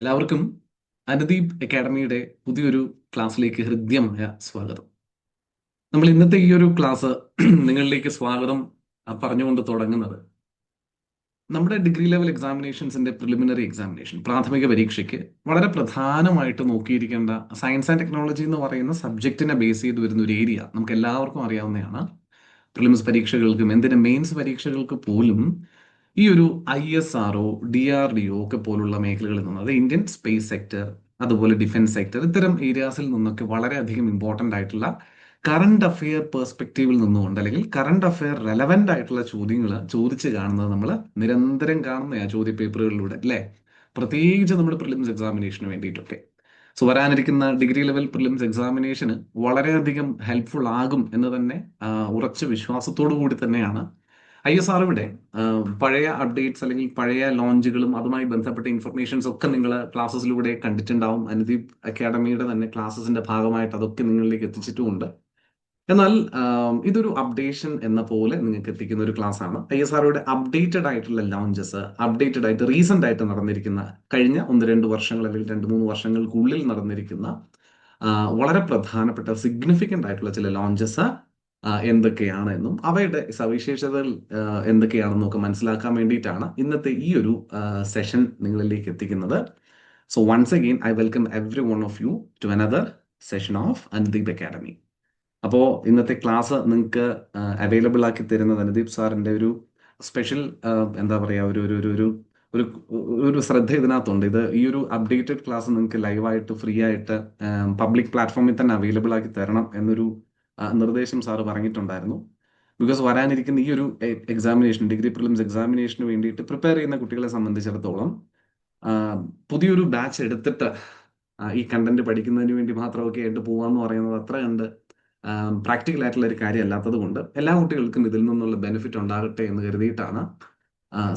എല്ലാവർക്കും അനുദീപ് അക്കാഡമിയുടെ പുതിയൊരു ക്ലാസ്സിലേക്ക് ഹൃദ്യമായ സ്വാഗതം. നമ്മൾ ഇന്നത്തെ ഈ ഒരു ക്ലാസ് നിങ്ങളിലേക്ക് സ്വാഗതം പറഞ്ഞുകൊണ്ട് തുടങ്ങുന്നത് നമ്മുടെ ഡിഗ്രി ലെവൽ എക്സാമിനേഷൻസിന്റെ പ്രിലിമിനറി എക്സാമിനേഷൻ പ്രാഥമിക പരീക്ഷയ്ക്ക് വളരെ പ്രധാനമായിട്ട് നോക്കിയിരിക്കേണ്ട സയൻസ് ആൻഡ് ടെക്നോളജി എന്ന് പറയുന്ന സബ്ജക്റ്റിനെ ബേസ് ചെയ്ത് വരുന്ന ഒരു ഏരിയ നമുക്ക് എല്ലാവർക്കും അറിയാവുന്നതാണ്. പ്രിലിംസ് പരീക്ഷകൾക്കും എന്തിന് മെയിൻസ് പരീക്ഷകൾക്ക് പോലും ഈ ഒരു ISRO DRDO ഒക്കെ പോലുള്ള മേഖലകളിൽ നിന്ന്, അത് ഇന്ത്യൻ സ്പേസ് സെക്ടർ, അതുപോലെ ഡിഫൻസ് സെക്ടർ, ഇത്തരം ഏരിയാസിൽ നിന്നൊക്കെ വളരെയധികം ഇമ്പോർട്ടൻ്റ് ആയിട്ടുള്ള കറണ്ട് അഫെയർ പെർസ്പെക്റ്റീവിൽ നിന്നുകൊണ്ട് അല്ലെങ്കിൽ കറണ്ട് അഫെയർ റെലവെന്റ് ആയിട്ടുള്ള ചോദ്യങ്ങൾ ചോദിച്ച് കാണുന്നത് നമ്മൾ നിരന്തരം കാണുന്ന ആ ചോദ്യ പേപ്പറുകളിലൂടെ അല്ലേ, പ്രത്യേകിച്ച് നമ്മുടെ പ്രിലിംസ് എക്സാമിനേഷന് വേണ്ടിയിട്ടൊക്കെ. സോ വരാനിരിക്കുന്ന ഡിഗ്രി ലെവൽ പ്രിലിംസ് എക്സാമിനേഷന് വളരെയധികം ഹെൽപ്ഫുൾ ആകും എന്ന് തന്നെ ഉറച്ച വിശ്വാസത്തോടു കൂടി തന്നെയാണ് ISROയുടെ പഴയ അപ്ഡേറ്റ്സ് അല്ലെങ്കിൽ പഴയ ലോഞ്ചുകളും അതുമായി ബന്ധപ്പെട്ട ഇൻഫർമേഷൻസ് ഒക്കെ നിങ്ങൾ ക്ലാസ്സസിലൂടെ കണ്ടിട്ടുണ്ടാവും. അനുദീപ് അക്കാഡമിയുടെ തന്നെ ക്ലാസ്സസിന്റെ ഭാഗമായിട്ട് അതൊക്കെ നിങ്ങളിലേക്ക് എത്തിച്ചിട്ടുമുണ്ട്. എന്നാൽ ഇതൊരു അപ്ഡേഷൻ എന്ന പോലെ നിങ്ങൾക്ക് എത്തിക്കുന്ന ഒരു ക്ലാസ് ആണ്. ISROയുടെ അപ്ഡേറ്റഡ് ആയിട്ടുള്ള ലോഞ്ചസ്, അപ്ഡേറ്റഡ് ആയിട്ട് റീസെന്റ് ആയിട്ട് നടന്നിരിക്കുന്ന കഴിഞ്ഞ 1-2 വർഷങ്ങൾ അല്ലെങ്കിൽ 2-3 വർഷങ്ങൾക്കുള്ളിൽ നടന്നിരിക്കുന്ന വളരെ പ്രധാനപ്പെട്ട സിഗ്നിഫിക്കന്റ് ആയിട്ടുള്ള ചില ലോഞ്ചസ് എന്തൊക്കെയാണ് എന്നും അവയുടെ സവിശേഷതകൾ എന്തൊക്കെയാണെന്നും ഒക്കെ മനസ്സിലാക്കാൻ വേണ്ടിയിട്ടാണ് ഇന്നത്തെ ഈ ഒരു സെഷൻ നിങ്ങളിലേക്ക് എത്തിക്കുന്നത്. So once again I welcome every one of you to another session of Anudeep academy. അപ്പോൾ ഇന്നത്തെ ക്ലാസ് നിങ്ങൾക്ക് അവൈലബിൾ ആക്കി തരുന്നത് അനുദീപ് സാറിന്റെ ഒരു സ്പെഷ്യൽ എന്താ പറയുക, ഒരു ഒരു ഒരു ഒരു ഒരു ഒരു ശ്രദ്ധ ഇതിനകത്തുണ്ട്. ഈ ഒരു അപ്ഡേറ്റഡ് ക്ലാസ് നിങ്ങൾക്ക് ലൈവായിട്ട് ഫ്രീ ആയിട്ട് പബ്ലിക് പ്ലാറ്റ്ഫോമിൽ തന്നെ അവൈലബിൾ ആക്കി തരണം എന്നൊരു നിർദ്ദേശം സാറ് പറഞ്ഞിട്ടുണ്ടായിരുന്നു. ബിക്കോസ് വരാനിരിക്കുന്ന ഈ ഒരു എക്സാമിനേഷൻ, ഡിഗ്രി പ്രിലിംസ് എക്സാമിനേഷന് വേണ്ടിയിട്ട് പ്രിപ്പയർ ചെയ്യുന്ന കുട്ടികളെ സംബന്ധിച്ചിടത്തോളം പുതിയൊരു ബാച്ച് എടുത്തിട്ട് ഈ കണ്ടന്റ് പഠിക്കുന്നതിന് വേണ്ടി മാത്രമൊക്കെ ആയിട്ട് പോകാന്ന് പറയുന്നത് അത്ര കണ്ട് പ്രാക്ടിക്കൽ ആയിട്ടുള്ള ഒരു കാര്യം അല്ലാത്തത് കൊണ്ട് എല്ലാ കുട്ടികൾക്കും ഇതിൽ നിന്നുള്ള ബെനിഫിറ്റ് ഉണ്ടാകട്ടെ എന്ന് കരുതിയിട്ടാണ്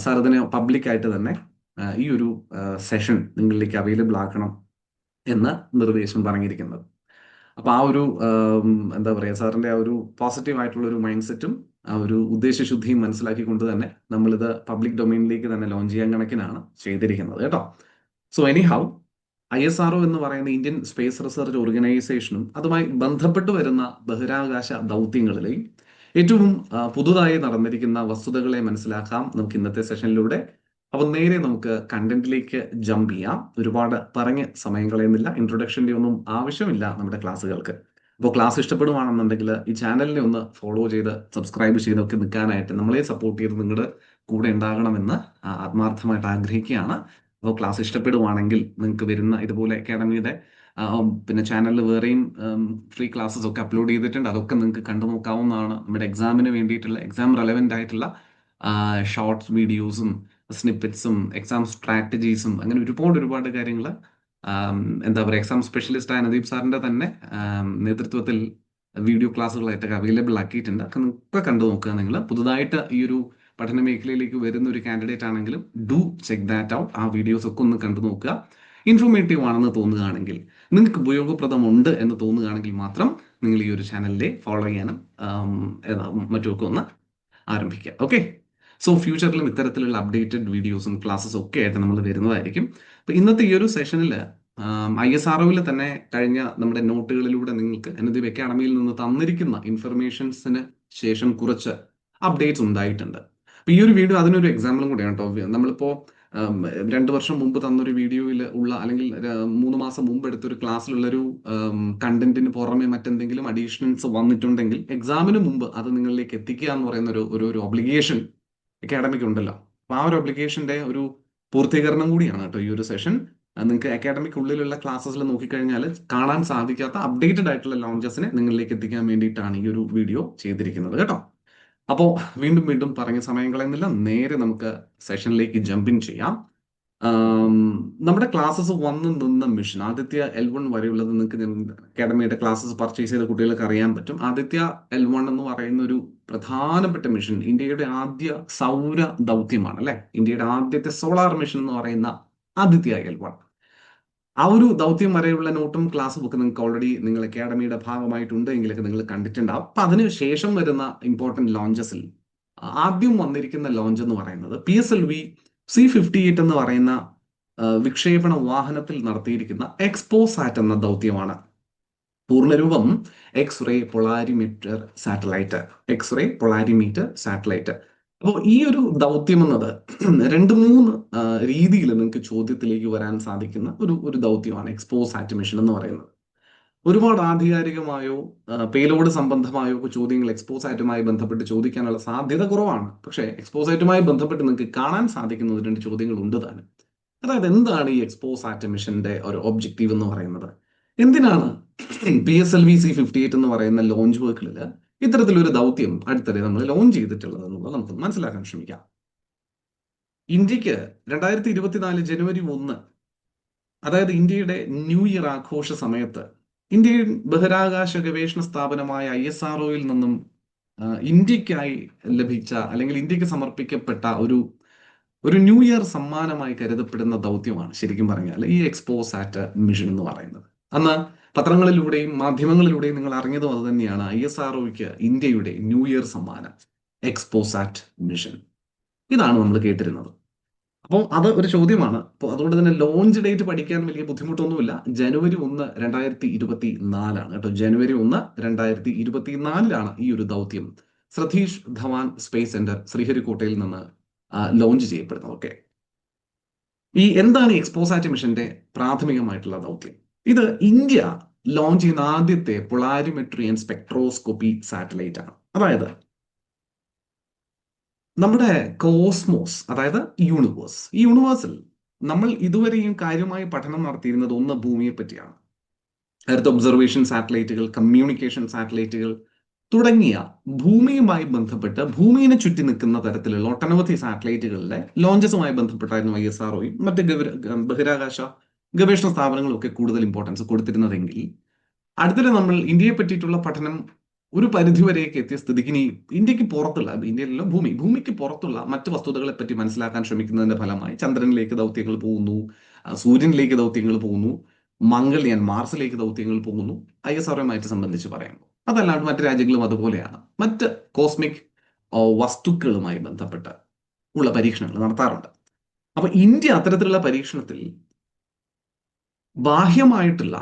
സാർ ഇതിനെ പബ്ലിക്കായിട്ട് തന്നെ ഈ ഒരു സെഷൻ നിങ്ങളിലേക്ക് അവൈലബിൾ ആക്കണം എന്ന നിർദ്ദേശം പറഞ്ഞിരിക്കുന്നത്. അപ്പൊ ആ ഒരു എന്താ പറയുക, സാറിന്റെ ആ ഒരു പോസിറ്റീവ് ആയിട്ടുള്ള ഒരു മൈൻഡ് സെറ്റും ആ ഒരു ഉദ്ദേശശുദ്ധിയും മനസ്സിലാക്കിക്കൊണ്ട് തന്നെ നമ്മളിത് പബ്ലിക് ഡൊമൈനിലേക്ക് തന്നെ ലോഞ്ച് ചെയ്യാൻ കണക്കിനാണ് ചെയ്തിരിക്കുന്നത് കേട്ടോ. സോ എനിഹൗ, ISRO എന്ന് പറയുന്ന ഇന്ത്യൻ സ്പേസ് റിസർച്ച് ഓർഗനൈസേഷനും അതുമായി ബന്ധപ്പെട്ട് വരുന്ന ബഹിരാകാശ ദൗത്യങ്ങളിലെയും ഏറ്റവും പുതുതായി നടന്നിരിക്കുന്ന വസ്തുതകളെ മനസ്സിലാക്കാം നമുക്ക് ഇന്നത്തെ സെഷനിലൂടെ. അപ്പൊ നേരെ നമുക്ക് കണ്ടന്റിലേക്ക് ജമ്പ് ചെയ്യാം. ഒരുപാട് പറഞ്ഞ് സമയം കളയുന്നില്ല, ഇൻട്രൊഡക്ഷന്റെ ഒന്നും ആവശ്യമില്ല നമ്മുടെ ക്ലാസ്സുകൾക്ക്. അപ്പോൾ ക്ലാസ് ഇഷ്ടപ്പെടുവാണെന്നുണ്ടെങ്കിൽ ഈ ചാനലിനെ ഒന്ന് ഫോളോ ചെയ്ത് സബ്സ്ക്രൈബ് ചെയ്തൊക്കെ നിൽക്കാനായിട്ട് നമ്മളെ സപ്പോർട്ട് ചെയ്ത് നിങ്ങളുടെ കൂടെ ഉണ്ടാകണമെന്ന് ആത്മാർത്ഥമായിട്ട് ആഗ്രഹിക്കുകയാണ്. അപ്പോൾ ക്ലാസ് ഇഷ്ടപ്പെടുവാണെങ്കിൽ നിങ്ങൾക്ക് വരുന്ന ഇതുപോലെ അക്കാഡമിയുടെ പിന്നെ ചാനലിൽ വേറെയും ഫ്രീ ക്ലാസ്സസ് ഒക്കെ അപ്ലോഡ് ചെയ്തിട്ടുണ്ട്. അതൊക്കെ നിങ്ങൾക്ക് കണ്ടു നോക്കാവുന്നതാണ്. നമ്മുടെ എക്സാമിന് വേണ്ടിയിട്ടുള്ള എക്സാം റെലവെന്റ് ആയിട്ടുള്ള ഷോർട്സ് വീഡിയോസും സ്നിപ്പെറ്റ്സും എക്സാം സ്ട്രാറ്റജീസും അങ്ങനെ ഒരുപാട് കാര്യങ്ങൾ എന്താ പറയുക, എക്സാം സ്പെഷ്യലിസ്റ്റ് ആയ നദീപ് സാറിന്റെ തന്നെ നേതൃത്വത്തിൽ വീഡിയോ ക്ലാസ്സുകളായിട്ടൊക്കെ അവൈലബിൾ ആക്കിയിട്ടുണ്ട്. ഒക്കെ നിങ്ങൾക്ക് കണ്ടു നോക്കുക. നിങ്ങൾ പുതുതായിട്ട് ഈ ഒരു പഠന മേഖലയിലേക്ക് വരുന്ന ഒരു കാൻഡിഡേറ്റ് ആണെങ്കിലും ഡു ചെക്ക് ദാറ്റ് ഔട്ട്. ആ വീഡിയോസ് ഒക്കെ ഒന്ന് കണ്ടു നോക്കുക. ഇൻഫോർമേറ്റീവ് ആണെന്ന് തോന്നുകയാണെങ്കിൽ, നിങ്ങൾക്ക് ഉപയോഗപ്രദമുണ്ട് എന്ന് തോന്നുകയാണെങ്കിൽ മാത്രം നിങ്ങൾ ഈ ഒരു ചാനലിലെ ഫോളോ ചെയ്യാനും മറ്റുമൊക്കെ ഒന്ന് ആരംഭിക്കുക. ഓക്കെ, സോ ഫ്യൂച്ചറിലും ഇത്തരത്തിലുള്ള അപ്ഡേറ്റഡ് വീഡിയോസും ക്ലാസ്സസും ഒക്കെ ആയിട്ട് നമ്മൾ വരുന്നതായിരിക്കും. അപ്പൊ ഇന്നത്തെ ഈ ഒരു സെഷനിൽ ISROയിൽ തന്നെ കഴിഞ്ഞ നമ്മുടെ നോട്ടുകളിലൂടെ നിങ്ങൾക്ക് അനുദീപ് അക്കാഡമിയിൽ നിന്ന് തന്നിരിക്കുന്ന ഇൻഫർമേഷൻസിന് ശേഷം കുറച്ച് അപ്ഡേറ്റ്സ് ഉണ്ടായിട്ടുണ്ട്. അപ്പൊ ഈ ഒരു വീഡിയോ അതിനൊരു എക്സാമ്പിളും കൂടെയാണ് കേട്ടോ. നമ്മളിപ്പോ 2 വർഷം മുമ്പ് തന്നൊരു വീഡിയോയിൽ ഉള്ള അല്ലെങ്കിൽ 3 മാസം മുമ്പ് എടുത്തൊരു ക്ലാസ്സിലുള്ളൊരു കണ്ടന്റിന് പുറമെ മറ്റെന്തെങ്കിലും അഡീഷണൽസ് വന്നിട്ടുണ്ടെങ്കിൽ എക്സാമിന് മുമ്പ് അത് നിങ്ങളിലേക്ക് എത്തിക്കുക എന്ന് പറയുന്ന ഒരു ഒബ്ലിഗേഷൻ അക്കാഡമിക്ക് ഉണ്ടല്ലോ. അപ്പൊ ആ ഒരു ഒബ്ലിഗേഷന്റെ ഒരു പൂർത്തീകരണം കൂടിയാണ് കേട്ടോ ഈ ഒരു സെഷൻ. നിങ്ങൾക്ക് അക്കാഡമിക് ഉള്ളിലുള്ള ക്ലാസ്സസിൽ നോക്കിക്കഴിഞ്ഞാൽ കാണാൻ സാധിക്കാത്ത അപ്ഡേറ്റഡ് ആയിട്ടുള്ള ലോഞ്ചസിനെ നിങ്ങളിലേക്ക് എത്തിക്കാൻ വേണ്ടിയിട്ടാണ് ഈ ഒരു വീഡിയോ ചെയ്തിരിക്കുന്നത് കേട്ടോ. അപ്പോൾ വീണ്ടും പറഞ്ഞ സമയം കളയുന്നില്ല, നേരെ നമുക്ക് സെഷനിലേക്ക് ജമ്പിൻ ചെയ്യാം. നമ്മുടെ ക്ലാസ്സസ് വന്ന് നിന്ന മിഷൻ ആദിത്യ L1 വരെയുള്ളത് നിങ്ങൾക്ക് അക്കാഡമിയുടെ ക്ലാസ്സസ് പർച്ചേസ് ചെയ്ത കുട്ടികൾക്ക് അറിയാൻ പറ്റും. ആദിത്യ L1 എന്ന് പറയുന്ന ഒരു പ്രധാനപ്പെട്ട മിഷൻ ഇന്ത്യയുടെ ആദ്യ സൗര ദൗത്യമാണ് അല്ലെ. ഇന്ത്യയുടെ ആദ്യത്തെ സോളാർ മിഷൻ എന്ന് പറയുന്ന ആദിത്യ L1. ആ ഒരു ദൗത്യം വരെയുള്ള നോട്ടും ക്ലാസ്സും ഒക്കെ നിങ്ങൾക്ക് ഓൾറെഡി നിങ്ങൾ അക്കാഡമിയുടെ ഭാഗമായിട്ടുണ്ട് എങ്കിലൊക്കെ നിങ്ങൾ കണ്ടിട്ടുണ്ടാവും. അപ്പൊ അതിന് ശേഷം വരുന്ന ഇമ്പോർട്ടന്റ് ലോഞ്ചസിൽ ആദ്യം വന്നിരിക്കുന്ന ലോഞ്ച് എന്ന് പറയുന്നത് PSLV C58 എന്ന് പറയുന്ന വിക്ഷേപണ വാഹനത്തിൽ നടത്തിയിരിക്കുന്ന എക്സ്പോസാറ്റ് എന്ന ദൗത്യമാണ്. പൂർണ്ണരൂപം X ray polarimeter satellite. X ray polarimeter satellite. അപ്പോൾ ഈ ഒരു ദൗത്യം എന്നത് രണ്ട് മൂന്ന് രീതിയിൽ നിങ്ങൾക്ക് ചോദ്യത്തിലേക്ക് വരാൻ സാധിക്കുന്ന ഒരു ദൗത്യമാണ് എക്സ്പോസാറ്റ് മിഷൻ എന്ന് പറയുന്നത്. ഒരുപാട് ആധികാരികമായോ പേലോഡ് സംബന്ധമായോ ഒക്കെ ചോദ്യങ്ങൾ എക്സ്പോസാറ്റുമായി ബന്ധപ്പെട്ട് ചോദിക്കാനുള്ള സാധ്യത കുറവാണ്. പക്ഷേ എക്സ്പോസാറ്റുമായി ബന്ധപ്പെട്ട് നിങ്ങൾക്ക് കാണാൻ സാധിക്കുന്ന രണ്ട് ചോദ്യങ്ങൾ ഉണ്ട് താനും. അതായത് എന്താണ് ഈ എക്സ്പോസാറ്റ് മിഷന്റെ ഒരു ഒബ്ജക്റ്റീവ് എന്ന് പറയുന്നത്? എന്തിനാണ് PSLV-C-58 എന്ന് പറയുന്ന ലോഞ്ച് വെഹിക്കിളിൽ ഇത്തരത്തിലൊരു ദൗത്യം അടുത്തിടെ നമ്മൾ ലോഞ്ച് ചെയ്തിട്ടുള്ളത് എന്നുള്ളത് നമുക്ക് മനസ്സിലാക്കാൻ ശ്രമിക്കാം. ഇന്ത്യക്ക് 2024 ജനുവരി 1, അതായത് ഇന്ത്യയുടെ ന്യൂ ഇയർ ആഘോഷ സമയത്ത് ഇന്ത്യൻ ബഹിരാകാശ ഗവേഷണ സ്ഥാപനമായ ISROയിൽ നിന്നും ഇന്ത്യക്കായി ലഭിച്ച അല്ലെങ്കിൽ ഇന്ത്യക്ക് സമർപ്പിക്കപ്പെട്ട ഒരു ന്യൂ ഇയർ സമ്മാനമായി കരുതപ്പെടുന്ന ദൗത്യമാണ് ശരിക്കും പറഞ്ഞാൽ ഈ എക്സ്പോസാറ്റ് മിഷൻ എന്ന് പറയുന്നത്. അന്ന് പത്രങ്ങളിലൂടെയും മാധ്യമങ്ങളിലൂടെയും നിങ്ങൾ അറിഞ്ഞതും അത് തന്നെയാണ്. ISROയ്ക്ക് ഇന്ത്യയുടെ ന്യൂ ഇയർ സമ്മാനം എക്സ്പോസാറ്റ് മിഷൻ. ഇതാണ് നമ്മൾ കേട്ടിരുന്നത്. അപ്പോൾ അത് ഒരു ചോദ്യമാണ്. അപ്പോൾ അതുകൊണ്ട് തന്നെ ലോഞ്ച് ഡേറ്റ് പഠിക്കാൻ വലിയ ബുദ്ധിമുട്ടൊന്നുമില്ല. ജനുവരി 1, 2024 കേട്ടോ. ജനുവരി 1, 2024 ഈ ഒരു ദൗത്യം സതീഷ് ധവാൻ സ്പേസ് സെന്റർ ശ്രീഹരിക്കോട്ടയിൽ നിന്ന് ലോഞ്ച് ചെയ്യപ്പെടുന്നത്. ഓക്കെ, എന്താണ് ഈ എക്സ്പോസാറ്റ് മിഷന്റെ പ്രാഥമികമായിട്ടുള്ള ദൗത്യം? ഇത് ഇന്ത്യ ലോഞ്ച് ചെയ്യുന്ന ആദ്യത്തെ പൊളാരിമെട്രി ആൻഡ് സ്പെക്ട്രോസ്കോപ്പി സാറ്റലൈറ്റ് ആണ്. അതായത് നമ്മുടെ കോസ്മോസ്, അതായത് യൂണിവേഴ്സ്, ഈ യൂണിവേഴ്സിൽ നമ്മൾ ഇതുവരെയും കാര്യമായി പഠനം നടത്തിയിരുന്നത് ഒന്ന് ഭൂമിയെ പറ്റിയാണ്. എർത്ത് ഒബ്സർവേഷൻ സാറ്റലൈറ്റുകൾ, കമ്മ്യൂണിക്കേഷൻ സാറ്റലൈറ്റുകൾ തുടങ്ങിയ ഭൂമിയുമായി ബന്ധപ്പെട്ട് ഭൂമിയെ ചുറ്റി നിൽക്കുന്ന തരത്തിലുള്ള ഒട്ടനവധി സാറ്റലൈറ്റുകളുടെ ലോഞ്ചസുമായി ബന്ധപ്പെട്ടായിരുന്നു ISROയും മറ്റ് ബഹിരാകാശ ഗവേഷണ സ്ഥാപനങ്ങളും ഒക്കെ കൂടുതൽ ഇമ്പോർട്ടൻസ് കൊടുത്തിരുന്നതെങ്കിൽ അടുത്തിടെ നമ്മൾ ഇന്ത്യയെ പറ്റിയിട്ടുള്ള പഠനം ഒരു പരിധിവരെയൊക്കെ എത്തിയ സ്ഥിതിക്ക് ഇനി ഇന്ത്യക്ക് പുറത്തുള്ള, ഇന്ത്യയിലുള്ള ഭൂമിക്ക് പുറത്തുള്ള മറ്റ് വസ്തുതകളെ പറ്റി മനസ്സിലാക്കാൻ ശ്രമിക്കുന്നതിന്റെ ഫലമായി ചന്ദ്രനിലേക്ക് ദൗത്യങ്ങൾ പോകുന്നു, സൂര്യനിലേക്ക് ദൗത്യങ്ങൾ പോകുന്നു, മംഗൾയാൻ മാർസിലേക്ക് ദൗത്യങ്ങൾ പോകുന്നു. ISROയുമായിട്ട് സംബന്ധിച്ച് പറയുമ്പോൾ അതല്ലാണ്ട് മറ്റു രാജ്യങ്ങളും അതുപോലെയാണ് മറ്റ് കോസ്മിക് വസ്തുക്കളുമായി ബന്ധപ്പെട്ട് ഉള്ള പരീക്ഷണങ്ങൾ നടത്താറുണ്ട്. അപ്പൊ ഇന്ത്യ അത്തരത്തിലുള്ള പരീക്ഷണത്തിൽ ബാഹ്യമായിട്ടുള്ള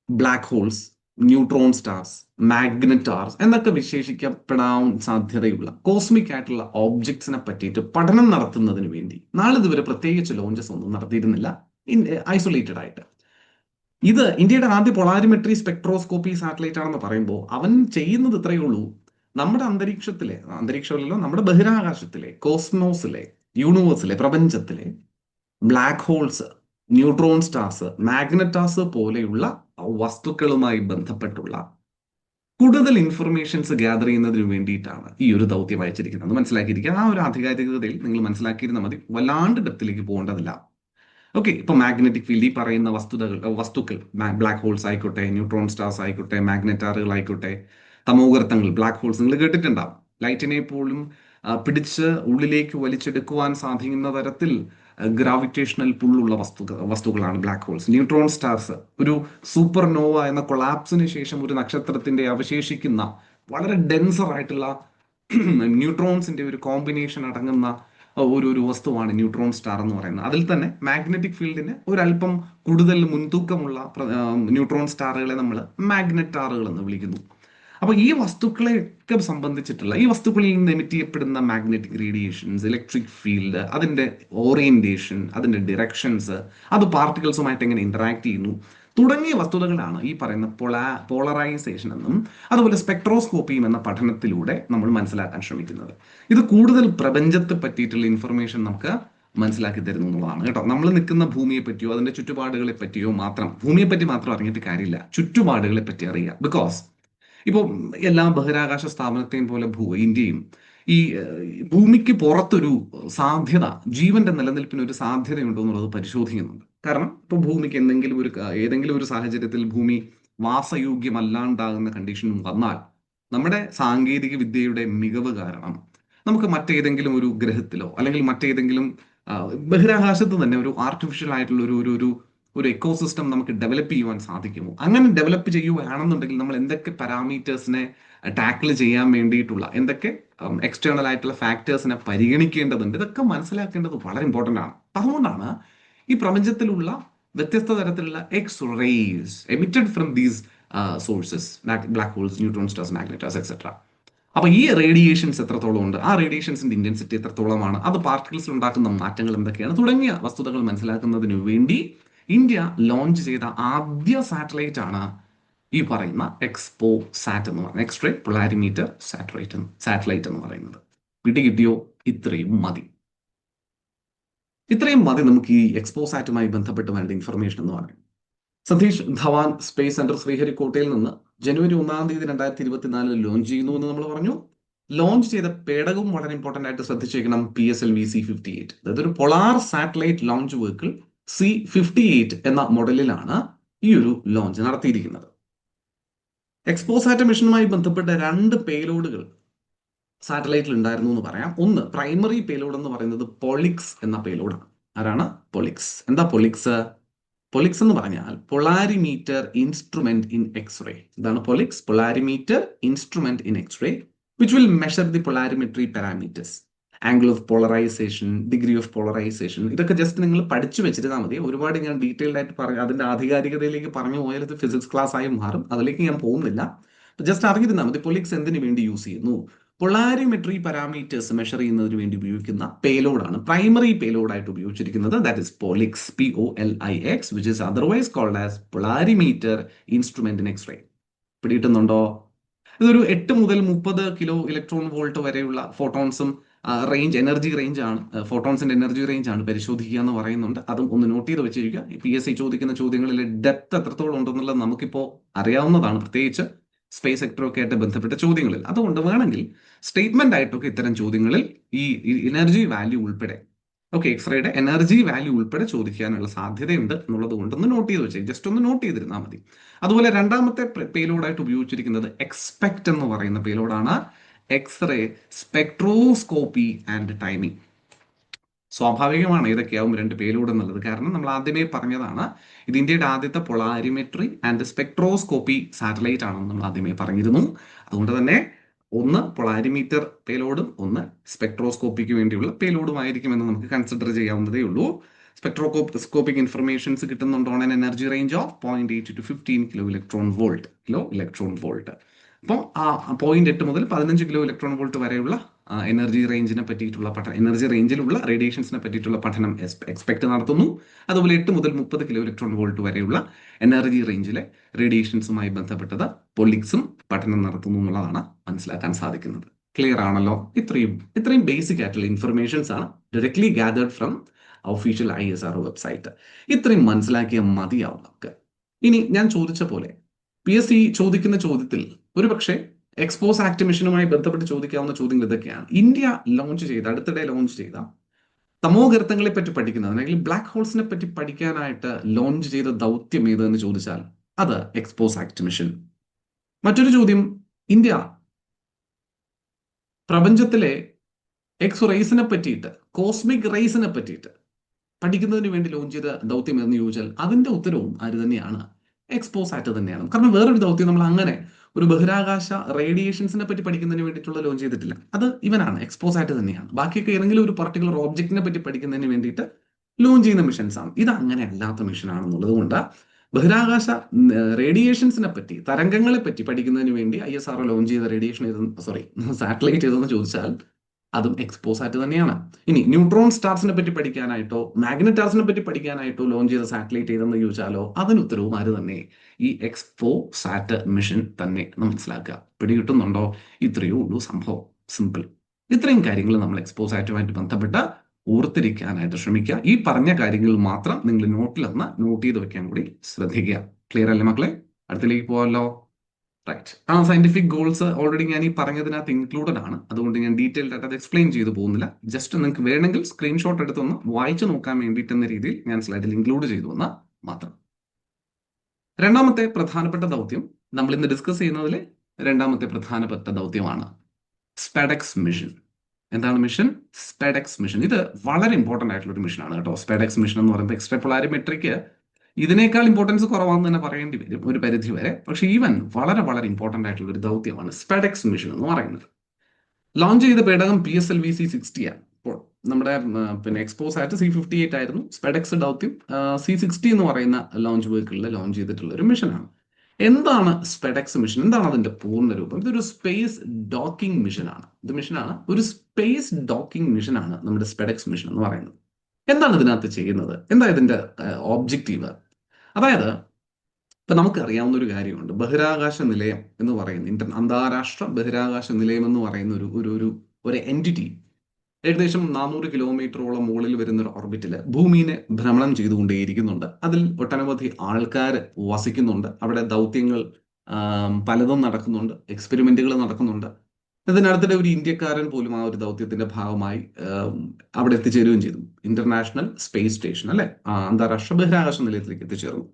ബ്ലാക്ക് ഹോൾസ്, ന്യൂട്രോൺ സ്റ്റാർസ്, മാഗ്നറ്റാർസ് എന്നൊക്കെ വിശേഷിക്കപ്പെടാൻ സാധ്യതയുള്ള കോസ്മിക് ആയിട്ടുള്ള ഓബ്ജക്ട്സിനെ പറ്റിയിട്ട് പഠനം നടത്തുന്നതിന് വേണ്ടി നാളിതുവരെ പ്രത്യേകിച്ച് ലോഞ്ചസ് ഒന്നും നടത്തിയിരുന്നില്ല ഐസൊലേറ്റഡ് ആയിട്ട്. ഇത് ഇന്ത്യയുടെ ആദ്യ പൊളാരിമെട്രി സ്പെക്ട്രോസ്കോപ്പി സാറ്റലൈറ്റ് ആണെന്ന് പറയുമ്പോൾ അവൻ ചെയ്യുന്നത് ഇത്രയേ ഉള്ളൂ. നമ്മുടെ അന്തരീക്ഷത്തിലല്ലോ, നമ്മുടെ ബഹിരാകാശത്തിലെ, കോസ്മോസിലെ, യൂണിവേഴ്സിലെ, പ്രപഞ്ചത്തിലെ ബ്ലാക്ക് ഹോൾസ്, ന്യൂട്രോൺ സ്റ്റാർസ്, മാഗ്നറ്റാർസ് പോലെയുള്ള വസ്തുക്കളുമായി ബന്ധപ്പെട്ടുള്ള കൂടുതൽ ഇൻഫർമേഷൻസ് ഗ്യാദർ ചെയ്യുന്നതിന് വേണ്ടിയിട്ടാണ് ഈ ഒരു ദൗത്യം അയച്ചിരിക്കുന്നത്. മനസ്സിലാക്കിയിരിക്കുക. ആ ഒരു ആധികാരികതയിൽ നിങ്ങൾ മനസ്സിലാക്കിയിരുന്നാൽ മതി, വല്ലാണ്ട് ഡെപ്തിലേക്ക് പോകേണ്ടതില്ല. ഓക്കെ, ഇപ്പൊ മാഗ്നറ്റിക് ഫീൽഡ്, ഈ പറയുന്ന വസ്തുക്കൾ ബ്ലാക്ക് ഹോൾസ് ആയിക്കോട്ടെ, ന്യൂട്രോൺ സ്റ്റാർസ് ആയിക്കോട്ടെ, മാഗ്നറ്റാറുകൾ ആയിക്കോട്ടെ, തമോഗർത്തങ്ങൾ, ബ്ലാക്ക് ഹോൾസ് നിങ്ങൾ കേട്ടിട്ടുണ്ടാവും. ലൈറ്റിനെ പോലും പിടിച്ച് ഉള്ളിലേക്ക് വലിച്ചെടുക്കുവാൻ സാധിക്കുന്ന തരത്തിൽ ഗ്രാവിറ്റേഷണൽ പുള്ളുള്ള വസ്തുക്കളാണ് ബ്ലാക്ക് ഹോൾസ്. ന്യൂട്രോൺ സ്റ്റാർസ് ഒരു സൂപ്പർ നോവ എന്ന കൊളാപ്സിന് ശേഷം ഒരു നക്ഷത്രത്തിന്റെ അവശേഷിക്കുന്ന വളരെ ഡെൻസർ ആയിട്ടുള്ള ന്യൂട്രോൺസിന്റെ ഒരു കോമ്പിനേഷൻ അടങ്ങുന്ന ഒരു വസ്തുവാണ് ന്യൂട്രോൺ സ്റ്റാർ എന്ന് പറയുന്നത്. അതിൽ തന്നെ മാഗ്നറ്റിക് ഫീൽഡിന് ഒരല്പം കൂടുതൽ മുൻതൂക്കമുള്ള ന്യൂട്രോൺ സ്റ്റാറുകളെ നമ്മൾ മാഗ്നറ്റാറുകൾ എന്ന് വിളിക്കുന്നു. അപ്പൊ ഈ വസ്തുക്കളെയൊക്കെ സംബന്ധിച്ചിട്ടുള്ള, ഈ വസ്തുക്കളിൽ നിന്ന് എമിറ്റ് ചെയ്യപ്പെടുന്ന മാഗ്നറ്റിക് റേഡിയേഷൻസ്, ഇലക്ട്രിക് ഫീൽഡ്, അതിന്റെ ഓറിയന്റേഷൻ, അതിന്റെ ഡിറക്ഷൻസ്, അത് പാർട്ടിക്കിൾസുമായിട്ട് എങ്ങനെ ഇന്ററാക്ട് ചെയ്യുന്നു തുടങ്ങിയ വസ്തുതകളാണ് ഈ പറയുന്ന പോളറൈസേഷൻ എന്നും അതുപോലെ സ്പെക്ട്രോസ്കോപ്പിയും എന്ന പഠനത്തിലൂടെ നമ്മൾ മനസ്സിലാക്കാൻ ശ്രമിക്കുന്നത്. ഇത് കൂടുതൽ പ്രപഞ്ചത്തെ പറ്റിയിട്ടുള്ള ഇൻഫർമേഷൻ നമുക്ക് മനസ്സിലാക്കി തരുന്നു എന്നുള്ളതാണ് കേട്ടോ. നമ്മൾ നിൽക്കുന്ന ഭൂമിയെ പറ്റിയോ അതിന്റെ ചുറ്റുപാടുകളെ പറ്റിയോ ഭൂമിയെ പറ്റി മാത്രം അറിഞ്ഞിട്ട് കാര്യമില്ല, ചുറ്റുപാടുകളെ പറ്റി അറിയുക. ബിക്കോസ് ഇപ്പോൾ എല്ലാ ബഹിരാകാശ സ്ഥാപനത്തെയും പോലെ ഇന്ത്യയും ഈ ഭൂമിക്ക് പുറത്തൊരു സാധ്യത, ജീവന്റെ നിലനിൽപ്പിന് ഒരു സാധ്യതയുണ്ടോ എന്നുള്ളത് പരിശോധിക്കുന്നുണ്ട്. കാരണം ഇപ്പൊ ഭൂമിക്ക് ഏതെങ്കിലും ഒരു സാഹചര്യത്തിൽ ഭൂമി വാസയോഗ്യമല്ലാണ്ടാകുന്ന കണ്ടീഷൻ വന്നാൽ നമ്മുടെ സാങ്കേതിക വിദ്യയുടെ മികവ് കാരണം നമുക്ക് മറ്റേതെങ്കിലും ഒരു ഗ്രഹത്തിലോ അല്ലെങ്കിൽ മറ്റേതെങ്കിലും ബഹിരാകാശത്ത് തന്നെ ഒരു ആർട്ടിഫിഷ്യൽ ആയിട്ടുള്ള ഒരു ഒരു എക്കോസിസ്റ്റം നമുക്ക് ഡെവലപ്പ് ചെയ്യുവാൻ സാധിക്കുമോ? അങ്ങനെ ഡെവലപ്പ് ചെയ്യുകയാണെന്നുണ്ടെങ്കിൽ നമ്മൾ എന്തൊക്കെ പാരാമീറ്റേഴ്സിനെ ടാക്കിൾ ചെയ്യാൻ വേണ്ടിയിട്ടുള്ള എന്തൊക്കെ എക്സ്റ്റേണൽ ആയിട്ടുള്ള ഫാക്ടേഴ്സിനെ പരിഗണിക്കേണ്ടതുണ്ട്, ഇതൊക്കെ മനസ്സിലാക്കേണ്ടത് വളരെ ഇമ്പോർട്ടൻ്റ് ആണ്. അതുകൊണ്ടാണ് ഈ പ്രപഞ്ചത്തിലുള്ള വ്യത്യസ്ത തരത്തിലുള്ള X rays emitted from these sources, black holes, neutron stars, magnetars etcetera. അപ്പൊ ഈ റേഡിയേഷൻസ് എത്രത്തോളം ഉണ്ട്, ആ റേഡിയേഷൻസിന്റെ ഇന്റൻസിറ്റി എത്രത്തോളമാണ്, അത് പാർട്ടിക്കിൾസിൽ ഉണ്ടാക്കുന്ന മാറ്റങ്ങൾ എന്തൊക്കെയാണ് തുടങ്ങിയ വസ്തുതകൾ മനസ്സിലാക്കുന്നതിന് വേണ്ടി ഇന്ത്യ ലോഞ്ച് ചെയ്ത ആദ്യ സാറ്റലൈറ്റ് ആണ് ഈ പറയുന്ന എക്സ്പോ സാറ്റ് എന്ന് പറയുന്നത്, എക്സ്റേ പൊളാരിമീറ്റർ സാറ്റലൈറ്റ് എന്ന് പറയുന്നത്. പിടികിട്ടിയോ? ഇത്രയും മതി. ഇത്രയും മതി നമുക്ക് ഈ എക്സ്പോ സാറ്റുമായി ബന്ധപ്പെട്ട് വേണ്ട ഇൻഫർമേഷൻ എന്ന് പറയും. സതീഷ് ധവാൻ സ്പേസ് സെന്റർ ശ്രീഹരിക്കോട്ടയിൽ നിന്ന് ജനുവരി 1 2024 ലോഞ്ച് ചെയ്യുന്നു എന്ന് നമ്മൾ പറഞ്ഞു. ലോഞ്ച് ചെയ്ത പേടകവും വളരെ ഇമ്പോർട്ടന്റ് ആയിട്ട് ശ്രദ്ധിച്ചേക്കണം, PSLV C-58. അതായത് ഒരു polar satellite launch vehicle C-58 എന്ന മോഡലിലാണ് ഈ ഒരു ലോഞ്ച് നടത്തിയിരിക്കുന്നത്. എക്സ്പോസാറ്റ് മിഷനുമായി ബന്ധപ്പെട്ട 2 പേലോഡുകൾ സാറ്റലൈറ്റിൽ ഉണ്ടായിരുന്നു എന്ന് പറയാം. ഒന്ന് പ്രൈമറി പേലോഡ് എന്ന് പറയുന്നത് പൊളിക്സ് എന്ന പേലോഡാണ്. ആരാണ്? പൊളിക്സ്. എന്താ പൊളിക്സ്? പൊളിക്സ് എന്ന് പറഞ്ഞാൽ പൊളാരിമീറ്റർ ഇൻസ്ട്രുമെന്റ് ഇൻ എക്സ്റേ. ഇതാണ് POLIX, polarimeter instrument in X ray, which will measure the polarimetry parameters, angle of polarization, degree of polarization. ഇതൊക്കെ ജസ്റ്റ് നിങ്ങൾ പഠിച്ചു വെച്ചിരുന്നാൽ മതി. ഒരുപാട് ഞാൻ ഡീറ്റെയിൽഡ് ആയിട്ട് പറഞ്ഞു അതിന്റെ ആധികാരികതയിലേക്ക് പറഞ്ഞു പോയാൽ ഇത് ഫിസിക്സ് ക്ലാസ് ആയി മാറും. അതിലേക്ക് ഞാൻ പോകുന്നില്ല. ജസ്റ്റ് അറിഞ്ഞിരുന്നാൽ മതി പൊളിക്സ് എന്തിനു വേണ്ടി യൂസ് ചെയ്യുന്നു. പൊളാരിമെട്രി പാരാമീറ്റേഴ്സ് മെഷർ ചെയ്യുന്നതിന് വേണ്ടി ഉപയോഗിക്കുന്ന പേലോഡാണ് പ്രൈമറി പേലോഡായിട്ട് ഉപയോഗിച്ചിരിക്കുന്നത്. That is POLIX, POLIX, which is otherwise called as polarimeter instrument in X ray. പിടികിട്ടുന്നുണ്ടോ? ഇതൊരു 8 മുതൽ 30 കിലോ ഇലക്ട്രോൺ വോൾട്ട് വരെയുള്ള ഫോട്ടോൺസും റേഞ്ച്, എനർജി റേഞ്ച് ആണ്, ഫോട്ടോൺസിന്റെ എനർജി റേഞ്ച് ആണ് പരിശോധിക്കുക എന്ന് പറയുന്നുണ്ട്. അതും ഒന്ന് നോട്ട് ചെയ്ത് വെച്ചിരിക്കുക. PSC ചോദിക്കുന്ന ചോദ്യങ്ങളിൽ ഡെപ്ത് എത്രത്തോളം ഉണ്ടെന്നുള്ളത് നമുക്കിപ്പോൾ അറിയാവുന്നതാണ്, പ്രത്യേകിച്ച് സ്പേസ് സെക്ടറൊക്കെ ആയിട്ട് ബന്ധപ്പെട്ട ചോദ്യങ്ങളിൽ. അതുകൊണ്ട് വേണമെങ്കിൽ സ്റ്റേറ്റ്മെന്റ് ആയിട്ടൊക്കെ ഇത്തരം ചോദ്യങ്ങളിൽ ഈ എനർജി വാല്യൂ ഉൾപ്പെടെ, എക്സ്റേയുടെ എനർജി വാല്യൂ ഉൾപ്പെടെ ചോദിക്കാനുള്ള സാധ്യതയുണ്ട് എന്നുള്ളത് കൊണ്ടൊന്ന് നോട്ട് ചെയ്ത് വെച്ചേ, ജസ്റ്റ് ഒന്ന് നോട്ട് ചെയ്തിരുന്നാൽ മതി. അതുപോലെ രണ്ടാമത്തെ പേലോഡായിട്ട് ഉപയോഗിച്ചിരിക്കുന്നത് എക്സ്പെക്ട് എന്ന് പറയുന്ന പേലോഡാണ്, എക്സ്റേ സ്പെക്ട്രോസ്കോപ്പി ആൻഡ് ടൈമിംഗ്. സ്വാഭാവികമാണ് ഏതൊക്കെയാവും 2 പേലോഡ് എന്നുള്ളത്. കാരണം നമ്മൾ ആദ്യമേ പറഞ്ഞതാണ് ഇത് ഇന്ത്യയുടെ ആദ്യത്തെ പൊളാരിമെട്രി ആൻഡ് സ്പെക്ട്രോസ്കോപ്പി സാറ്റലൈറ്റ് ആണെന്ന് നമ്മൾ ആദ്യമേ പറഞ്ഞിരുന്നു. അതുകൊണ്ട് തന്നെ ഒന്ന് പൊളാരിമീറ്റർ പേലോഡും ഒന്ന് സ്പെക്ട്രോസ്കോപ്പിക്ക് വേണ്ടിയുള്ള പേലോഡും ആയിരിക്കുമെന്ന് നമുക്ക് കൺസിഡർ ചെയ്യാവുന്നതേ ഉള്ളൂ. സ്പെക്ട്രോസ്കോപ്പിക് ഇൻഫർമേഷൻസ് കിട്ടുന്നുണ്ട് on N energy range of 0.8 to 15 kilo electron volt. അപ്പം 0.8 മുതൽ 15 കിലോ ഇലക്ട്രോൺ വോൾട്ട് വരെയുള്ള എനർജി റേഞ്ചിനെ പറ്റിയിട്ടുള്ള എനർജി റേഞ്ചിലുള്ള റേഡിയേഷൻസിനെ പറ്റിയിട്ടുള്ള പഠനം എക്സ്പെക്ട് നടത്തുന്നു. അതുപോലെ 8 മുതൽ 30 കിലോ ഇലക്ട്രോൺ വോൾട്ട് വരെയുള്ള എനർജി റേഞ്ചിലെ റേഡിയേഷൻസുമായി ബന്ധപ്പെട്ടത് പൊളിക്സും പഠനം നടത്തുന്നു എന്നുള്ളതാണ് മനസ്സിലാക്കാൻ സാധിക്കുന്നത്. ക്ലിയർ ആണല്ലോ? ഇത്രയും ബേസിക് ആയിട്ടുള്ള ഇൻഫർമേഷൻസ് ആണ് directly gathered from official ISRO website. ഇത്രയും മനസ്സിലാക്കിയ മതിയാവും നമുക്ക്. ഇനി ഞാൻ ചോദിച്ച പോലെ PSC ചോദിക്കുന്ന ചോദ്യത്തിൽ ഒരുപക്ഷെ എക്സ്പോസ് ആക്ട് മിഷനുമായി ബന്ധപ്പെട്ട് ചോദിക്കാവുന്ന ചോദ്യങ്ങൾ ഇതൊക്കെയാണ്. ഇന്ത്യ അടുത്തിടെ ലോഞ്ച് ചെയ്ത തമോഗർത്തങ്ങളെ പറ്റി പഠിക്കുന്നത്, അല്ലെങ്കിൽ ബ്ലാക്ക് ഹോൾസിനെ പറ്റി പഠിക്കാനായിട്ട് ലോഞ്ച് ചെയ്ത ദൗത്യം ഏതെന്ന് ചോദിച്ചാൽ അത് എക്സ്പോസ് ആക്ട് മിഷൻ. മറ്റൊരു ചോദ്യം, ഇന്ത്യ പ്രപഞ്ചത്തിലെ എക്സ് റേസിനെ പറ്റിയിട്ട്, കോസ്മിക് റേസിനെ പറ്റിയിട്ട് പഠിക്കുന്നതിന് വേണ്ടി ലോഞ്ച് ചെയ്ത ദൗത്യം എന്ന് ചോദിച്ചാൽ അതിന്റെ ഉത്തരവും ആര് തന്നെയാണ്? എക്സ്പോസാറ്റ് തന്നെയാണ്. കാരണം വേറൊരു ദൗത്യം നമ്മൾ അങ്ങനെ ഒരു ബഹിരാകാശ റേഡിയേഷൻസിനെ പറ്റി പഠിക്കുന്നതിന് വേണ്ടിയിട്ടുള്ള ലോഞ്ച് ചെയ്തിട്ടില്ല. അത് ഇവനാണ്, എക്സ്പോസാറ്റ് തന്നെയാണ്. ബാക്കിയൊക്കെ ഏതെങ്കിലും ഒരു പർട്ടിക്കുലർ ഓബ്ജക്റ്റിനെ പറ്റി പഠിക്കുന്നതിന് വേണ്ടിയിട്ട് ലോഞ്ച് ചെയ്യുന്ന മിഷൻസ് ആണ്. ഇത് അങ്ങനെ അല്ലാത്ത മിഷൻ ആണെന്നുള്ളത് കൊണ്ട് ബഹിരാകാശ റേഡിയേഷൻസിനെ പറ്റി, തരംഗങ്ങളെ പറ്റി പഠിക്കുന്നതിന് വേണ്ടി ISRO ലോഞ്ച് ചെയ്ത സാറ്റലൈറ്റ് ഏതെന്ന് ചോദിച്ചാൽ അതും എക്സ്പോസാറ്റ് തന്നെയാണ്. ഇനി ന്യൂട്രോൺ സ്റ്റാർസിനെ പറ്റി പഠിക്കാനായിട്ടോ മാഗ്നറ്റാർസിനെ പറ്റി പഠിക്കാനായിട്ടോ ലോഞ്ച് ചെയ്ത സാറ്റലൈറ്റ് ഏതെന്ന് ചോദിച്ചാലോ അതിന് ഉത്തരവും ആര് തന്നെ? ഈ എക്സ്പോസാറ്റ് മിഷൻ തന്നെ. മനസ്സിലാക്കുക. പിടികിട്ടുന്നുണ്ടോ? ഇത്രയേ ഉള്ളൂ സംഭവം. സിമ്പിൾ. ഇത്രയും കാര്യങ്ങൾ നമ്മൾ എക്സ്പോസാറ്റുമായിട്ട് ബന്ധപ്പെട്ട് ഓർത്തിരിക്കാനായിട്ട് ശ്രമിക്കുക. ഈ പറഞ്ഞ കാര്യങ്ങൾ മാത്രം നിങ്ങൾ നോട്ട് ചെയ്ത് വെക്കാൻ കൂടി ശ്രദ്ധിക്കുക. ക്ലിയർ അല്ലേ മക്കളെ? അടുത്തിലേക്ക് പോകാമല്ലോ. റൈറ്റ്. സയന്റിഫിക് ഗോൾസ് ഓൾറെഡി ഞാൻ ഈ പറഞ്ഞതിനകത്ത് ഇൻക്ലൂഡഡ് ആണ്. അതുകൊണ്ട് ഞാൻ ഡീറ്റെയിൽഡ് ആയിട്ട് അത് എക്സ്പ്ലെയിൻ ചെയ്തു പോകുന്നില്ല. ജസ്റ്റ് നിങ്ങൾക്ക് വേണമെങ്കിൽ സ്ക്രീൻഷോട്ട് എടുത്തൊന്ന് വായിച്ചു നോക്കാൻ വേണ്ടിയിട്ടെന്ന രീതിയിൽ ഞാൻ സ്ലൈഡിൽ ഇൻക്ലൂഡ് ചെയ്തു എന്ന് മാത്രം. രണ്ടാമത്തെ പ്രധാനപ്പെട്ട ദൗത്യം നമ്മൾ ഇന്ന് ഡിസ്കസ് ചെയ്യുന്നതിലെ രണ്ടാമത്തെ പ്രധാനപ്പെട്ട ദൗത്യമാണ് സ്പെഡെക്സ് മിഷൻ. എന്താണ് മിഷൻ? SpaDeX mission. ഇത് വളരെ ഇമ്പോർട്ടന്റ് ആയിട്ടുള്ള ഒരു മിഷനാണ് കേട്ടോ. സ്പെഡെക്സ് മിഷൻ എന്ന് പറയുന്നത് എക്സ്ട്രാ പൊളാരിമെട്രിക്ക് ഇതിനേക്കാൾ ഇമ്പോർട്ടൻസ് കുറവാണെന്ന് തന്നെ പറയേണ്ടി വരും ഒരു പരിധി വരെ. പക്ഷെ ഈവൻ വളരെ വളരെ ഇമ്പോർട്ടന്റ് ആയിട്ടുള്ള ഒരു ദൗത്യമാണ് സ്പെഡെക്സ് മിഷൻ എന്ന് പറയുന്നത്. ലോഞ്ച് ചെയ്ത പേടകം PSLV-C60 ആണ്. ഇപ്പോൾ നമ്മുടെ പിന്നെ എക്സ്പോസ് ആയിട്ട് C-58 ആയിരുന്നു. സ്പെഡെക്സ് ദൗത്യം C-60 എന്ന് പറയുന്ന ലോഞ്ച് വെഹിക്കിളിൽ ലോഞ്ച് ചെയ്തിട്ടുള്ള ഒരു മിഷനാണ്. എന്താണ് സ്പെഡെക്സ് മിഷൻ? എന്താണ് അതിന്റെ പൂർണ്ണ രൂപം? ഇതൊരു സ്പേസ് ഡോക്കിംഗ് മിഷനാണ്. ഒരു സ്പേസ് ഡോക്കിംഗ് മിഷനാണ് നമ്മുടെ സ്പെഡെക്സ് മിഷൻ എന്ന് പറയുന്നത്. എന്താണ് ഇതിനകത്ത് ചെയ്യുന്നത്? എന്താ ഇതിന്റെ ഓബ്ജക്റ്റീവ്? അതായത് ഇപ്പൊ നമുക്കറിയാവുന്ന ഒരു കാര്യമുണ്ട്. ബഹിരാകാശ നിലയം എന്ന് പറയുന്ന അന്താരാഷ്ട്ര ബഹിരാകാശ നിലയം എന്ന് പറയുന്ന ഒരു ഒരു ഒരു ഒരു എൻറ്റിറ്റി ഏകദേശം 400 കിലോമീറ്ററോളം മുകളിൽ വരുന്ന ഒരു ഓർബിറ്റില് ഭൂമിയെ ഭ്രമണം ചെയ്തുകൊണ്ടേയിരിക്കുന്നുണ്ട്. അതിൽ ഒട്ടനവധി ആൾക്കാർ വസിക്കുന്നുണ്ട്. അവിടെ ദൗത്യങ്ങൾ പലതും നടക്കുന്നുണ്ട്, എക്സ്പെരിമെന്റുകൾ നടക്കുന്നുണ്ട്. ഇതിനടുത്തിടെ ഒരു ഇന്ത്യക്കാരൻ പോലും ആ ഒരു ദൗത്യത്തിന്റെ ഭാഗമായി അവിടെ എത്തിച്ചേരുകയും ചെയ്തു. ഇന്റർനാഷണൽ സ്പേസ് സ്റ്റേഷൻ, അല്ലെ, അന്താരാഷ്ട്ര ബഹിരാകാശ നിലയത്തിലേക്ക് എത്തിച്ചേർന്നു.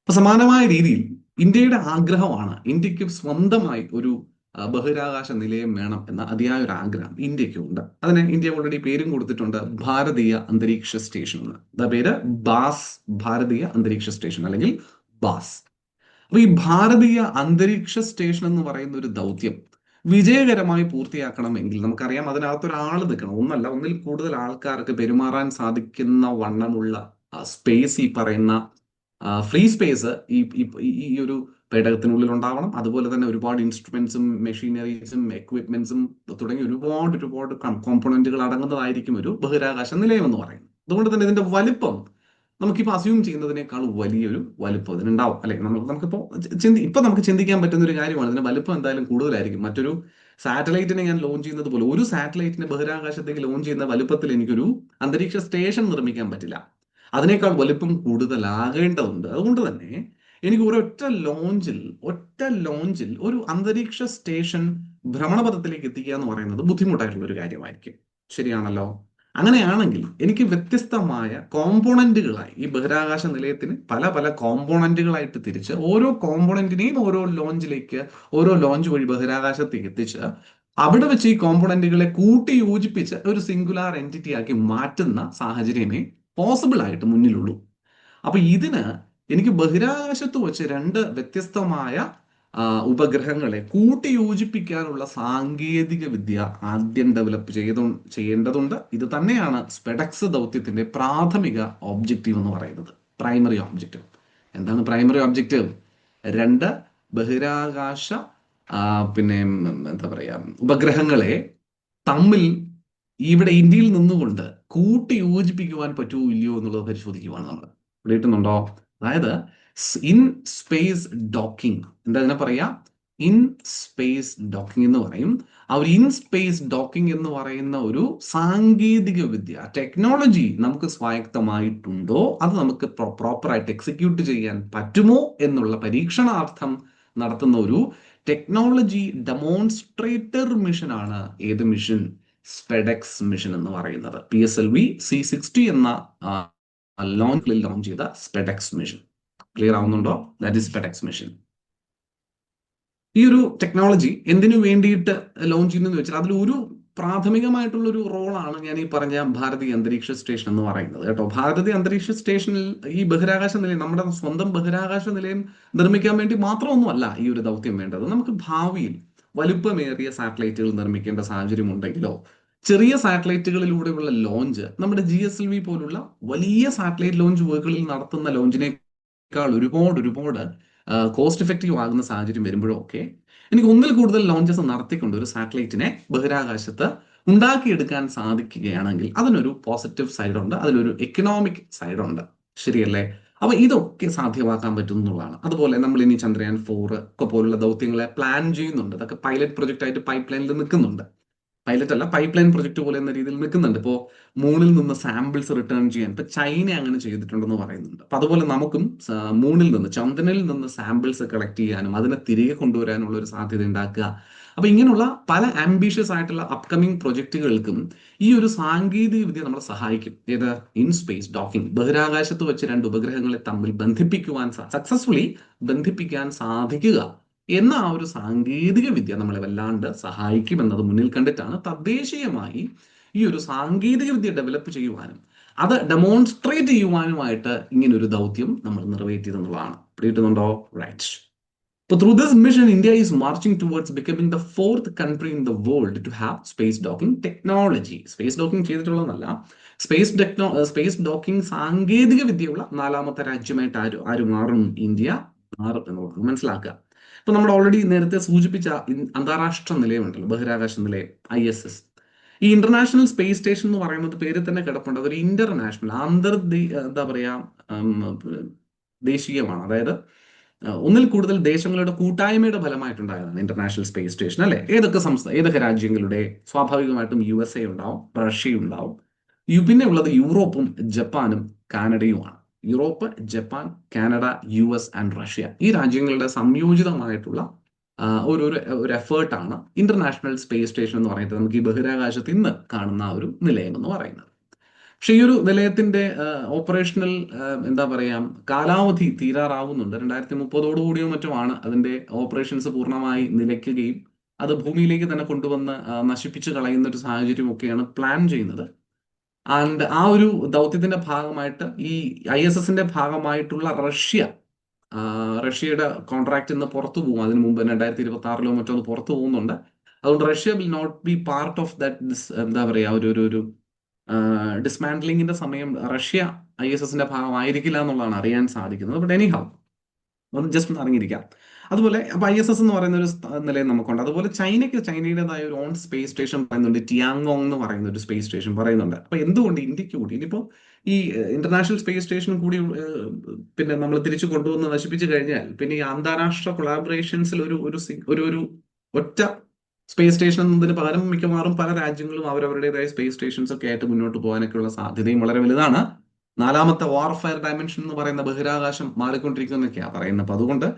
അപ്പൊ സമാനമായ രീതിയിൽ ഇന്ത്യയുടെ ആഗ്രഹമാണ്, ഇന്ത്യക്ക് സ്വന്തമായി ഒരു ബഹിരാകാശ നിലയം വേണം എന്ന അതിയായ ഒരു ആഗ്രഹം ഇന്ത്യക്കുണ്ട്. അതിന് ഇന്ത്യ ഓൾറെഡി പേരും കൊടുത്തിട്ടുണ്ട്, ഭാരതീയ അന്തരീക്ഷ സ്റ്റേഷൻ എന്ന്. പേര് ബാസ്, ഭാരതീയ അന്തരീക്ഷ സ്റ്റേഷൻ അല്ലെങ്കിൽ ബാസ്. അപ്പൊ ഈ ഭാരതീയ അന്തരീക്ഷ സ്റ്റേഷൻ എന്ന് പറയുന്ന ഒരു ദൗത്യം വിജയകരമായി പൂർത്തിയാക്കണമെങ്കിൽ നമുക്കറിയാം അതിനകത്തൊരാൾ നിൽക്കണം. ഒന്നിൽ കൂടുതൽ ആൾക്കാർക്ക് പെരുമാറാൻ സാധിക്കുന്ന വണ്ണമുള്ള സ്പേസ്, ഈ പറയുന്ന ഫ്രീ സ്പേസ് ഈ ഒരു പേടകത്തിനുള്ളിൽ ഉണ്ടാവണം. അതുപോലെ തന്നെ ഒരുപാട് ഇൻസ്ട്രുമെന്റ്സും മെഷീനറീസും എക്വിപ്മെന്റ്സും തുടങ്ങി ഒരുപാട് കോമ്പണന്റുകൾ അടങ്ങുന്നതായിരിക്കും ഒരു ബഹിരാകാശ നിലയം എന്ന് പറയുന്നത്. അതുകൊണ്ട് തന്നെ ഇതിന്റെ വലിപ്പം നമുക്കിപ്പോൾ അസ്യൂം ചെയ്യുന്നതിനേക്കാൾ വലിയൊരു വലിപ്പം ഇതിനുണ്ടാവും, അല്ലെ? നമുക്ക് ചിന്തിക്കാൻ പറ്റുന്ന ഒരു കാര്യമാണ്. ഇതിന്റെ വലിപ്പം എന്തായാലും കൂടുതലായിരിക്കും. മറ്റൊരു സാറ്റലൈറ്റിനെ ഞാൻ ലോഞ്ച് ചെയ്യുന്നത് പോലെ ഒരു സാറ്റലൈറ്റിനെ ബഹിരാകാശത്തേക്ക് ലോഞ്ച് ചെയ്യുന്ന വലിപ്പത്തിൽ എനിക്കൊരു അന്തരീക്ഷ സ്റ്റേഷൻ നിർമ്മിക്കാൻ പറ്റില്ല. അതിനേക്കാൾ വലിപ്പം കൂടുതലാകേണ്ടതുണ്ട്. അതുകൊണ്ട് തന്നെ എനിക്ക് ഒറ്റ ലോഞ്ചിൽ ഒരു അന്തരീക്ഷ സ്റ്റേഷൻ ഭ്രമണപഥത്തിലേക്ക് എത്തിക്കുക എന്ന് പറയുന്നത് ബുദ്ധിമുട്ടായിട്ടുള്ള ഒരു കാര്യമായിരിക്കും. ശരിയാണല്ലോ? അങ്ങനെയാണെങ്കിൽ എനിക്ക് വ്യത്യസ്തമായ കോമ്പോണന്റുകളായി ഈ ബഹിരാകാശ നിലയത്തിന് പല പല കോമ്പോണന്റുകളായിട്ട് തിരിച്ച് ഓരോ കോമ്പോണന്റിനെയും ഓരോ ലോഞ്ച് വഴി ബഹിരാകാശത്തേക്ക് എത്തിച്ച് അവിടെ വെച്ച് ഈ കോമ്പോണന്റുകളെ കൂട്ടി യോജിപ്പിച്ച് ഒരു സിംഗുലാർ എൻറ്റിറ്റി ആക്കി മാറ്റുന്ന സാഹചര്യമേ പോസിബിൾ ആയിട്ട് മുന്നിലുള്ളൂ. അപ്പൊ ഇതിന് എനിക്ക് ബഹിരാകാശത്ത് വെച്ച് രണ്ട് വ്യത്യസ്തമായ ഉപഗ്രഹങ്ങളെ കൂട്ടി യോജിപ്പിക്കാനുള്ള സാങ്കേതിക വിദ്യ ആദ്യം ഡെവലപ്പ് ചെയ്യേണ്ടതുണ്ട്. ഇത് തന്നെയാണ് സ്പെഡെക്സ് ദൗത്യത്തിന്റെ പ്രാഥമിക ഒബ്ജക്റ്റീവ് എന്ന് പറയുന്നത്. പ്രൈമറി ഒബ്ജക്റ്റീവ് എന്താണ്? പ്രൈമറി ഒബ്ജക്റ്റീവ് രണ്ട് ബഹിരാകാശ എന്താ പറയാ ഉപഗ്രഹങ്ങളെ തമ്മിൽ ഇവിടെ ഇന്ത്യയിൽ നിന്നുകൊണ്ട് കൂട്ടി യോജിപ്പിക്കുവാൻ പറ്റുമോ ഇല്ലയോ എന്നുള്ളത് പരിശോധിക്കുവാണ് നമ്മൾ. കിട്ടുന്നുണ്ടോ? അതായത് ഇൻ സ്പേസ് ഡോക്കിംഗ്, എന്താ ഇതിനെ പറയാ? ഇൻ സ്പേസ് ഡോക്കിംഗ് എന്ന് പറയും. ആ ഒരു ഇൻ സ്പേസ് ഡോക്കിംഗ് എന്ന് പറയുന്ന ഒരു സാങ്കേതിക വിദ്യ, ടെക്നോളജി നമുക്ക് സ്വായക്തമായിട്ടുണ്ടോ, അത് നമുക്ക് പ്രോപ്പറായിട്ട് എക്സിക്യൂട്ട് ചെയ്യാൻ പറ്റുമോ എന്നുള്ള പരീക്ഷണാർത്ഥം നടത്തുന്ന ഒരു ടെക്നോളജി ഡെമോൺസ്ട്രേറ്റർ മിഷനാണ് ഏത് മിഷൻ? സ്പെഡെക്സ് മിഷൻ എന്ന് പറയുന്നത്. PSLV-C60 എന്ന ലോഞ്ച് ചെയ്ത സ്പെഡെക്സ് മിഷൻ. ക്ലിയർ ആവുന്നുണ്ടോ? That is SpaDeX mission. ഈ ഒരു ടെക്നോളജി എന്തിനു വേണ്ടിയിട്ട് ലോഞ്ച് ചെയ്യുന്നതെന്ന് വെച്ചാൽ അതിലൊരു പ്രാഥമികമായിട്ടുള്ള ഒരു റോളാണ് ഞാൻ ഈ പറഞ്ഞ ഭാരതീയ അന്തരീക്ഷ സ്റ്റേഷൻ എന്ന് പറയുന്നത് കേട്ടോ. ഭാരതീയ അന്തരീക്ഷ സ്റ്റേഷനിൽ ഈ ബഹിരാകാശ നിലയം, നമ്മുടെ സ്വന്തം ബഹിരാകാശ നിലയം നിർമ്മിക്കാൻ വേണ്ടി മാത്രമൊന്നുമല്ല ഈ ഒരു ദൗത്യം വേണ്ടത്. നമുക്ക് ഭാവിയിൽ വലുപ്പമേറിയ സാറ്റലൈറ്റുകൾ നിർമ്മിക്കേണ്ട സാഹചര്യം ഉണ്ടെങ്കിലോ, ചെറിയ സാറ്റലൈറ്റുകളിലൂടെയുള്ള ലോഞ്ച് നമ്മുടെ GSLV പോലുള്ള വലിയ സാറ്റലൈറ്റ് ലോഞ്ച് വർക്കുകളിൽ നടത്തുന്ന ലോഞ്ചിനേക്കാൾ ഒരുപാട് കോസ്റ്റ് എഫക്റ്റീവ് ആകുന്ന സാഹചര്യം വരുമ്പോഴൊക്കെ എനിക്ക് ഒന്നിൽ കൂടുതൽ ലോഞ്ചസ് നടത്തിക്കൊണ്ട് ഒരു സാറ്റലൈറ്റിനെ ബഹിരാകാശത്ത് ഉണ്ടാക്കിയെടുക്കാൻ സാധിക്കുകയാണെങ്കിൽ അതിനൊരു പോസിറ്റീവ് സൈഡ് ഉണ്ട്, അതിലൊരു എക്കണോമിക് സൈഡ് ഉണ്ട്. ശരിയല്ലേ? അപ്പൊ ഇതൊക്കെ സാധ്യമാക്കാൻ പറ്റും എന്നുള്ളതാണ്. അതുപോലെ നമ്മൾ ഇനി ചന്ദ്രയാൻ 4 ഒക്കെ പോലുള്ള ദൗത്യങ്ങളെ പ്ലാൻ ചെയ്യുന്നുണ്ട്. അതൊക്കെ പൈലറ്റ് പ്രൊജക്റ്റ് ആയിട്ട് പൈപ്പ് ലൈനിൽ നിൽക്കുന്നുണ്ട്. പൈലറ്റ് അല്ല, പൈപ്പ് ലൈൻ പ്രൊജക്ട് പോലെ എന്ന രീതിയിൽ നിൽക്കുന്നുണ്ട്. ഇപ്പോൾ മൂണിൽ നിന്ന് സാമ്പിൾസ് റിട്ടേൺ ചെയ്യാൻ ഇപ്പൊ ചൈന അങ്ങനെ ചെയ്തിട്ടുണ്ടെന്ന് പറയുന്നുണ്ട്. അപ്പൊ അതുപോലെ നമുക്കും ചന്ദ്രനിൽ നിന്ന് സാമ്പിൾസ് കളക്ട് ചെയ്യാനും അതിനെ തിരികെ കൊണ്ടുവരാനുള്ള ഒരു സാധ്യത ഉണ്ടാക്കുക. അപ്പൊ ഇങ്ങനെയുള്ള പല ആംബിഷ്യസ് ആയിട്ടുള്ള അപ്കമിങ് പ്രൊജക്ടുകൾക്കും ഈ ഒരു സാങ്കേതിക വിദ്യ നമ്മളെ സഹായിക്കും. ഏത്? ഇൻ സ്പേസ് ഡോക്കിംഗ്, ബഹിരാകാശത്ത് വെച്ച് രണ്ട് ഉപഗ്രഹങ്ങളെ തമ്മിൽ സക്സസ്ഫുള്ളി ബന്ധിപ്പിക്കാൻ സാധിക്കുക എന്ന ആ ഒരു സാങ്കേതിക വിദ്യ നമ്മളെ വല്ലാണ്ട് സഹായിക്കും എന്നത് മുന്നിൽ കണ്ടിട്ടാണ് തദ്ദേശീയമായി ഈ ഒരു സാങ്കേതിക വിദ്യ ഡെവലപ്പ് ചെയ്യുവാനും അത് ഡെമോൺസ്ട്രേറ്റ് ചെയ്യുവാനുമായിട്ട് ഇങ്ങനെ ഒരു ദൗത്യം നമ്മൾ നിറവേറ്റിയതെന്നുള്ളതാണ്. പിടികിട്ടുന്നുണ്ടോ? Right. So through this mission, India is marching towards becoming the fourth country in the world to have space docking technology. Space docking ചെയ്തിട്ടുള്ളതല്ല, സ്പേസ് ഡോക്കിംഗ് സാങ്കേതിക വിദ്യയുള്ള നാലാമത്തെ രാജ്യമായിട്ട് ആര് മാറും? ഇന്ത്യ മാറും എന്നുള്ളത് മനസ്സിലാക്കുക. ഇപ്പൊ നമ്മൾ ഓൾറെഡി നേരത്തെ സൂചിപ്പിച്ച അന്താരാഷ്ട്ര നിലയമുണ്ടല്ലോ, ബഹിരാകാശ നിലയം ISS. ഈ ഇന്റർനാഷണൽ സ്പേസ് സ്റ്റേഷൻ എന്ന് പറയുന്നത് പേരിൽ തന്നെ കിടപ്പുണ്ട്. അതൊരു ഇന്റർനാഷണൽ എന്താ പറയാ ദേശീയമാണ്. അതായത് ഒന്നിൽ കൂടുതൽ ദേശങ്ങളുടെ കൂട്ടായ്മയുടെ ഫലമായിട്ടുണ്ടായതാണ് ഇന്റർനാഷണൽ സ്പേസ് സ്റ്റേഷൻ, അല്ലെ? ഏതൊക്കെ രാജ്യങ്ങളുടെ? സ്വാഭാവികമായിട്ടും USA ഉണ്ടാവും, റഷ്യ ഉണ്ടാവും, പിന്നെ ഉള്ളത് യൂറോപ്പും ജപ്പാനും കാനഡയുമാണ്. Europe, Japan, Canada, US and Russia, ഈ രാജ്യങ്ങളുടെ സംയോജിതമായിട്ടുള്ള ഒരു എഫേർട്ടാണ് ഇന്റർനാഷണൽ സ്പേസ് സ്റ്റേഷൻ എന്ന് പറയുന്നത്. നമുക്ക് ഈ ബഹിരാകാശത്ത് ഇന്ന് കാണുന്ന ഒരു നിലയം എന്ന് പറയുന്നത്. പക്ഷെ ഈ ഒരു നിലയത്തിന്റെ ഓപ്പറേഷണൽ എന്താ പറയാ കാലാവധി തീരാറാവുന്നുണ്ട്. 2030 മറ്റുമാണ് അതിന്റെ ഓപ്പറേഷൻസ് പൂർണ്ണമായി നിലയ്ക്കുകയും അത് ഭൂമിയിലേക്ക് തന്നെ കൊണ്ടുവന്ന് നശിപ്പിച്ചു കളയുന്ന ഒരു സാഹചര്യം ഒക്കെയാണ് പ്ലാൻ ചെയ്യുന്നത്. ആൻഡ് ആ ഒരു ദൗത്യത്തിന്റെ ഭാഗമായിട്ട് ഈ ISSന്റെ ഭാഗമായിട്ടുള്ള റഷ്യയുടെ കോൺട്രാക്ട് ഇന്ന് പുറത്തു പോകും. അതിനു മുമ്പ് 2026 മറ്റോ അത് പുറത്തു പോകുന്നുണ്ട്. അതുകൊണ്ട് Russia will not be part of that, എന്താ പറയാ ഒരു ഡിസ്മാൻഡ്ലിങ്ങിന്റെ സമയം റഷ്യ ISSന്റെ ഭാഗമായിരിക്കില്ല എന്നുള്ളതാണ് അറിയാൻ സാധിക്കുന്നത്. ബട്ട് എനിഹൗ ഒന്ന് ജസ്റ്റ് ഒന്ന് അറിഞ്ഞിരിക്കാം. അതുപോലെ അപ്പൊ ISS എന്ന് പറയുന്ന ഒരു നിലയം നമുക്കുണ്ട്. അതുപോലെ ചൈനയുടേതായ ഒരു ഓൺ സ്പേസ് സ്റ്റേഷൻ പറയുന്നുണ്ട്, ടിയാങ്കോങ് എന്ന് പറയുന്ന ഒരു സ്പേസ് സ്റ്റേഷൻ പറയുന്നുണ്ട്. അപ്പൊ എന്തുകൊണ്ട് ഇന്ത്യക്ക് കൂടി ഇനിയിപ്പോ ഈ ഇന്റർനാഷണൽ സ്പേസ് സ്റ്റേഷൻ കൂടി പിന്നെ നമ്മൾ തിരിച്ചു കൊണ്ടുവന്ന് നശിപ്പിച്ചു കഴിഞ്ഞാൽ പിന്നെ ഈ അന്താരാഷ്ട്ര കൊളാബറേഷൻസിൽ ഒരു ഒറ്റ സ്പേസ് സ്റ്റേഷൻ എന്നതിന് പകരം മിക്കവാറും പല രാജ്യങ്ങളും അവരവരുടേതായ സ്പേസ് സ്റ്റേഷൻസ് ഒക്കെ ആയിട്ട് മുന്നോട്ട് പോകാനൊക്കെയുള്ള സാധ്യതയും വളരെ വലുതാണ്. നാലാമത്തെ വാർഫെയർ ഡയമെൻഷൻ എന്ന് പറയുന്ന ബഹിരാകാശം മാറിക്കൊണ്ടിരിക്കുന്നൊക്കെയാണ് പറയുന്നത്. അപ്പൊ അതുകൊണ്ട്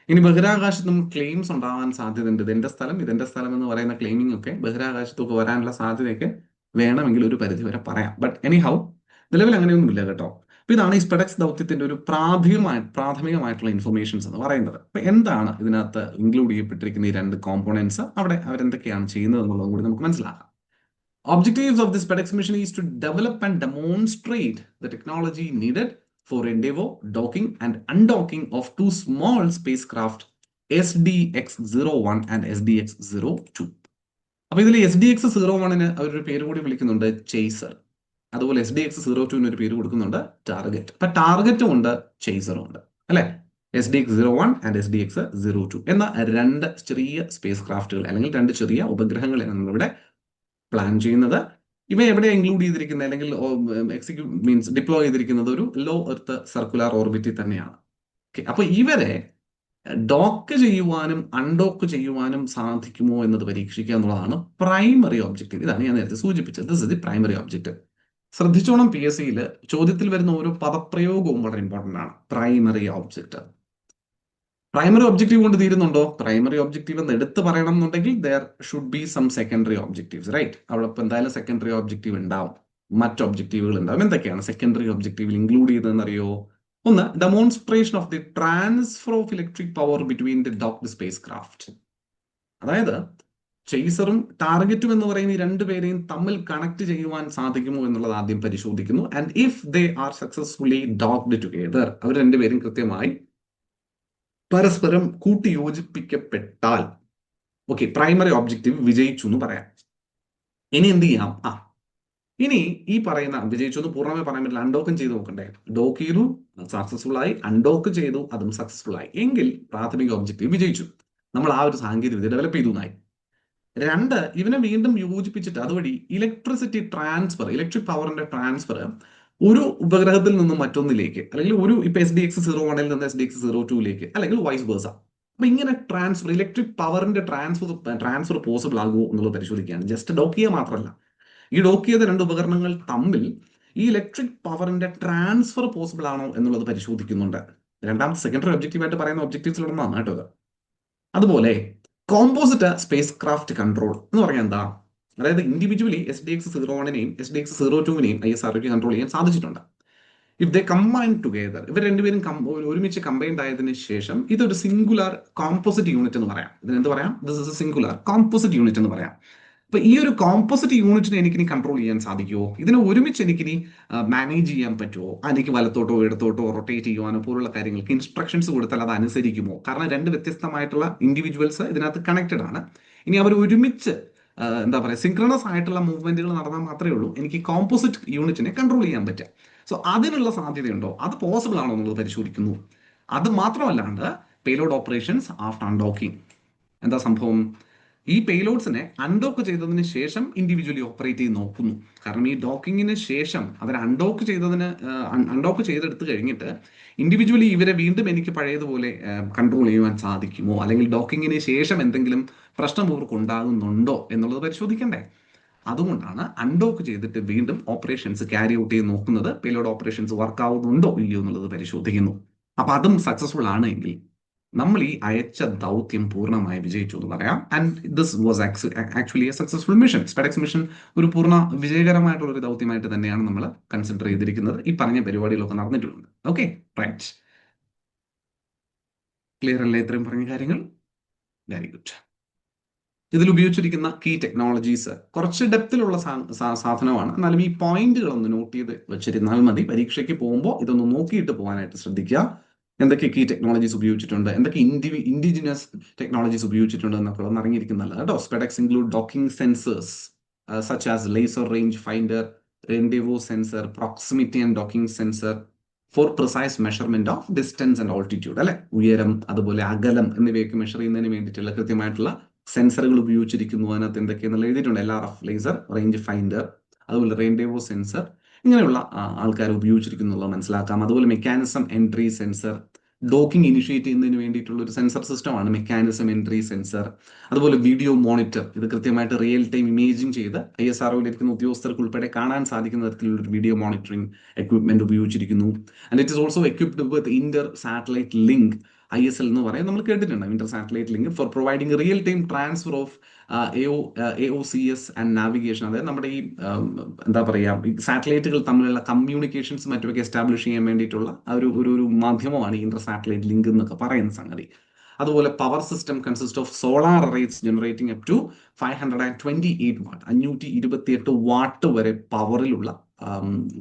ഇനി ബഹിരാകാശത്തും ക്ലെയിംസ് ഉണ്ടാവാൻ സാധ്യതയുണ്ട്. ഇതെന്റെ സ്ഥലം എന്ന് പറയുന്ന ക്ലെയിമിംഗ് ഒക്കെ ബഹിരാകാശത്തൊക്കെ വരാനുള്ള സാധ്യതയൊക്കെ വേണമെങ്കിൽ ഒരു പരിധി വരെ പറയാം. ബട്ട് എനിഹൗ നിലവിൽ അങ്ങനെയൊന്നുമില്ല കേട്ടോ. അപ്പൊ ഇതാണ് ഈ സ്പെഡെക്സ് ദൗത്യത്തിന്റെ ഒരു പ്രാഥമികമായിട്ടുള്ള ഇൻഫർമേഷൻസ് എന്ന് പറയുന്നത്. അപ്പൊ എന്താണ് ഇതിനകത്ത് ഇൻക്ലൂഡ് ചെയ്യപ്പെട്ടിരിക്കുന്ന ഈ രണ്ട് കോമ്പോണൻസ്, അവിടെ അവരെന്തൊക്കെയാണ് ചെയ്യുന്നത് എന്നുള്ളതും കൂടി നമുക്ക് മനസ്സിലാക്കാം. Objectives of this SpaceX mission is to develop and demonstrate the technology needed for Endeavour docking and undocking of two small spacecraft, SDX-01 and SDX-02. അപ്പൊ ഇതിൽ SDX-01 അവരൊരു പേര് കൂടി വിളിക്കുന്നുണ്ട് ചേസർ. അതുപോലെ SDX-02 ഒരു പേര് കൊടുക്കുന്നുണ്ട് ടാർഗറ്റ്. അപ്പൊ ടാർഗറ്റും ഉണ്ട് ചേസറും ഉണ്ട്, അല്ലെ? SDX-01 ആൻഡ് SDX-02 എന്ന രണ്ട് ചെറിയ സ്പേസ് ക്രാഫ്റ്റുകൾ അല്ലെങ്കിൽ രണ്ട് ചെറിയ ഉപഗ്രഹങ്ങളെ നമ്മളിവിടെ പ്ലാൻ ചെയ്യുന്നത്. ഇവ എവിടെ ഇൻക്ലൂഡ് ചെയ്തിരിക്കുന്നത് അല്ലെങ്കിൽ ഡിപ്ലോയ് ചെയ്തിരിക്കുന്നത് ഒരു ലോ എർത്ത് സർക്കുലർ ഓർബിറ്റിൽ തന്നെയാണ്. അപ്പൊ ഇവരെ ഡോക്ക് ചെയ്യുവാനും അൺഡോക്ക് ചെയ്യുവാനും സാധിക്കുമോ എന്നത് പരീക്ഷിക്കുക എന്നുള്ളതാണ് പ്രൈമറി ഒബ്ജക്റ്റീവ്. ഇതാണ് ഞാൻ നേരത്തെ സൂചിപ്പിച്ചത്. This is the primary objective. ശ്രദ്ധിച്ചോണം, PSCയിൽ ചോദ്യത്തിൽ വരുന്ന ഓരോ പദപ്രയോഗവും വളരെ ഇമ്പോർട്ടന്റ് ആണ്. പ്രൈമറി ഒബ്ജക്റ്റീവ് കൊണ്ട് തീരുന്നുണ്ടോ? പ്രൈമറി ഒബ്ജക്റ്റീവ് എന്ന് എടുത്ത് പറയണം എന്നുണ്ടെങ്കിൽ there should be some secondary objectives, right? അവിടെ ഇപ്പൊ എന്തായാലും സെക്കൻഡറി ഒബ്ജക്റ്റീവ് ഉണ്ടാവും, മറ്റ് ഒബ്ജക്റ്റീവുകൾ ഉണ്ടാവും. എന്തൊക്കെയാണ് സെക്കൻഡറി ഒബ്ജക്റ്റീവിൽ ഇൻക്ലൂഡ് ചെയ്തതെന്ന് അറിയോ? ഒന്ന്, demonstration of the transfer of electric power between the docked spacecraft. അതായത് ചേസറും ടാർഗറ്റും എന്ന് പറയുന്ന ഈ രണ്ടുപേരെയും തമ്മിൽ കണക്ട് ചെയ്യുവാൻ സാധിക്കുമോ എന്നുള്ളത് ആദ്യം പരിശോധിക്കുന്നു. And if they are successfully docked together, അവർ രണ്ടുപേരും കൃത്യമായി പരസ്പരം കൂട്ടിയോജിപ്പിക്കപ്പെട്ടാൽ ഓക്കെ, പ്രൈമറി ഒബ്ജക്റ്റീവ് വിജയിച്ചു എന്ന് പറയാം. ഇനി എന്ത് ചെയ്യാം? ഇനി ഈ പറയുന്ന വിജയിച്ചു എന്ന് പൂർണ്ണമായി പറയാൻ പറ്റില്ല, അൺഡോക്കും ചെയ്ത് നോക്കണ്ടേ? ഡോക്ക് ചെയ്തു, സക്സസ്ഫുൾ ആയി. അൺഡോക്ക് ചെയ്തു, അതും സക്സസ്ഫുൾ ആയി. എങ്കിൽ പ്രാഥമിക ഒബ്ജക്റ്റീവ് വിജയിച്ചു. നമ്മൾ ആ ഒരു സാങ്കേതിക വിദ്യ ഡെവലപ്പ് ചെയ്തു എന്നായി. രണ്ട്, ഇവനെ വീണ്ടും യോജിപ്പിച്ചിട്ട് അതുവഴി ഇലക്ട്രിക് പവറിന്റെ ട്രാൻസ്ഫർ ഒരു ഉപഗ്രഹത്തിൽ നിന്നും മറ്റൊന്നിലേക്ക്, അല്ലെങ്കിൽ ഇപ്പൊ SDX-01 നിന്ന് SDX-02 അല്ലെങ്കിൽ വൈസ് വേഴ്സ. അപ്പൊ ഇങ്ങനെ ഇലക്ട്രിക് പവറിന്റെ ട്രാൻസ്ഫർ പോസിബിൾ ആകുമോ എന്നുള്ളത് പരിശോധിക്കുകയാണ്. ജസ്റ്റ് ഡോക്ക് ചെയ്യുക മാത്രമല്ല, ഈ ഡോക്ക് ചെയ്ത രണ്ട് ഉപകരണങ്ങൾ തമ്മിൽ ഈ ഇലക്ട്രിക് പവറിന്റെ ട്രാൻസ്ഫർ പോസിബിൾ ആണോ എന്നുള്ളത് പരിശോധിക്കുന്നുണ്ട്. രണ്ടാമത്തെ സെക്കൻഡറി ഒബ്ജക്റ്റീവായിട്ട് പറയുന്ന ഒബ്ജക്റ്റീവ്സിലൊന്നാണ് കേട്ടോ ഇത്. അതുപോലെ കോമ്പോസിറ്റ് സ്പേസ് ക്രാഫ്റ്റ് കൺട്രോൾ എന്ന് പറഞ്ഞാൽ എന്താ? അതായത് ഇൻഡിവിജ്വലി SDX-01 SDX-02 ISROക്ക് കൺട്രോൾ ചെയ്യാൻ സാധിച്ചിട്ടുണ്ട്. ഇഫ് ദേ കമ്പൈൻ ടുഗെദർ, ഇവർ രണ്ടുപേരും ഒരുമിച്ച് കമ്പൈൻഡ് ആയതിനു ശേഷം ഇതൊരു സിംഗുലർ കോമ്പോസിറ്റ് യൂണിറ്റ് എന്ന് പറയാം. ഇതിനെന്ത് പറയാം? This is A singular composite unit എന്ന് പറയാം. അപ്പൊ ഈ ഒരു കോമ്പോസിറ്റ് യൂണിറ്റിനെ എനിക്കിനി കൺട്രോൾ ചെയ്യാൻ സാധിക്കുമോ? ഇതിനെ ഒരുമിച്ച് എനിക്കിനി മാനേജ് ചെയ്യാൻ പറ്റുമോ? എനിക്ക് വലത്തോട്ടോ ഇടത്തോട്ടോ റൊട്ടേറ്റ് ചെയ്യുവാനോ പോലുള്ള കാര്യങ്ങൾക്ക് ഇൻസ്ട്രക്ഷൻസ് കൊടുത്താൽ അത് അനുസരിക്കുമോ? കാരണം രണ്ട് വ്യത്യസ്തമായിട്ടുള്ള ഇൻഡിവിജ്വൽസ് ഇതിനകത്ത് കണക്റ്റഡ് ആണ്. ഇനി അവർ ഒരുമിച്ച് എന്താ പറയുക സിങ്ക്രണസ് ആയിട്ടുള്ള മൂവ്മെന്റുകൾ നടന്നാൽ മാത്രമേ ഉള്ളൂ എനിക്ക് കോമ്പോസിറ്റ് യൂണിറ്റിനെ കൺട്രോൾ ചെയ്യാൻ പറ്റുക. സോ അതിനുള്ള സാധ്യതയുണ്ടോ, അത് പോസിബിൾ ആണോ എന്നുള്ളത് പരിശോധിക്കുന്നു. അത് മാത്രമല്ലാണ്ട് പേലോഡ് ഓപ്പറേഷൻസ് ആഫ്റ്റർ അൺഡോക്കിംഗ്. എന്താ സംഭവം? ഈ പേലോഡ്സിനെ അൺഡോക്ക് ചെയ്തതിന് ശേഷം ഇൻഡിവിജ്വലി ഓപ്പറേറ്റ് ചെയ്ത് നോക്കുന്നു. കാരണം ഈ ഡോക്കിങ്ങിന് ശേഷം അവർ അൺഡോക്ക് ചെയ്തെടുത്ത് കഴിഞ്ഞിട്ട് ഇൻഡിവിജ്വലി ഇവരെ വീണ്ടും എനിക്ക് പഴയതുപോലെ കൺട്രോൾ ചെയ്യുവാൻ സാധിക്കുമോ, അല്ലെങ്കിൽ ഡോക്കിങ്ങിന് ശേഷം എന്തെങ്കിലും പ്രശ്നം ഇവർക്ക് ഉണ്ടാകുന്നുണ്ടോ എന്നുള്ളത് പരിശോധിക്കണ്ടേ. അതുകൊണ്ടാണ് അൺഡോക്ക് ചെയ്തിട്ട് വീണ്ടും ഓപ്പറേഷൻസ് ക്യാരി ഔട്ട് ചെയ്ത് നോക്കുന്നത്. പേലോഡ് ഓപ്പറേഷൻസ് വർക്ക് ആവുന്നുണ്ടോ ഇല്ലയോ എന്നുള്ളത് പരിശോധിക്കുന്നു. അപ്പൊ അതും സക്സസ്ഫുൾ ആണ് എങ്കിൽ നമ്മൾ ഈ അയച്ച ദൗത്യം പൂർണ്ണമായി വിജയിച്ചു എന്ന് പറയാം. And this was actually a successful mission. SpaDeX mission ഒരു പൂർണ്ണ വിജയകരമായിട്ടുള്ള ഒരു ദൗത്യമായിട്ട് തന്നെയാണ് നമ്മൾ കൺസിഡർ ചെയ്തിരിക്കുന്നത്. ഈ പറഞ്ഞ പരിപാടികളൊക്കെ നടന്നിട്ടുണ്ട്. Okay, right. ക്ലിയർ അല്ലേ ഇത്രയും പറഞ്ഞ കാര്യങ്ങൾ? Very good. ഇതിൽ ഉപയോഗിച്ചിരിക്കുന്ന കീ ടെക്നോളജീസ് കുറച്ച് ഡെപ്തിലുള്ള സാധനമാണ്. എന്നാലും ഈ പോയിന്റുകൾ ഒന്ന് നോട്ട് ചെയ്ത് വെച്ചിരുന്നാൽ മതി. പരീക്ഷയ്ക്ക് പോകുമ്പോൾ ഇതൊന്ന് നോക്കിയിട്ട് പോകാനായിട്ട് ശ്രദ്ധിക്കുക. എന്തൊക്കെ കീ ടെക്നോളജീസ് ഉപയോഗിച്ചിട്ടുണ്ട്, എന്തൊക്കെ ഇൻഡിജിനസ് ടെക്നോളജീസ് ഉപയോഗിച്ചിട്ടുണ്ട് എന്നൊക്കെ ഒന്ന് അറിഞ്ഞിരിക്കുന്നല്ല കേട്ടോ. SpaDeX include docking sensors such as laser range finder, rendezvous sensor, proximity and docking sensor for precise measurement of distance and altitude. അല്ലെ, ഉയരം അതുപോലെ അകലം എന്നിവയൊക്കെ മെഷർ ചെയ്യുന്നതിന് വേണ്ടിയിട്ടുള്ള കൃത്യമായിട്ടുള്ള സെൻസറുകൾ ഉപയോഗിച്ചിരിക്കുന്നു. അതിനകത്ത് എന്തൊക്കെയാണെന്നുള്ള എഴുതിയിട്ടുണ്ട്. LRF ലേസർ, റേഞ്ച് ഫൈൻഡർ, അതുപോലെ റെൻഡേവോ സെൻസർ, ഇങ്ങനെയുള്ള ആൾക്കാർ ഉപയോഗിച്ചിരിക്കുന്നുള്ളത് മനസ്സിലാക്കാം. അതുപോലെ mechanism entry sensor, docking initiate ചെയ്യുന്നതിന് വേണ്ടിയിട്ടുള്ള ഒരു സെൻസർ സിസ്റ്റമാണ് മെക്കാനിസം എൻട്രി സെൻസർ. അതുപോലെ വീഡിയോ മോണിറ്റർ, ഇത് കൃത്യമായിട്ട് റിയൽ ടൈം ഇമേജിംഗ് ചെയ്ത് ISROയിൽ ഇരിക്കുന്ന ഉദ്യോഗസ്ഥർക്ക് ഉൾപ്പെടെ കാണാൻ സാധിക്കുന്ന തരത്തിലുള്ള ഒരു വീഡിയോ മോണിറ്ററിംഗ് എക്വിപ്മെന്റ് ഉപയോഗിച്ചിരിക്കുന്നു. And it is also equipped with inter satellite link, ISL എന്ന് പറയും, നമ്മൾ കേട്ടിട്ടുണ്ട്, inter satellite link for providing real time transfer of AOCS and navigation. അതായത് നമ്മുടെ ഈ എന്താ പറയുക, ഈ സാറ്റലൈറ്റുകൾ തമ്മിലുള്ള കമ്മ്യൂണിക്കേഷൻസ് മറ്റുമൊക്കെ എസ്റ്റാബ്ലിഷ് ചെയ്യാൻ വേണ്ടിയിട്ടുള്ള ഒരു മാധ്യമമാണ് ഇന്റർ സാറ്റലൈറ്റ് ലിങ്ക് എന്നൊക്കെ പറയുന്ന സംഗതി. അതുപോലെ power system consist of solar arrays generating up to 528 watt, 528 watt വരെ പവറിലുള്ള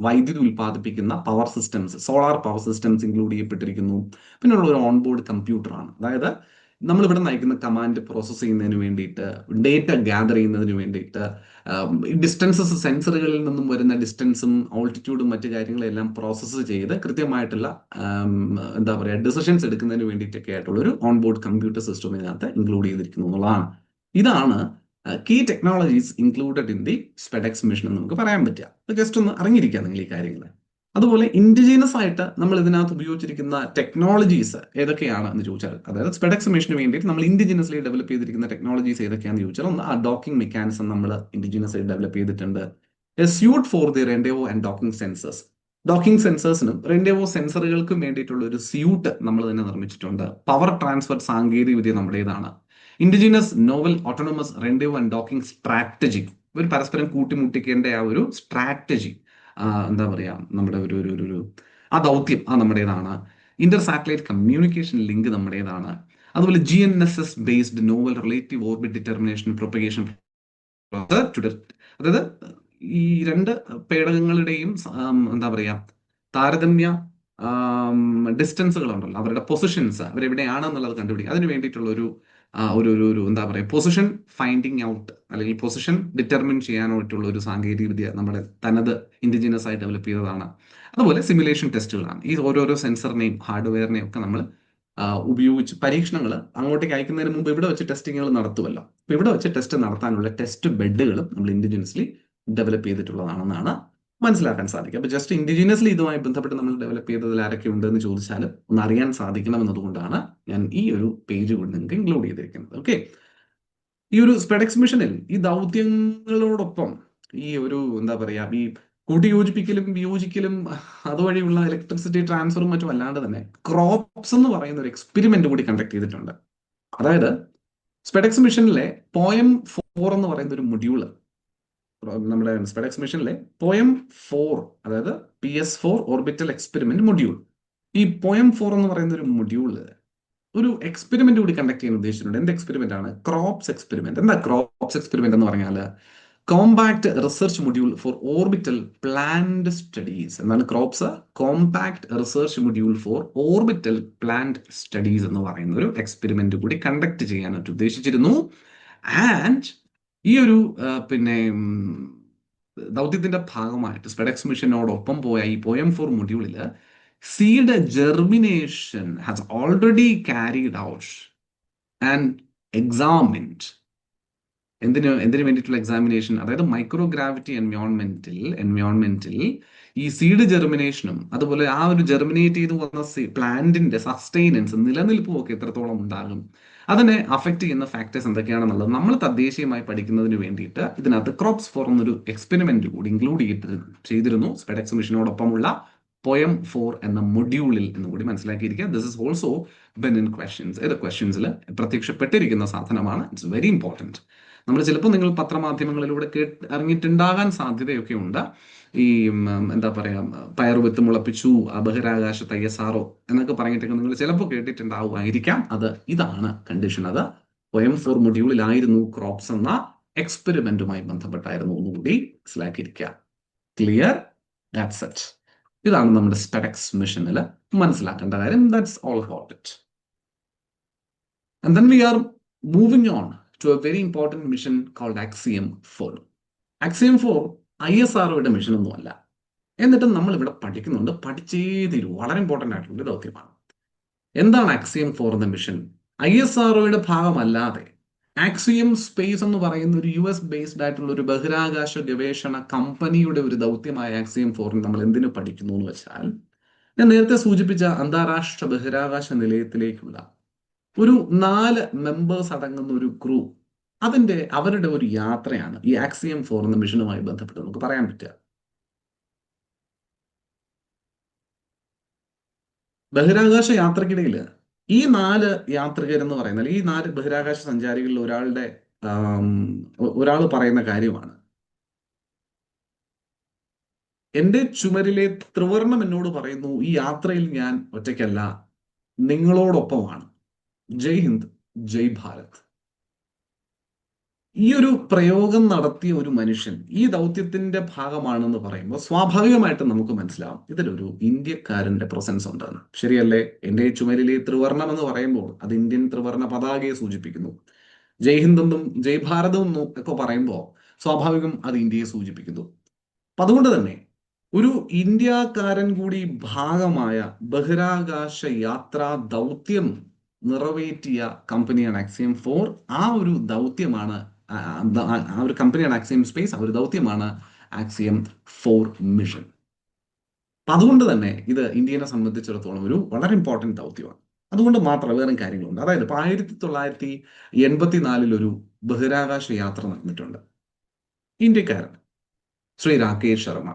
വൈദ്യുതി ഉൽപ്പാദിപ്പിക്കുന്ന power systems, solar power systems include ചെയ്യപ്പെട്ടിരിക്കുന്നു. പിന്നെയുള്ള ഒരു ഓൺബോർഡ് കമ്പ്യൂട്ടറാണ്. അതായത് നമ്മളിവിടെ നയിക്കുന്ന കമാൻഡ് പ്രോസസ്സ് ചെയ്യുന്നതിന് വേണ്ടിയിട്ട്, ഡേറ്റ ഗ്യാദർ ചെയ്യുന്നതിന് വേണ്ടിയിട്ട്, ഡിസ്റ്റൻസസ്, സെൻസറുകളിൽ നിന്നും വരുന്ന ഡിസ്റ്റൻസും ഓൾട്ടിറ്റ്യൂഡും മറ്റു കാര്യങ്ങളെല്ലാം പ്രോസസ്സ് ചെയ്ത് കൃത്യമായിട്ടുള്ള എന്താ പറയുക ഡിസിഷൻസ് എടുക്കുന്നതിന് വേണ്ടിയിട്ടൊക്കെ ആയിട്ടുള്ള ഒരു ഓൺബോർഡ് കമ്പ്യൂട്ടർ സിസ്റ്റം ഇതിനകത്ത് ഇൻക്ലൂഡ് ചെയ്തിരിക്കുന്നു എന്നുള്ളതാണ്. ഇതാണ് key technologies included in the SpaDeX mission എന്ന് നമുക്ക് പറയാൻ പറ്റുക. ജസ്റ്റ് ഒന്ന് അറിഞ്ഞിരിക്കുക നിങ്ങൾ ഈ കാര്യങ്ങൾ. അതുപോലെ ഇൻഡിജീനസ് ആയിട്ട് നമ്മൾ ഇതിനകത്ത് ഉപയോഗിച്ചിരിക്കുന്ന ടെക്നോളജീസ് ഏതൊക്കെയാണ് എന്ന് ചോദിച്ചാൽ, അതായത് സ്പെഡെക്സ് മിഷന് വേണ്ടിയിട്ട് നമ്മൾ ഇൻഡിജിനസ്ലി ഡെവലപ്പ് ചെയ്തിരിക്കുന്ന ടെക്നോളജീസ് ഏതൊക്കെയാണെന്ന് ചോദിച്ചാൽ, ഒന്ന് ആ ഡോക്കിംഗ് മെക്കാനിസം നമ്മൾ ഇൻഡിജിനസ്ലി ഡെവലപ്പ് ചെയ്തിട്ടുണ്ട്. A suite for the rendezvous and docking sensors. Docking സെൻസേഴ്സിനും റെൻഡേവോ സെൻസറുകൾക്കും വേണ്ടിയിട്ടുള്ള ഒരു സ്യൂട്ട് നമ്മൾ തന്നെ നിർമ്മിച്ചിട്ടുണ്ട്. പവർ ട്രാൻസ്ഫർ സാങ്കേതിക വിദ്യ നമ്മുടേതാണ്. Indigenous novel autonomous rendezvous and docking strategy, ഇവർ പരസ്പരം കൂട്ടിമുട്ടിക്കേണ്ട ആ ഒരു സ്ട്രാറ്റജി, എന്താ പറയാ, നമ്മുടെ ഒരു ആ ദൗത്യം നമ്മുടേതാണ്. ഇന്റർ സാറ്റലൈറ്റ് കമ്മ്യൂണിക്കേഷൻ ലിങ്ക് നമ്മുടേതാണ്. അതുപോലെ GNSS based novel relative orbit determination propagation, അതായത് ഈ രണ്ട് പേടകങ്ങളുടെയും എന്താ പറയാ താരതമ്യ ഡിസ്റ്റൻസുകളുണ്ടല്ലോ, അവരുടെ പൊസിഷൻസ്, അവരെവിടെയാണെന്നുള്ളത് കണ്ടുപിടിക്കുക. അതിന് വേണ്ടിയിട്ടുള്ള ഒരു എന്താ പറയുക പൊസിഷൻ ഫൈൻഡിങ് ഔട്ട് അല്ലെങ്കിൽ പൊസിഷൻ ഡിറ്റർമിൻ ചെയ്യാനായിട്ടുള്ള ഒരു സാങ്കേതിക വിദ്യ നമ്മുടെ തനത് ഇൻഡിജിനസ് ആയി ഡെവലപ്പ് ചെയ്തതാണ്. അതുപോലെ സിമുലേഷൻ ടെസ്റ്റുകളാണ്. ഈ ഓരോരോ സെൻസറിനെയും ഹാർഡ്വെയറിനെയും ഒക്കെ നമ്മൾ ഉപയോഗിച്ച് പരീക്ഷണങ്ങൾ അങ്ങോട്ടേക്ക് അയക്കുന്നതിന് മുമ്പ് ഇവിടെ വെച്ച് ടെസ്റ്റിങ്ങുകൾ നടത്തുമല്ലോ. അപ്പൊ ഇവിടെ വെച്ച് ടെസ്റ്റ് നടത്താനുള്ള ടെസ്റ്റ് ബെഡുകളും നമ്മൾ ഇൻഡിജിനസ്ലി ഡെവലപ്പ് ചെയ്തിട്ടുള്ളതാണെന്നാണ് മനസ്സിലാക്കാൻ സാധിക്കും. അപ്പൊ ജസ്റ്റ് ഇൻഡിജിനസ്ലി ഇതുമായി ബന്ധപ്പെട്ട് നമ്മൾ ഡെവലപ്പ് ചെയ്തതിൽ ആരൊക്കെ ഉണ്ട് എന്ന് ചോദിച്ചാൽ ഒന്ന് അറിയാൻ സാധിക്കണം എന്നതുകൊണ്ടാണ് ഞാൻ ഈ ഒരു പേജ് കൊണ്ട് നിങ്ങൾക്ക് ഇൻക്ലൂഡ് ചെയ്തിരിക്കുന്നത്. ഓക്കെ, ഈ ഒരു സ്പെഡെക്സ് മിഷനിൽ ഈ ദൗത്യങ്ങളോടൊപ്പം ഈ ഒരു എന്താ പറയാ ഈ കൂട്ടിയോജിപ്പിക്കലും വിയോജിക്കലും അതുവഴിയുള്ള ഇലക്ട്രിസിറ്റി ട്രാൻസ്ഫറും മറ്റും അല്ലാണ്ട് തന്നെ ക്രോപ്സ് എന്ന് പറയുന്ന ഒരു എക്സ്പെരിമെന്റ് കൂടി കണ്ടക്ട് ചെയ്തിട്ടുണ്ട്. അതായത് സ്പെഡെക്സ് മിഷനിലെ POEM-4 എന്ന് പറയുന്ന ഒരു മൊഡ്യൂള്, നമ്മുടെ സ്പെഡെക്സ് മിഷനിലെ POEM-4, അതായത് PS4 ഓർബിറ്റൽ എക്സ്പെരിമെന്റ് മൊഡ്യൂൾ, ഈ POEM-4 എന്ന് പറയുന്ന ഒരു മൊഡ്യൂള് ഒരു എക്സ്പെരിമെന്റ് കൂടി കണ്ടക്ട് ചെയ്യാൻ ഉദ്ദേശിച്ചിട്ടുണ്ട്. എന്ത് എക്സ്പെരിമെന്റ് ആണ്? CROPS experiment. എന്താ ക്രോപ്സ് എക്സ്പെരിമെന്റ് എന്ന് പറഞ്ഞാൽ compact research module for orbital plant studies എന്നാണ് CROPS. Compact research module for orbital plant studies എന്ന് പറയുന്ന ഒരു എക്സ്പെരിമെന്റ് കൂടി കണ്ടക്ട് ചെയ്യാനായിട്ട് ഉദ്ദേശിച്ചിരുന്നു. ആൻഡ് ഈ ഒരു പിന്നെ ദൗത്യത്തിന്റെ ഭാഗമായിട്ട് സ്പെഡെക്സ് മിഷനോടൊപ്പം പോയ ഈ പോയം 4 മൊഡ്യൂളിൽ seed germination has already carried out and examined. എന്തിനു വേണ്ടിയിട്ടുള്ള എക്സാമിനേഷൻ? അതായത് മൈക്രോഗ്രാവിറ്റി എൻവയോൺമെന്റിൽ ഈ സീഡ് ജെർമിനേഷനും അതുപോലെ ആ ഒരു ജെർമിനേറ്റ് ചെയ്ത് വന്ന പ്ലാന്റിന്റെ സസ്റ്റൈനൻസ്, നിലനിൽപ്പും ഒക്കെ എത്രത്തോളം ഉണ്ടാകും, അതിനെ അഫക്ട് ചെയ്യുന്ന ഫാക്ടേഴ്സ് എന്തൊക്കെയാണെന്നുള്ളത് നമ്മൾ തദ്ദേശീയമായി പഠിക്കുന്നതിന് വേണ്ടിയിട്ട് ഇതിനകത്ത് ക്രോപ്സ് 4 എന്നൊരു എക്സ്പെരിമെന്റ് കൂടി ഇൻക്ലൂഡ് ചെയ്തിരുന്നു സ്പെഡെക്സ് മിഷനോടൊപ്പമുള്ള പോയം 4 എന്ന മൊഡ്യൂളിൽ എന്ന് കൂടി മനസ്സിലാക്കിയിരിക്കുക. This is also been in questions. ഏത് ക്വസ്റ്റ്യൻസിൽ പ്രത്യക്ഷപ്പെട്ടിരിക്കുന്ന സാധനമാണ്. It's very important. നമ്മൾ ചിലപ്പോൾ നിങ്ങൾ പത്രമാധ്യമങ്ങളിലൂടെ അറിഞ്ഞിട്ടുണ്ടാകാൻ സാധ്യതയൊക്കെ ഉണ്ട്. ഈ എന്താ പറയാ, പയർ വിത്ത് മുളപ്പിച്ചു ബഹിരാകാശത്ത് ISRO എന്നൊക്കെ പറഞ്ഞിട്ടൊക്കെ നിങ്ങൾ ചിലപ്പോൾ കേട്ടിട്ടുണ്ടാവുമായിരിക്കാം. ഇതാണ് കണ്ടീഷൻ. അത് പോയം 4 മൊഡ്യൂളിലായിരുന്നു ക്രോപ്സ് എന്ന എക്സ്പെരിമെന്റുമായി ബന്ധപ്പെട്ടായിരുന്നു എന്നുകൂടി മനസ്സിലാക്കിയിരിക്കുക. ക്ലിയർ? That's it. ഇതാണ് നമ്മുടെ സ്പെഡെക്സ് മിഷനിൽ മനസ്സിലാക്കേണ്ട കാര്യം. That's all about it. And then we are moving on to a very important mission called Axiom-4. Axiom-4 ISROയുടെ മിഷൻ ഒന്നുമല്ല. എന്നിട്ടും നമ്മൾ ഇവിടെ പഠിക്കുന്നുണ്ട്, പഠിച്ചേ തീരൂ. വളരെ ഇമ്പോർട്ടൻ്റ് ആയിട്ടുള്ള ദൗത്യമാണ്. എന്താണ് Axiom-4 എന്ന മിഷൻ? ISROയുടെ ഭാഗമല്ലാതെ ആക്സിയം സ്പേസ് എന്ന് പറയുന്ന ഒരു US ബേസ്ഡ് ആയിട്ടുള്ള ഒരു ബഹിരാകാശ ഗവേഷണ കമ്പനിയുടെ ഒരു ദൗത്യമായ Axiom-4 നമ്മൾ എന്തിനു പഠിക്കുന്നു എന്ന് വെച്ചാൽ, ഞാൻ നേരത്തെ സൂചിപ്പിച്ച അന്താരാഷ്ട്ര ബഹിരാകാശ നിലയത്തിലേക്കുള്ള ഒരു 4 മെമ്പേഴ്സ് അടങ്ങുന്ന ഒരു ക്രൂ, അവരുടെ ഒരു യാത്രയാണ് ഈ Axiom-4 എന്ന മിഷനുമായി ബന്ധപ്പെട്ട് നമുക്ക് പറയാൻ പറ്റുക. ബഹിരാകാശ യാത്രക്കിടയിൽ ഈ 4 യാത്രികരെന്ന് പറയുന്നത്, ഈ 4 ബഹിരാകാശ സഞ്ചാരികളിൽ ഒരാൾ പറയുന്ന കാര്യമാണ്, എന്റെ ചുമരിലെ ത്രിവർണം എന്നോട് പറയുന്നു, ഈ യാത്രയിൽ ഞാൻ ഒറ്റയ്ക്കല്ല, നിങ്ങളോടൊപ്പമാണ്. ജയ് ഹിന്ദ്, ജയ് ഭാരത്. ഈ ഒരു പ്രയോഗം നടത്തിയ ഒരു മനുഷ്യൻ ഈ ദൗത്യത്തിന്റെ ഭാഗമാണെന്ന് പറയുമ്പോൾ സ്വാഭാവികമായിട്ടും നമുക്ക് മനസ്സിലാവും ഇതിലൊരു ഇന്ത്യക്കാരന്റെ പ്രസൻസ് ഉണ്ടെന്ന്. ശരിയല്ലേ? എന്റെ ചുമരിലെ ത്രിവർണം എന്ന് പറയുമ്പോൾ അത് ഇന്ത്യൻ ത്രിവർണ പതാകയെ സൂചിപ്പിക്കുന്നു. ജയ് ഹിന്ദെന്നും ജയ് ഭാരതം എന്നും ഒക്കെ പറയുമ്പോൾ സ്വാഭാവികം അത് ഇന്ത്യയെ സൂചിപ്പിക്കുന്നു. അപ്പൊ അതുകൊണ്ട് തന്നെ ഒരു ഇന്ത്യക്കാരൻ കൂടി ഭാഗമായ ബഹിരാകാശ യാത്രാ ദൗത്യം നിറവേറ്റിയ കമ്പനിയാണ് Axiom-4. ആ ഒരു ദൗത്യമാണ് ആ ഒരു കമ്പനിയാണ് Axiom Space. ആ ഒരു ദൗത്യമാണ് Axiom-4 മിഷൻ. അതുകൊണ്ട് തന്നെ ഇത് ഇന്ത്യനെ സംബന്ധിച്ചിടത്തോളം ഒരു വളരെ ഇമ്പോർട്ടൻറ്റ് ദൗത്യമാണ്. അതുകൊണ്ട് മാത്രം വേറെ കാര്യങ്ങളുണ്ട്. അതായത് ഇപ്പൊ 1984 ഒരു ബഹിരാകാശ യാത്ര നടന്നിട്ടുണ്ട്. ഇന്ത്യക്കാരൻ ശ്രീ രാകേഷ് ശർമ്മ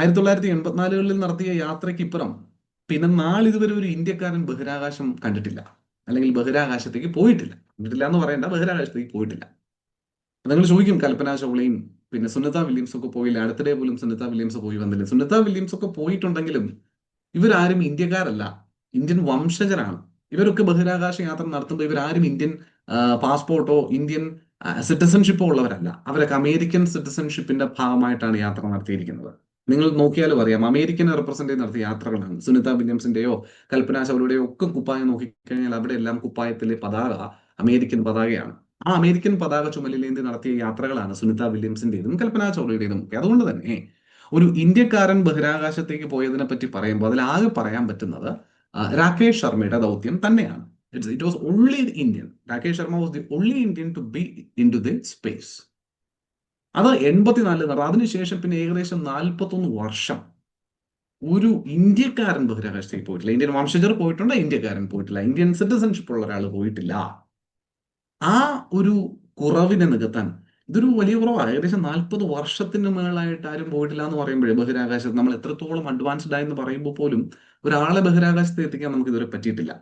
1984 നടത്തിയ യാത്രയ്ക്ക് ഇപ്പുറം പിന്നെ നാളിതുവരെ ഒരു ഇന്ത്യക്കാരൻ ബഹിരാകാശം കണ്ടിട്ടില്ല, അല്ലെങ്കിൽ ബഹിരാകാശത്തേക്ക് പോയിട്ടില്ല. കണ്ടിട്ടില്ല എന്ന് പറയണ്ട, ബഹിരാകാശത്തേക്ക് പോയിട്ടില്ല. നിങ്ങൾ ചോദിക്കും, കൽപ്പന ചൗളയും പിന്നെ സുനിത വില്യംസ് ഒക്കെ പോയില്ല, അടുത്തിടെ പോലും സുനിത വില്യംസ് പോയി വന്നില്ല. സുനിത വില്യംസ് ഒക്കെ പോയിട്ടുണ്ടെങ്കിലും ഇവരാരും ഇന്ത്യക്കാരല്ല, ഇന്ത്യൻ വംശജരാണ്. ഇവരൊക്കെ ബഹിരാകാശ യാത്ര നടത്തുമ്പോൾ ഇവരാരും ഇന്ത്യൻ പാസ്പോർട്ടോ ഇന്ത്യൻ സിറ്റിസൺഷിപ്പോ ഉള്ളവരല്ല. അവരൊക്കെ അമേരിക്കൻ സിറ്റിസൺഷിപ്പിന്റെ ഭാഗമായിട്ടാണ് യാത്ര നടത്തിയിരിക്കുന്നത്. നിങ്ങൾ നോക്കിയാലും അറിയാം, അമേരിക്കനെ റെപ്രസെന്റ് ചെയ്ത് നടത്തിയ യാത്രകളാണ്. സുനിത വില്യംസിന്റെയോ കൽപ്പന ചൗളയുടെയോ ഒക്കെ കുപ്പായം നോക്കിക്കഴിഞ്ഞാൽ അവിടെ എല്ലാം കുപ്പായത്തിലെ പതാക അമേരിക്കൻ പതാകയാണ്. ആ അമേരിക്കൻ പതാക ചുമലിലേന്തി നടത്തിയ യാത്രകളാണ് സുനിത വില്യംസിന്റേതും കൽപ്പന ചൗളയുടേതും ഒക്കെ. അതുകൊണ്ട് തന്നെ ഒരു ഇന്ത്യക്കാരൻ ബഹിരാകാശത്തേക്ക് പോയതിനെ പറ്റി പറയുമ്പോൾ അതിലാകെ പറയാൻ പറ്റുന്നത് രാകേഷ് ശർമ്മയുടെ ദൗത്യം തന്നെയാണ്. It was only Indian. Rakesh Sharma was the only Indian to be into the space. അത് 84 അതിനുശേഷം പിന്നെ ഏകദേശം 41 വർഷം ഒരു ഇന്ത്യക്കാരൻ ബഹിരാകാശത്തേക്ക് പോയിട്ടില്ല. ഇന്ത്യൻ വംശജർ പോയിട്ടുണ്ട്, ഇന്ത്യക്കാരൻ പോയിട്ടില്ല. ഇന്ത്യൻ സിറ്റിസൺഷിപ്പ് ഉള്ള ഒരാൾ പോയിട്ടില്ല. ആ ഒരു കുറവിനെ നികത്താൻ ഇതൊരു വലിയ കുറവാണ്. ഏകദേശം 40 വർഷത്തിന് മേളായിട്ട് ആരും പോയിട്ടില്ല എന്ന് പറയുമ്പോഴേ ബഹിരാകാശത്ത് നമ്മൾ എത്രത്തോളം അഡ്വാൻസ്ഡ് ആയെന്ന് പറയുമ്പോൾ പോലും ഒരാളെ ബഹിരാകാശത്ത് എത്തിക്കാൻ നമുക്ക് ഇതുവരെ പറ്റിയിട്ടില്ല.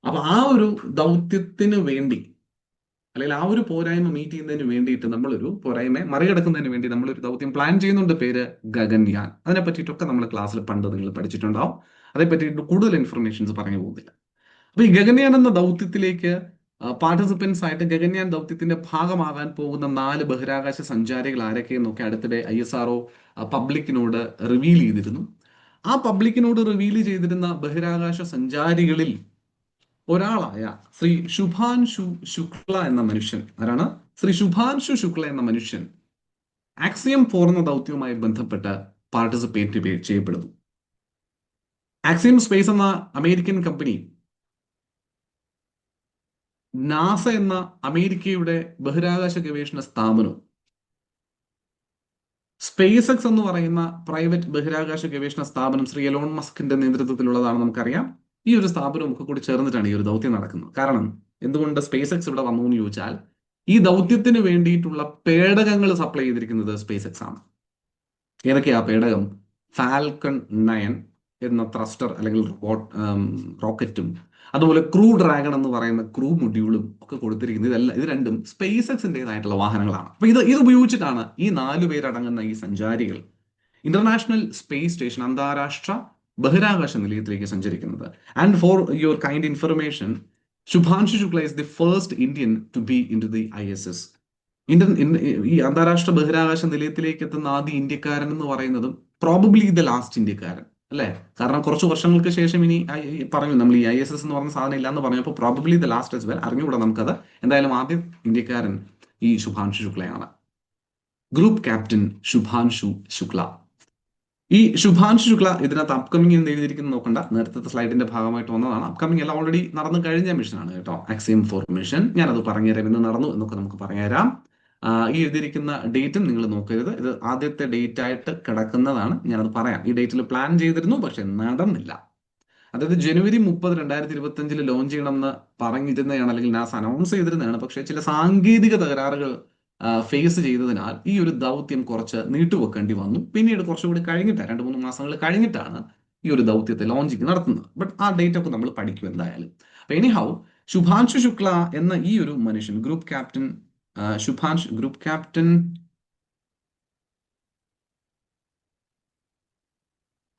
അപ്പൊ ആ ഒരു ദൗത്യത്തിന് വേണ്ടി, അല്ലെങ്കിൽ ആ ഒരു പോരായ്മ മീറ്റ് ചെയ്യുന്നതിന് വേണ്ടിയിട്ട് നമ്മളൊരു പോരായ്മയെ മറികടക്കുന്നതിന് വേണ്ടി നമ്മളൊരു ദൗത്യം പ്ലാൻ ചെയ്യുന്നുണ്ട്. പേര് ഗഗൻയാൻ. അതിനെ പറ്റിയിട്ടൊക്കെ നമ്മൾ ക്ലാസ്സിൽ പണ്ട് നിങ്ങൾ പഠിച്ചിട്ടുണ്ടാവും. അതേപ്പറ്റി കൂടുതൽ ഇൻഫർമേഷൻസ് പറഞ്ഞു പോകുന്നില്ല. അപ്പൊ ഈ ഗഗൻയാൻ എന്ന ദൗത്യത്തിലേക്ക് പാർട്ടിസിപ്പൻസ് ആയിട്ട് ഗഗൻയാൻ ദൗത്യത്തിന്റെ ഭാഗമാകാൻ പോകുന്ന 4 ബഹിരാകാശ സഞ്ചാരികൾ ആരൊക്കെയെന്നൊക്കെ അടുത്തിടെ ISRO പബ്ലിക്കിനോട് റിവീൽ ചെയ്തിരുന്നു. ആ പബ്ലിക്കിനോട് റിവീൽ ചെയ്തിരുന്ന ബഹിരാകാശ സഞ്ചാരികളിൽ ഒരാളായ ശ്രീ ശുഭാൻശു ശുക്ല എന്ന മനുഷ്യൻ, ആരാണ്? ശ്രീ ശുഭാൻശു ശുക്ല എന്ന മനുഷ്യൻ ആക്സിയം 4 എന്ന ദൗത്യവുമായി ബന്ധപ്പെട്ട് പാർട്ടിസിപ്പേറ്റ് ചെയ്യപ്പെടുന്നു. ആക്സിയം സ്പേസ് എന്ന അമേരിക്കൻ കമ്പനി നാസ എന്ന അമേരിക്കയുടെ ബഹിരാകാശ ഗവേഷണ സ്ഥാപനവും സ്പേസ് എക്സ് എന്ന് പറയുന്ന പ്രൈവറ്റ് ബഹിരാകാശ ഗവേഷണ സ്ഥാപനം ശ്രീ എലോൺ മസ്കിന്റെ നേതൃത്വത്തിലുള്ളതാണ്, നമുക്കറിയാം. ഈ ഒരു സ്ഥാപനം ഒക്കെ കൂടി ചേർന്നിട്ടാണ് ഈ ഒരു ദൗത്യം നടക്കുന്നത്. കാരണം എന്തുകൊണ്ട് സ്പേസ് എക്സ് ഇവിടെ വന്നു എന്ന് ചോദിച്ചാൽ, ഈ ദൗത്യത്തിന് വേണ്ടിയിട്ടുള്ള പേടകങ്ങൾ സപ്ലൈ ചെയ്തിരിക്കുന്നത് സ്പേസ് എക്സ് ആണ്. ഏതൊക്കെയാ പേടകം? ഫാൽക്കൺ 9 എന്ന ത്രസ്റ്റർ അല്ലെങ്കിൽ റോക്കറ്റും, അതുപോലെ ക്രൂ ഡ്രാഗൺ എന്ന് പറയുന്ന ക്രൂ മൊഡ്യൂളും ഒക്കെ കൊടുത്തിരിക്കുന്നത്. ഇത് രണ്ടും സ്പേസ് എക്സിൻ്റെതായിട്ടുള്ള വാഹനങ്ങളാണ്. അപ്പൊ ഇത് ഉപയോഗിച്ചിട്ടാണ് ഈ 4 പേരടങ്ങുന്ന ഈ സഞ്ചാരികൾ ഇന്റർനാഷണൽ സ്പേസ് സ്റ്റേഷൻ, അന്താരാഷ്ട്ര ബഹിരാകാശ നിലയത്തിലേക്ക് സഞ്ചരിക്കുന്നത്. And for your kind information, Shubhanshu Shukla is the first Indian to be into the ISS. ഈ അന്താരാഷ്ട്ര ബഹിരാകാശ നിലയത്തിലേക്ക് എത്തുന്ന ആദ്യ ഇന്ത്യക്കാരൻ എന്ന് പറയുന്നതും പ്രോബബ്ലി ദ ലാസ്റ്റ് ഇന്ത്യക്കാരൻ അല്ലേ? കാരണം കുറച്ച് വർഷങ്ങൾക്ക് ശേഷം ഇനി പറഞ്ഞു നമ്മൾ ഈ ISS എന്ന് പറഞ്ഞ സാധനം ഇല്ല എന്ന് പറഞ്ഞപ്പോൾ probably the last as well, അറിഞ്ഞുകൂടാ നമുക്കത്. എന്തായാലും ആദ്യ ഇന്ത്യക്കാരൻ ഈ ശുഭാൻശു ശുക്ലയാണ്, ഗ്രൂപ്പ് ക്യാപ്റ്റൻ ശുഭാൻശു ശുക്ല. ഈ ശുഭാൻശു ശുക്ല ഇതിനകത്ത് അപ്കമിംഗ് എന്ന് എഴുതിയിരിക്കുന്നത് നോക്കണ്ട, നേരത്തെ സ്ലൈഡിന്റെ ഭാഗമായിട്ട് വന്നതാണ്. അപ്കമിംഗ് എല്ലാം ഓൾറെഡി നടന്നു കഴിഞ്ഞ മിഷനാണ് കേട്ടോ, ആക്സിയം 4 മിഷൻ. ഞാനത് പറഞ്ഞുതരാം, ഇന്ന് നടന്നു എന്നൊക്കെ നമുക്ക് പറഞ്ഞുതരാം. ഈ എഴുതിയിരിക്കുന്ന ഡേറ്റും നിങ്ങൾ നോക്കരുത്, ഇത് ആദ്യത്തെ ഡേറ്റ് ആയിട്ട് കിടക്കുന്നതാണ്. ഞാനത് പറയാം. ഈ ഡേറ്റിൽ പ്ലാൻ ചെയ്തിരുന്നു, പക്ഷെ നടന്നില്ല. അതായത് ജനുവരി 30, 2025 ലോഞ്ച് ചെയ്യണമെന്ന് പറഞ്ഞിരുന്നതാണ്, അല്ലെങ്കിൽ നാസ അനൗൺസ് ചെയ്തിരുന്നതാണ്. പക്ഷെ ചില സാങ്കേതിക തകരാറുകൾ ഫേസ് ചെയ്തതിനാൽ ഈ ഒരു ദൗത്യം കുറച്ച് നീട്ടുവെക്കേണ്ടി വന്നു. പിന്നീട് കുറച്ചുകൂടി കഴിഞ്ഞിട്ടാണ്, 2-3 മാസങ്ങൾ കഴിഞ്ഞിട്ടാണ് ഈ ഒരു ദൗത്യത്തെ ലോഞ്ചിങ് നടത്തുന്നത്. ബട്ട് ആ ഡേറ്റ് ഒക്കെ നമ്മൾ പഠിക്കും എന്തായാലും. അപ്പൊ എനിഹൗ, ശുഭാൻശു ശുക്ല എന്ന ഈ ഒരു മനുഷ്യൻ, group captain group captain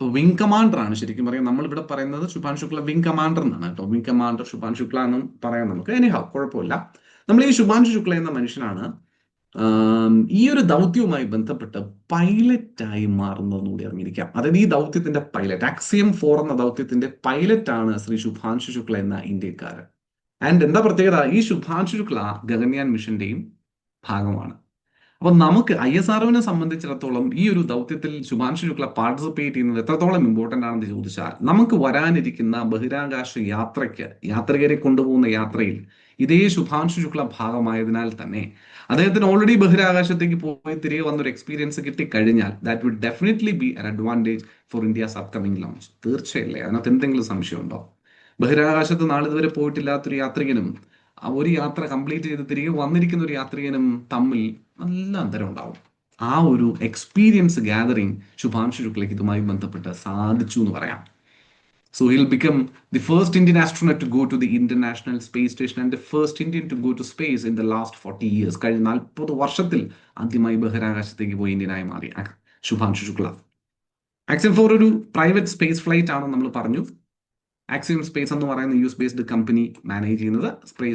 wing commander ആണ് ശരിക്കും പറയാം. നമ്മൾ ഇവിടെ പറയുന്നത് ശുഭാൻശു ശുക്ല വിംഗ് കമാൻഡർ എന്നാണ് കേട്ടോ. വിംഗ് കമാൻഡർ ശുഭാൻശു ശുക്ല എന്നും പറയാം നമുക്ക്. എനിഹൗ, കുഴപ്പമില്ല. നമ്മൾ ഈ ശുഭാൻശു ശുക്ല എന്ന മനുഷ്യനാണ് ഈ ഒരു ദൗത്യവുമായി ബന്ധപ്പെട്ട് പൈലറ്റായി മാറുന്നതെന്ന് കൂടി അറിഞ്ഞിരിക്കാം. അതായത് ഈ ദൗത്യത്തിന്റെ പൈലറ്റ്, ആക്സിയം 4 എന്ന ദൗത്യത്തിന്റെ പൈലറ്റ് ആണ് ശ്രീ ശുഭാൻശു ശുക്ല എന്ന ഇന്ത്യക്കാരൻ. ആൻഡ് എന്താ പ്രത്യേകത? ഈ ശുഭാൻശു ശുക്ല ഗഗൻയാൻ മിഷന്റെയും ഭാഗമാണ്. അപ്പൊ നമുക്ക് ISROവിനെ സംബന്ധിച്ചിടത്തോളം ഈ ഒരു ദൗത്യത്തിൽ ശുഭാൻശു ശുക്ല പാർട്ടിസിപ്പേറ്റ് ചെയ്യുന്നത് എത്രത്തോളം ഇമ്പോർട്ടന്റ് ആണെന്ന് ചോദിച്ചാൽ, നമുക്ക് വരാനിരിക്കുന്ന ബഹിരാകാശ യാത്രയ്ക്ക്, യാത്രികരെ കൊണ്ടുപോകുന്ന യാത്രയിൽ ഇതേ ശുഭാൻശു ശുക്ല ഭാഗമായതിനാൽ തന്നെ അദ്ദേഹത്തിന് ഓൾറെഡി ബഹിരാകാശത്തേക്ക് പോയി തിരികെ വന്നൊരു എക്സ്പീരിയൻസ് കിട്ടിക്കഴിഞ്ഞാൽ that will definitely be an advantage for India's upcoming launch. തീർച്ചയല്ലേ? അതിനകത്ത് എന്തെങ്കിലും സംശയമുണ്ടോ? ബഹിരാകാശത്ത് നാളിതുവരെ പോയിട്ടില്ലാത്തൊരു യാത്രികനും ഒരു യാത്ര കംപ്ലീറ്റ് ചെയ്ത് തിരികെ വന്നിരിക്കുന്ന ഒരു യാത്രികനും തമ്മിൽ നല്ല അന്തരം ഉണ്ടാവും. ആ ഒരു എക്സ്പീരിയൻസ് ഗാദറിംഗ് ശുഭാൻശു ശുക്ലയ്ക്ക് ഇതുമായി ബന്ധപ്പെട്ട് സാധിച്ചു എന്ന് പറയാം. So he'll become the first Indian astronaut to go to the International Space Station and the first Indian to go to space in the last 40 years. കഴിഞ്ഞ 40 വർഷത്തിൽ ആദ്യമായി ബഹിരാകാശത്തേക്ക് പോയി ഇന്ത്യനായി മാറി ശുഭാൻശു ശുക്ല. ആക്സിയം 4 ഒരു പ്രൈവറ്റ് സ്പേസ് ഫ്ലൈറ്റ് ആണെന്ന് നമ്മൾ പറഞ്ഞു. ആക്സിയം സ്പേസ് എന്ന് പറയുന്ന US ബേസ്ഡ് കമ്പനി മാനേജ് ചെയ്യുന്നത്.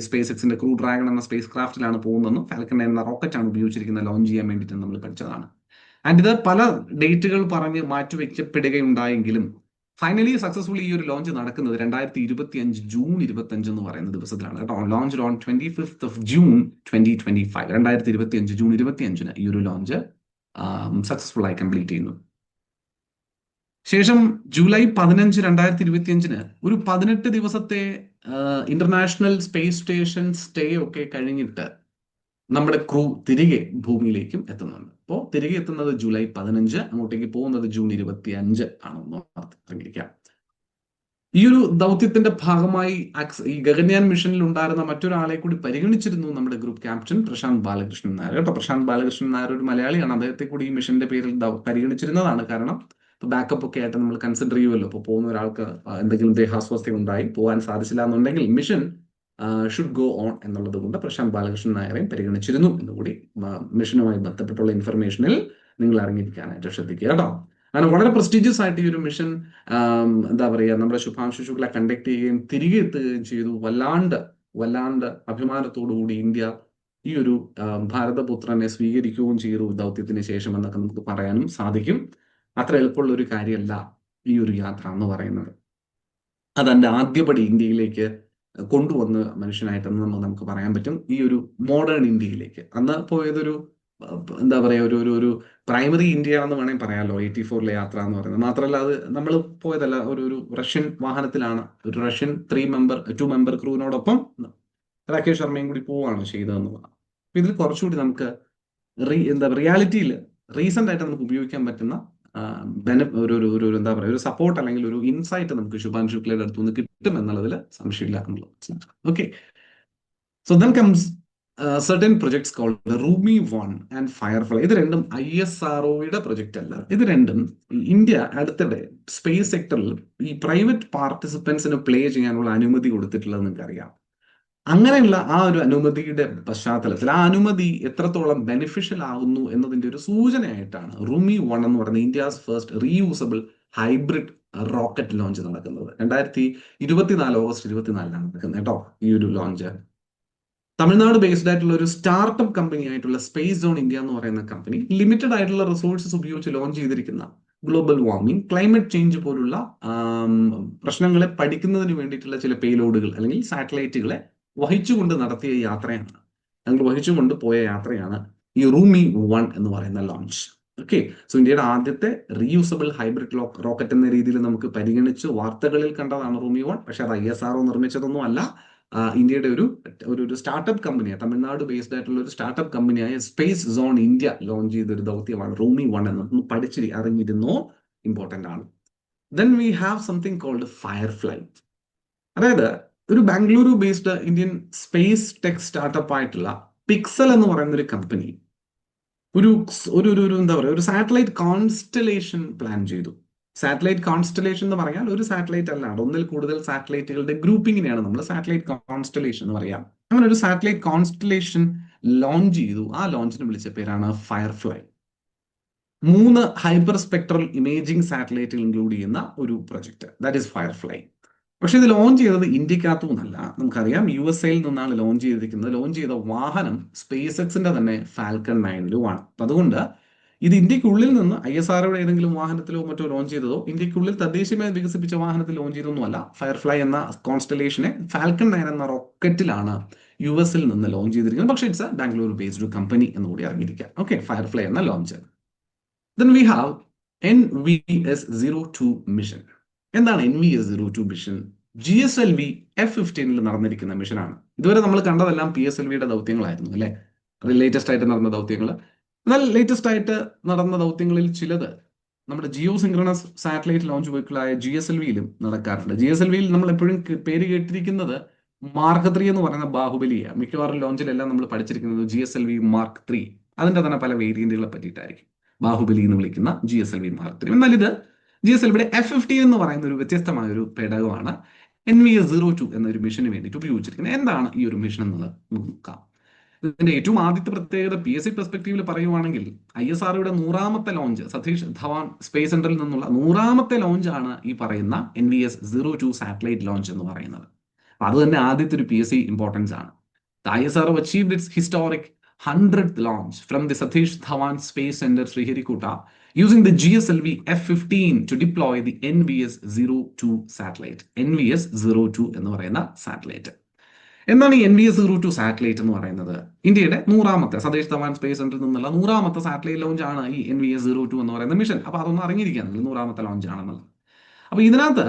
സ്പേസ് എക്സിന്റെ ക്രൂ ഡ്രാഗൺ എന്ന സ്പേസ് ക്രാഫ്റ്റിലാണ് പോകുന്നതെന്നും ഫാൽക്കൺ എന്ന റോക്കറ്റാണ് ഉപയോഗിച്ചിരിക്കുന്നത് ലോഞ്ച് ചെയ്യാൻ വേണ്ടിയിട്ട് നമ്മൾ പഠിച്ചതാണ്. ആൻഡ് ഇത് പല ഡേറ്റുകൾ പറഞ്ഞ് മാറ്റിവെക്കപ്പെടുകയുണ്ടായെങ്കിലും ഫൈനലി സക്സസ്ഫുള്ളി ഈ ഒരു ലോഞ്ച് നടക്കുന്നത് 2025 ജൂൺ 25 എന്ന് പറയുന്ന ദിവസത്തിലാണ് കേട്ടോ. Launch on 25th of June 2025. 2025 June 25 ഈ ഒരു ലോഞ്ച് സക്സസ്ഫുൾ ആയി കംപ്ലീറ്റ് ചെയ്യുന്നു. ശേഷം ജൂലൈ 15, 2025 ഒരു 18 ദിവസത്തെ ഇന്റർനാഷണൽ സ്പേസ് സ്റ്റേഷൻ സ്റ്റേ ഒക്കെ കഴിഞ്ഞിട്ട് നമ്മുടെ ക്രൂ തിരികെ ഭൂമിയിലേക്കും എത്തുന്നുണ്ട്. അപ്പോൾ തിരികെ എത്തുന്നത് ജൂലൈ 15, അങ്ങോട്ടേക്ക് പോകുന്നത് ജൂൺ 25 ആണെന്ന് അറിഞ്ഞിരിക്കാം. ഈ ഒരു ദൗത്യത്തിന്റെ ഭാഗമായി ഈ ഗഗൻയാൻ മിഷനിൽ ഉണ്ടായിരുന്ന മറ്റൊരാളെ കൂടി പരിഗണിച്ചിരുന്നു നമ്മുടെ ഗ്രൂപ്പ് ക്യാപ്റ്റൻ പ്രശാന്ത് ബാലകൃഷ്ണൻ നായർ കേട്ടോ. പ്രശാന്ത് ബാലകൃഷ്ണൻ നായർ ഒരു മലയാളിയാണ്. അദ്ദേഹത്തെ കൂടി ഈ മിഷന്റെ പേരിൽ പരിഗണിച്ചിരുന്നതാണ്. കാരണം ബാക്കപ്പ് ഒക്കെ ആയിട്ട് നമ്മൾ കൺസിഡർ ചെയ്യുമല്ലോ. ഇപ്പോൾ പോകുന്ന ഒരാൾക്ക് എന്തെങ്കിലും ദേഹാസ്വാസ്ഥ്യം ഉണ്ടായി പോകാൻ സാധിച്ചില്ല എന്നുണ്ടെങ്കിൽ മിഷൻ ഷുഡ് ഗോ ഓൺ എന്നുള്ളത് കൊണ്ട് പ്രശാന്ത് ബാലകൃഷ്ണൻ നായരെയും പരിഗണിച്ചിരുന്നു എന്നുകൂടി മിഷനുമായി ബന്ധപ്പെട്ടുള്ള ഇൻഫർമേഷനിൽ നിങ്ങൾ അറിഞ്ഞിരിക്കാനായിട്ട് ശ്രദ്ധിക്കുക കേട്ടോ. അങ്ങനെ വളരെ പ്രസ്റ്റീജിയസ് ആയിട്ട് ഈ ഒരു മിഷൻ എന്താ പറയുക, നമ്മുടെ ശുഭാംശു ശുക്ല കണ്ടക്ട് ചെയ്യുകയും തിരികെ എത്തുകയും ചെയ്തു. വല്ലാണ്ട് വല്ലാണ്ട് അഭിമാനത്തോടു കൂടി ഇന്ത്യ ഈ ഒരു ഭാരതപുത്രനെ സ്വീകരിക്കുകയും ചെയ്തു ദൗത്യത്തിന് ശേഷം എന്നൊക്കെ നമുക്ക് പറയാനും സാധിക്കും. അത്ര എളുപ്പമുള്ള ഒരു കാര്യമല്ല ഈ ഒരു യാത്ര എന്ന് പറയുന്നത്. അതെന്റെ ആദ്യപടി ഇന്ത്യയിലേക്ക് കൊണ്ടുവന്ന മനുഷ്യനായിട്ടെന്ന് നമുക്ക് പറയാൻ പറ്റും, ഈ ഒരു മോഡേൺ ഇന്ത്യയിലേക്ക്. അന്ന് പോയതൊരു എന്താ പറയാ, ഒരു ഒരു ഒരു പ്രൈമറി ഇന്ത്യ എന്ന് വേണമെങ്കിൽ പറയാമല്ലോ 84-ലെ യാത്ര എന്ന് പറയുന്നത്. മാത്രമല്ല അത് നമ്മൾ പോയതല്ല, ഒരു ഒരു റഷ്യൻ വാഹനത്തിലാണ്, ഒരു റഷ്യൻ 2 മെമ്പർ ക്രൂവിനോടൊപ്പം രാകേഷ് ശർമ്മയും കൂടി പോവുകയാണ് ചെയ്തതെന്നുള്ളതാണ്. അപ്പൊ ഇതിൽ കുറച്ചുകൂടി നമുക്ക് എന്താ റിയാലിറ്റിയിൽ റീസെന്റ് ആയിട്ട് നമുക്ക് ഉപയോഗിക്കാൻ പറ്റുന്ന ഒരു ഒരു ഒരു എന്താ പറയുക, ഒരു സപ്പോർട്ട് അല്ലെങ്കിൽ ഒരു ഇൻസൈറ്റ് നമുക്ക് ശുഭാൻ ശുക്ലയുടെ അടുത്ത് നിന്ന് കിട്ടും എന്നുള്ളതിൽ സംശയമില്ല എന്നുള്ളത്. Okay, so then comes certain projects called the Rumi 1 and Firefly. ഇത് രണ്ടും ISROയുടെ പ്രൊജക്റ്റ് അല്ല. ഇത് രണ്ടും ഇന്ത്യ അടുത്തിടെ സ്പേസ് സെക്ടറിൽ ഈ പ്രൈവറ്റ് പാർട്ടിസിപ്പൻസിന് പ്ലേ ചെയ്യാനുള്ള അനുമതി കൊടുത്തിട്ടുള്ളത് നിങ്ങൾക്ക് അറിയാം. അങ്ങനെയുള്ള ആ ഒരു അനുമതിയുടെ പശ്ചാത്തലത്തിൽ ആ അനുമതി എത്രത്തോളം ബെനിഫിഷ്യൽ ആകുന്നു എന്നതിന്റെ ഒരു സൂചനയായിട്ടാണ് റുമി 1 എന്ന് പറയുന്ന India's first reusable hybrid rocket launch നടക്കുന്നത്. 2024 ഓഗസ്റ്റ് 24 നടക്കുന്നത് കേട്ടോ ഈ ഒരു ലോഞ്ച്. തമിഴ്നാട് ബേസ്ഡ് ആയിട്ടുള്ള ഒരു സ്റ്റാർട്ടപ്പ് കമ്പനി ആയിട്ടുള്ള സ്പേസ് സോൺ ഇന്ത്യ എന്ന് പറയുന്ന കമ്പനി ലിമിറ്റഡ് ആയിട്ടുള്ള റിസോഴ്സസ് ഉപയോഗിച്ച് ലോഞ്ച് ചെയ്തിരിക്കുന്ന ഗ്ലോബൽ വാർമിംഗ്, ക്ലൈമറ്റ് ചേഞ്ച് പോലുള്ള പ്രശ്നങ്ങളെ പഠിക്കുന്നതിന് വേണ്ടിയിട്ടുള്ള ചില പേലോഡുകൾ അല്ലെങ്കിൽ സാറ്റലൈറ്റുകളെ വഹിച്ചുകൊണ്ട് നടത്തിയ യാത്രയാണ്, അല്ലെങ്കിൽ വഹിച്ചുകൊണ്ട് പോയ യാത്രയാണ് ഈ റൂമി 1 എന്ന് പറയുന്ന ലോഞ്ച്. ഓക്കെ, സോ ഇന്ത്യയുടെ ആദ്യത്തെ റീയൂസബിൾ ഹൈബ്രിഡ് റോക്കറ്റ് എന്ന രീതിയിൽ നമുക്ക് പരിഗണിച്ച് വാർത്തകളിൽ കണ്ടതാണ് റൂമി 1. പക്ഷെ അത് ISRO നിർമ്മിച്ചതൊന്നും അല്ല. ഇന്ത്യയുടെ ഒരു ഒരു സ്റ്റാർട്ടപ്പ് കമ്പനിയാണ്, തമിഴ്നാട് ബേസ്ഡ് ആയിട്ടുള്ള ഒരു സ്റ്റാർട്ടപ്പ് കമ്പനിയായ സ്പേസ് സോൺ ഇന്ത്യ ലോഞ്ച് ചെയ്ത ഒരു ദൗത്യമാണ് റൂമി 1 എന്ന് പഠിച്ച് അറിഞ്ഞിരുന്നോ ഇമ്പോർട്ടന്റ് ആണ്. Then we have something called Firefly. അതായത് ഒരു Bengaluru based Indian space tech startup ആയിട്ടുള്ള പിക്സൽ എന്ന് പറയുന്ന ഒരു കമ്പനി ഒരു ഒരു എന്താ പറയുക, ഒരു സാറ്റലൈറ്റ് കോൺസ്റ്റലേഷൻ പ്ലാൻ ചെയ്തു. സാറ്റലൈറ്റ് കോൺസ്റ്റലേഷൻ എന്ന് പറഞ്ഞാൽ ഒരു സാറ്റലൈറ്റ് അല്ലാണ്ട് ഒന്നിൽ കൂടുതൽ സാറ്റലൈറ്റുകളുടെ ഗ്രൂപ്പിങ്ങിനെയാണ് നമ്മൾ സാറ്റലൈറ്റ് കോൺസ്റ്റലേഷൻ എന്ന് പറയാം. അങ്ങനെ ഒരു സാറ്റലൈറ്റ് കോൺസ്റ്റലേഷൻ ലോഞ്ച് ചെയ്തു. ആ ലോഞ്ചിന് വിളിച്ച പേരാണ് ഫയർഫ്ലൈ. 3 ഹൈപ്പർ സ്പെക്ട്രൽ ഇമേജിംഗ് സാറ്റലൈറ്റുകൾ ഇൻക്ലൂഡ് ചെയ്യുന്ന ഒരു പ്രൊജക്ട്, ദാറ്റ് ഈസ് ഫയർഫ്ലൈ. പക്ഷെ ഇത് ലോഞ്ച് ചെയ്തത് ഇന്ത്യക്കകത്തുനിന്നല്ല. നമുക്കറിയാം USA-ൽ നിന്നാണ് ലോഞ്ച് ചെയ്തിരിക്കുന്നത്. ലോഞ്ച് ചെയ്ത വാഹനം സ്പേസ് എക്സിന്റെ തന്നെ ഫാൽക്കൺ 9 ആണ്. അപ്പൊ അതുകൊണ്ട് ഇത് ഇന്ത്യക്കുള്ളിൽ നിന്ന് ISROയുടെ ഏതെങ്കിലും വാഹനത്തിലോ മറ്റോ ലോഞ്ച് ചെയ്തതോ, ഇന്ത്യക്കുള്ളിൽ തദ്ദേശീയമായി വികസിപ്പിച്ച വാഹനത്തിൽ ലോഞ്ച് ചെയ്തൊന്നുമല്ല. ഫയർഫ്ലൈ എന്ന കോൺസ്റ്റലേഷനെ ഫാൽക്കൺ 9 എന്ന റോക്കറ്റിലാണ് US-ൽ നിന്ന് ലോഞ്ച് ചെയ്തിരിക്കുന്നത്. പക്ഷേ it's A Bangalore based company എന്നുകൂടി അറിഞ്ഞിരിക്കാം. ഓക്കെ, ഫയർഫ്ലൈ എന്ന launch. Then we have NVS-02 mission. എന്താണ് NVS-02 മിഷൻ? GSLV F-15 നടന്നിരിക്കുന്ന മിഷനാണ്. ഇതുവരെ നമ്മൾ കണ്ടതെല്ലാം PSLVയുടെ ദൗത്യങ്ങളായിരുന്നു അല്ലെ, ലേറ്റസ്റ്റ് ആയിട്ട് നടന്ന ദൗത്യങ്ങൾ. എന്നാൽ ലേറ്റസ്റ്റ് ആയിട്ട് നടന്ന ദൗത്യങ്ങളിൽ ചിലത് നമ്മുടെ ജിയോ സിൻക്രണസ് സാറ്റലൈറ്റ് ലോഞ്ച് വെഹിക്കിളായ GSLV-യിലും നടക്കാറുണ്ട്. GSLV-യിൽ നമ്മൾ എപ്പോഴും പേര് കേട്ടിരിക്കുന്നത് മാർക്ക് 3 എന്ന് പറയുന്ന ബാഹുബലിയാണ്. മിക്കവാറും ലോഞ്ചിലെല്ലാം നമ്മൾ പഠിച്ചിരിക്കുന്നത് GSLV മാർക്ക് 3, അതിന്റെ തന്നെ പല വേരിയന്റുകളെ പറ്റിയിട്ടായിരിക്കും. ബാഹുബലി എന്ന് വിളിക്കുന്ന GSLV മാർക്ക് 3. എന്നാൽ ഇത് GSLV-യുടെ F-15 എന്ന് പറയുന്ന ഒരു വ്യത്യസ്തമായ ഒരു പേടകമാണ് NVS-02 എന്നൊരു മിഷന് വേണ്ടിയിട്ട് ഉപയോഗിച്ചിരിക്കുന്നത്. എന്താണ് ഈ ഒരു മിഷൻ എന്നുള്ളത് നോക്കാം. ഇതിന്റെ ഏറ്റവും ആദ്യത്തെ പ്രത്യേകത PSC പെർസ്പെക്റ്റീവിൽ പറയുവാണെങ്കിൽ ISROയുടെ 100ാമത്തെ ലോഞ്ച്, സതീഷ് ധവാൻ സ്പേസ് സെന്ററിൽ നിന്നുള്ള 100ാമത്തെ ലോഞ്ചാണ് ഈ പറയുന്ന NVS-02 സാറ്റലൈറ്റ് ലോഞ്ച് എന്ന് പറയുന്നത്. അപ്പൊ അത് തന്നെ ആദ്യത്തെ ഒരു PSC ഇമ്പോർട്ടൻസ് ആണ്. ISRO achieved its historic 100th launch from the Satish Dhawan Space Center, Sriharikota, using the GSLV F-15 to deploy the NVS-02 satellite. NVS-02 എന്ന് പറയുന്ന സാറ്റലൈറ്റ്. എന്താണ് ഈ NVS-02 സാറ്റലൈറ്റ് എന്ന് പറയുന്നത്? ഇന്ത്യയുടെ 100ാമത്തെ സതീഷ് ധവാൻ സ്പേസ് സെന്ററിൽ നിന്നുള്ള 100ാമത്തെ സാറ്റലൈറ്റ് ലോഞ്ച് ആണ് ഈ NVS-02 എന്ന് പറയുന്ന മിഷൻ. അപ്പൊ അതൊന്നും അറിഞ്ഞിരിക്കുകയാണെങ്കിൽ 100ാമത്തെ ലോഞ്ച് ആണെന്നുള്ളത്. അപ്പൊ ഇതിനകത്ത്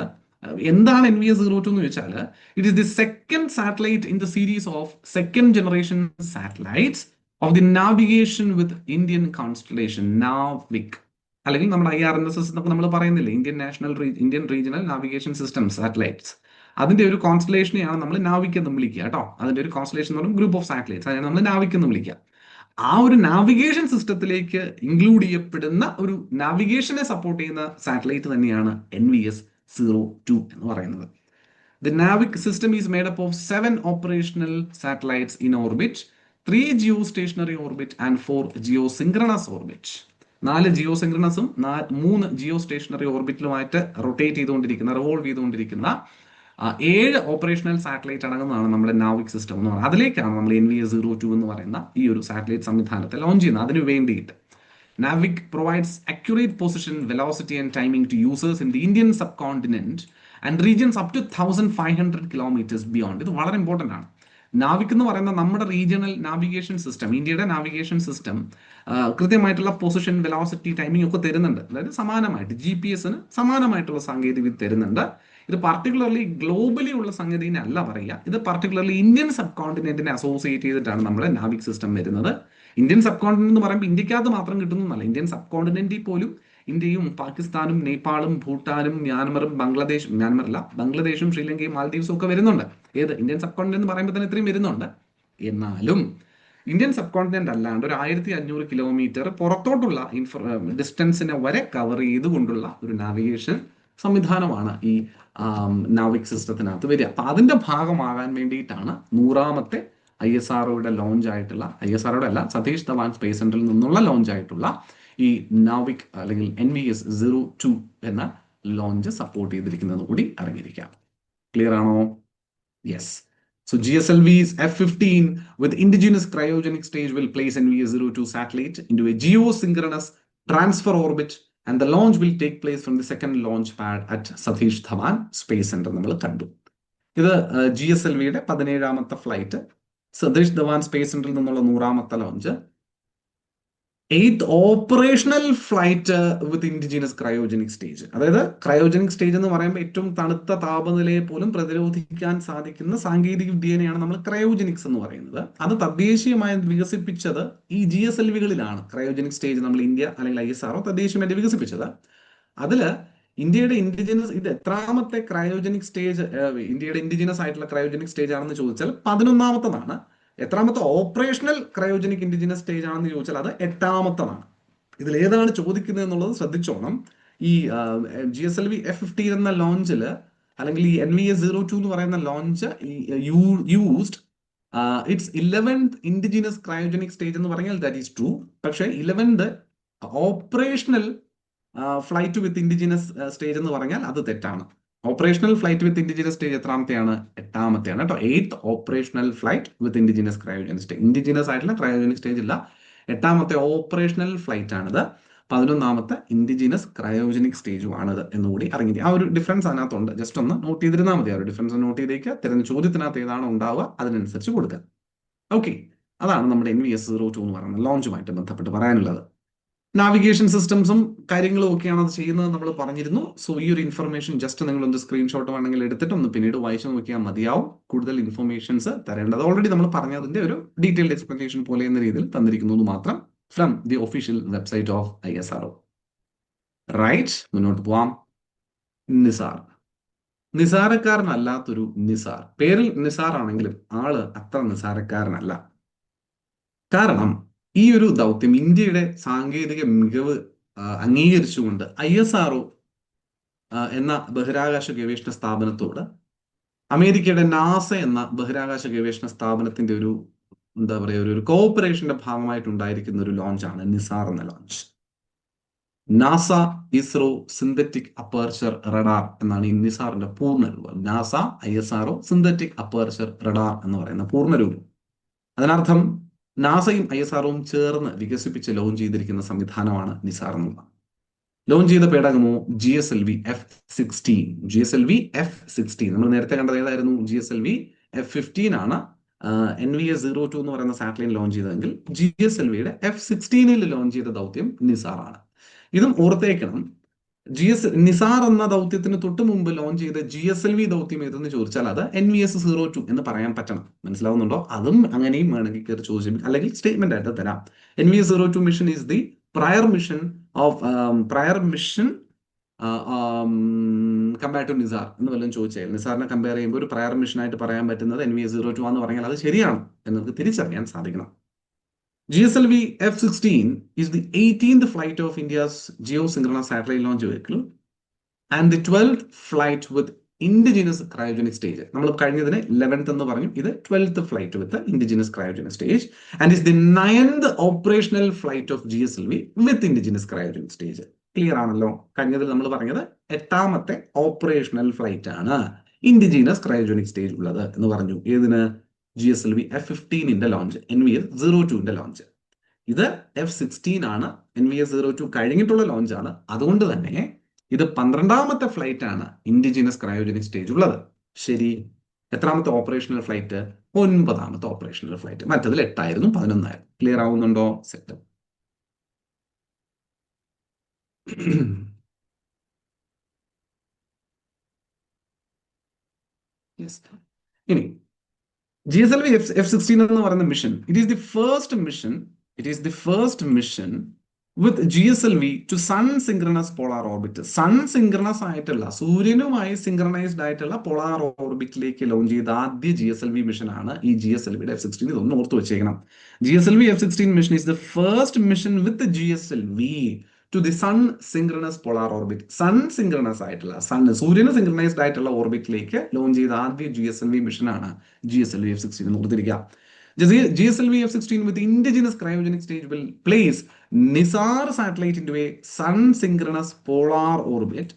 എന്താണ് NVS-02 എന്ന് വെച്ചാൽ, it is the second satellite in the series of second generation satellites of the navigation with Indian constellation, NavIC, അല്ലെങ്കിൽ നമ്മുടെ IRNSS എന്നൊക്കെ നമ്മൾ പറയുന്നില്ലേ, Indian regional navigation system satellites. അതിന്റെ ഒരു കോൺസ്റ്റലേഷനെയാണ് നമ്മൾ നാവിക് എന്ന് വിളിക്കുക കേട്ടോ. അതിന്റെ ഒരു കോൺസ്റ്റലേഷൻ എന്ന് പറയുമ്പോൾ ഗ്രൂപ്പ് ഓഫ് സാറ്റലൈറ്റ്സ്, അതിനെ നമ്മൾ നാവിക് എന്ന് വിളിക്കുക. ആ ഒരു നാവിഗേഷൻ സിസ്റ്റത്തിലേക്ക് ഇൻക്ലൂഡ് ചെയ്യപ്പെടുന്ന ഒരു നാവിഗേഷനെ സപ്പോർട്ട് ചെയ്യുന്ന സാറ്റലൈറ്റ് തന്നെയാണ് NVS-02 എന്ന് പറയുന്നത്. The NAVIC system is made up of 7 operational satellites in orbit, 3 geostationary orbit and 4 geosynchronous orbit. 4 ജിയോ സിങ്ക്രണസും 3 ജിയോ സ്റ്റേഷനറി ഓർബിറ്റിലുമായിട്ട് റൊട്ടേറ്റ് ചെയ്തുകൊണ്ടിരിക്കുന്ന, റിവോൾവ് ചെയ്തുകൊണ്ടിരിക്കുന്ന 7 ഓപ്പറേഷണൽ സാറ്റലൈറ്റ് അടങ്ങുന്നതാണ് നമ്മുടെ നാവിക് സിസ്റ്റം എന്ന് പറയുന്നത്. അതിലേക്കാണ് നമ്മൾ NVS-02 എന്ന് പറയുന്ന ഈ ഒരു സാറ്റലൈറ്റ് സംവിധാനത്തെ ലോഞ്ച് ചെയ്യുന്നത്. അതിനു വേണ്ടിയിട്ട് NAVIC provides accurate position, velocity, and timing to users in the Indian subcontinent and regions up to 1,500 kilometers beyond. ഇത് വളരെ ഇമ്പോർട്ടൻ്റ് ആണ്. നാവിക് എന്ന് പറയുന്ന നമ്മുടെ റീജിയണൽ നാവിഗേഷൻ സിസ്റ്റം, ഇന്ത്യയുടെ നാവിഗേഷൻ സിസ്റ്റം കൃത്യമായിട്ടുള്ള പൊസിഷൻ, വെലോസിറ്റി, ടൈമിംഗ് ഒക്കെ തരുന്നുണ്ട്. അതായത് സമാനമായിട്ട് GPS-ന് സമാനമായിട്ടുള്ള സാങ്കേതികവിദ്യ തരുന്നുണ്ട്. ഇത് പർട്ടിക്കുലർലി ഗ്ലോബലി ഉള്ള സംഗതിനെ അല്ല പറയുക, ഇത് പർട്ടിക്കുലർലി ഇന്ത്യൻ സബ് കോണ്ടിനെന്റിനെ അസോസിയേറ്റ് ചെയ്തിട്ടാണ് നമ്മുടെ നാവിക് സിസ്റ്റം വരുന്നത്. ഇന്ത്യൻ സബ് കോണ്ടിനെന്റ് എന്ന് പറയുമ്പോൾ ഇന്ത്യക്കകത്ത് മാത്രം കിട്ടുന്നതല്ല, ഇന്ത്യൻ സബ് കോണ്ടിനെന്റിൽ പോലും ഇന്ത്യയും പാകിസ്ഥാനും നേപ്പാളും ഭൂട്ടാനും മ്യാൻമറും ബംഗ്ലാദേശും ശ്രീലങ്കയും മാൽദീവ്സും ഒക്കെ വരുന്നുണ്ട്. ഏത് ഇന്ത്യൻ സബ് കോണ്ടിനെന്റ് എന്ന് പറയുമ്പോൾ തന്നെ ഇത്രയും വരുന്നുണ്ട്. എന്നാലും ഇന്ത്യൻ സബ് കോണ്ടിനെന്റ് അല്ലാണ്ട് ഒരു 1500 കിലോമീറ്റർ പുറത്തോട്ടുള്ള ഡിസ്റ്റൻസിനെ വരെ കവർ ചെയ്തുകൊണ്ടുള്ള ഒരു നാവിഗേഷൻ സംവിധാനമാണ് ഈ നാവിക് സിസ്റ്റത്തിനകത്ത് വരിക. അപ്പൊ അതിന്റെ ഭാഗമാകാൻ വേണ്ടിയിട്ടാണ് 100ാമത്തെ ISROയുടെ ലോഞ്ച് ആയിട്ടുള്ള, ISROയുടെ അല്ല, സതീഷ് ധവാൻ സ്പേസ് സെന്ററിൽ നിന്നുള്ള ലോഞ്ച് ആയിട്ടുള്ള ഈ നാവിക് അല്ലെങ്കിൽ NVS-02 എന്ന ലോഞ്ച് സപ്പോർട്ട് ചെയ്തിരിക്കുന്നത് കൂടി അറിഞ്ഞിരിക്കാം. ക്ലിയർ ആണോ? Yes. So GSLV's F-15 with indigenous cryogenic stage will place NVS-02 satellite into a geosynchronous transfer orbit and the launch will take place from the second launch pad at Satish Dhawan Space Center. നമ്മൾ കണ്ടു. ഇത് GSLVയുടെ 17ാമത്തെ flight, Satheesh Dhawan space സെന്ററിൽ നിന്നുള്ള 100ാമത്തെ launch, 8th operational flight with indigenous cryogenic stage. അതായത് cryogenic stage എന്ന് പറയുമ്പോൾ ഏറ്റവും തണുത്ത താപനിലയെ പോലും പ്രതിരോധിക്കാൻ സാധിക്കുന്ന സാങ്കേതിക വിദ്യയാണ് നമ്മൾ ക്രയോജനിക്സ് എന്ന് പറയുന്നത്. അത് തദ്ദേശീയമായി വികസിപ്പിച്ചത് ഈ GSLV-കളിലാണ്. ക്രയോജനിക് സ്റ്റേജ് നമ്മൾ ഇന്ത്യ അല്ലെങ്കിൽ ISRO തദ്ദേശീയമായിട്ട് വികസിപ്പിച്ചത്. അതില് ഇന്ത്യയുടെ ഇൻഡിജിനസ്, ഇത് എത്രാമത്തെ ക്രയോജനിക് സ്റ്റേജ്, ഇന്ത്യയുടെ ഇൻഡിജിനസ് ആയിട്ടുള്ള ക്രയോജനിക് സ്റ്റേജ് ആണെന്ന് ചോദിച്ചാൽ 11ാമത്തതാണ്. എത്രാമത്തെ ഓപ്പറേഷണൽ ക്രയോജനിക് ഇൻഡിജിനസ് സ്റ്റേജ് ആണെന്ന് ചോദിച്ചാൽ അത് 8ാമത്തതാണ്. ഇതിൽ ഏതാണ് ചോദിക്കുന്നത് എന്നുള്ളത് ശ്രദ്ധിച്ചോണം. ഈ GSLV F-15 എന്ന ലോഞ്ചിൽ അല്ലെങ്കിൽ ഈ NVS-02 എന്ന് പറയുന്ന launch used it's 11th indigenous cryogenic stage എന്ന് പറഞ്ഞാൽ ദാറ്റ് ഈസ് ട്രൂ. പക്ഷേ 11th operational flight with indigenous stage എന്ന് പറഞ്ഞാൽ അത് തെറ്റാണ്. Operational flight with indigenous stage എത്രാമത്തെയാണ്? 8ാമത്തെയാണ് കേട്ടോ. 8th operational flight with indigenous cryogenic stage. Indigenous ആയിട്ടുള്ള ക്രയോജനിക് സ്റ്റേജ് ഇല്ല, 8ാമത്തെ ഓപ്പറേഷണൽ ഫ്ലൈറ്റ് ആണിത്. 11ാമത്തെ ഇൻഡിജിനസ് ക്രയോജനിക് സ്റ്റേജും ആണിത് എന്നുകൂടി അറിഞ്ഞിരിക്കും. ആ ഒരു ഡിഫറൻസ് അതിനകത്തുണ്ട്, ജസ്റ്റ് ഒന്ന് നോട്ട് ചെയ്തിരുന്നാൽ മതി. ആ ഒരു ഡിഫറൻസ് നോട്ട് ചെയ്തേക്കുക. തരുന്ന ചോദ്യത്തിനകത്ത് ഏതാണോ ഉണ്ടാവുക അതിനനുസരിച്ച് കൊടുക്കുക. ഓക്കെ, അതാണ് നമ്മുടെ NVS-02 എന്ന് പറയുന്ന ലോഞ്ചുമായിട്ട് ബന്ധപ്പെട്ട് പറയാനുള്ളത്. നാവിഗേഷൻ സിസ്റ്റംസും കാര്യങ്ങളും ഒക്കെയാണ് അത് ചെയ്യുന്നത് നമ്മൾ പറഞ്ഞിരുന്നു. സോ ഈ ഒരു ഇൻഫർമേഷൻ ജസ്റ്റ് നിങ്ങളൊന്ന് സ്ക്രീൻഷോട്ട് വേണമെങ്കിൽ എടുത്തിട്ട് ഒന്ന് പിന്നീട് വായിച്ചു നോക്കിയാൽ മതിയാവും. കൂടുതൽ ഇൻഫർമേഷൻസ് തരേണ്ടത് ഓൾറെഡി നമ്മൾ പറഞ്ഞതിന്റെ ഒരു ഡീറ്റെയിൽഡ് എക്സ്പ്ലനേഷൻ പോലെ എന്ന രീതിയിൽ തന്നിരിക്കുന്നു മാത്രം, from the official website of ISRO. Right, മുന്നോട്ട് പോവാം. നിസാർ, നിസാരക്കാരനല്ലാത്തൊരു നിസാർ. പേരിൽ നിസാർ ആണെങ്കിലും ആള് അത്ര നിസാരക്കാരനല്ല. കാരണം ഈ ഒരു ദൗത്യം ഇന്ത്യയുടെ സാങ്കേതിക മികവ് അംഗീകരിച്ചുകൊണ്ട് ISRO എന്ന ബഹിരാകാശ ഗവേഷണ സ്ഥാപനത്തോട് അമേരിക്കയുടെ നാസ എന്ന ബഹിരാകാശ ഗവേഷണ സ്ഥാപനത്തിന്റെ ഒരു എന്താ പറയുക ഒരു കോഓപ്പറേഷന്റെ ഭാഗമായിട്ടുണ്ടായിരിക്കുന്ന ഒരു ലോഞ്ചാണ് നിസാർ എന്ന launch. NASA ISRO synthetic aperture radar എന്നാണ് ഈ നിസാറിന്റെ പൂർണ്ണരൂപം. NASA ISRO synthetic aperture radar എന്ന് പറയുന്ന പൂർണ്ണരൂപം. അതിനർത്ഥം നാസയും ISROയും ചേർന്ന് വികസിപ്പിച്ച് ലോഞ്ച് ചെയ്തിരിക്കുന്ന സംവിധാനമാണ് നിസാർ എന്നുള്ളത്. ലോഞ്ച് ചെയ്ത പേടകമോ GSLV F-16. GSLV F-16 നമ്മൾ നേരത്തെ കണ്ടത് ഏതായിരുന്നു? GSLV F-15 ആണ് NVS-02 എന്ന് പറയുന്ന സാറ്റലൈറ്റ് ലോഞ്ച് ചെയ്തതെങ്കിൽ GSLVയുടെ F-16 ലോഞ്ച് ചെയ്ത ദൗത്യം നിസാർ ആണ്. ഇതും ഓർത്തേക്കണം. നിസാർ എന്ന ദൗത്യത്തിന് തൊട്ട് മുമ്പ് ലോഞ്ച് ചെയ്ത GSLV ദൗത്യം ഏതെന്ന് ചോദിച്ചാൽ അത് NVS-02 എന്ന് പറയാൻ പറ്റണം. മനസ്സിലാവുന്നുണ്ടോ? അതും അങ്ങനെയും വേണമെങ്കിൽ കയറി ചോദിച്ചു, അല്ലെങ്കിൽ സ്റ്റേറ്റ്മെന്റ് ആയിട്ട് തരാം. NVS-02 mission is the prior mission compare to NISAR എന്ന് വല്ലതും ചോദിച്ചാൽ, നിസാറിനെ കമ്പയർ ചെയ്യുമ്പോൾ ഒരു പ്രയർ മിഷൻ ആയിട്ട് പറയാൻ പറ്റുന്നത് NVS-02 എന്ന് പറഞ്ഞാൽ അത് ശരിയാണ് എന്ന് തിരിച്ചറിയാൻ സാധിക്കണം. GSLV F-16 is the 18th flight of India's geosynchronous satellite launch vehicle and the 12th flight with indigenous cryogenic stage. നമ്മൾ കഴിഞ്ഞതിന് 11th എന്ന് പറഞ്ഞു, ഇത് 12th flight with indigenous cryogenic stage and is the 9th operational flight of GSLV with indigenous cryogenic stage. Clear ആണല്ലോ? കഴിഞ്ഞതിൽ നമ്മൾ പറഞ്ഞത് 8ാമത്തെ ഓപ്പറേഷണൽ ഫ്ലൈറ്റ് ആണ് ഇൻഡിജിനസ് ക്രയോജനിക് സ്റ്റേജ് ഉള്ളത് എന്ന് പറഞ്ഞു. ഏതിന്? GSLV F-15ന്റെ ലോഞ്ച്, NVS-02ന്റെ ലോഞ്ച്. ഇത് F-16 ആണ്, NVS-02 കഴിഞ്ഞിട്ടുള്ള ലോഞ്ച് ആണ്. അതുകൊണ്ട് തന്നെ ഇത് 12ാമത്തെ ഫ്ലൈറ്റ് ആണ് ഇൻഡിജിനസ് ക്രയോജനിക് സ്റ്റേജ് ഉള്ളത്. ശരി. എത്രാമത്തെ ഓപ്പറേഷണൽ ഫ്ലൈറ്റ്? 9ാമത്തെ ഓപ്പറേഷണൽ ഫ്ലൈറ്റ്. മറ്റതിൽ 8 ആയിരുന്നു, 11 ആയിരുന്നു. ക്ലിയർ ആവുന്നുണ്ടോ? സെറ്റ്. ഇനി GSLV F-16 എന്ന് പറയുന്ന mission, it is the first mission with GSLV to sun synchronous polar orbit. Sun synchronous ആയിട്ടുള്ള, സൂര്യനുമായി സിങ്ക്രണൈസ്ഡ് ആയിട്ടുള്ള പോളാർ ഓർബിറ്റിലേക്ക് ലോഞ്ച് ചെയ്ത ആദ്യ GSLV മിഷൻ ആണ് ഈ GSLVയുടെ F-16. ഇതൊന്നും ഓർത്ത് വെച്ചേക്കണം. GSLV F-16 mission is the first mission with GSLV to the sun synchronous polar orbit. Sun synchronous ആയിട്ടുള്ള, സൂര്യന് സിങ്ക്രണൈസ്ഡ് ആയിട്ടുള്ള ഓർബിറ്റിലേക്ക് ലോഞ്ച് ചെയ്ത ആദ്യ GSLV മിഷൻ ആണ് GSLV F-16 എന്ന് ഓർത്തിരിക്കുക. GSLV F-16 with indigenous cryogenic stage will place NISAR satellite into a sun-synchronous polar orbit.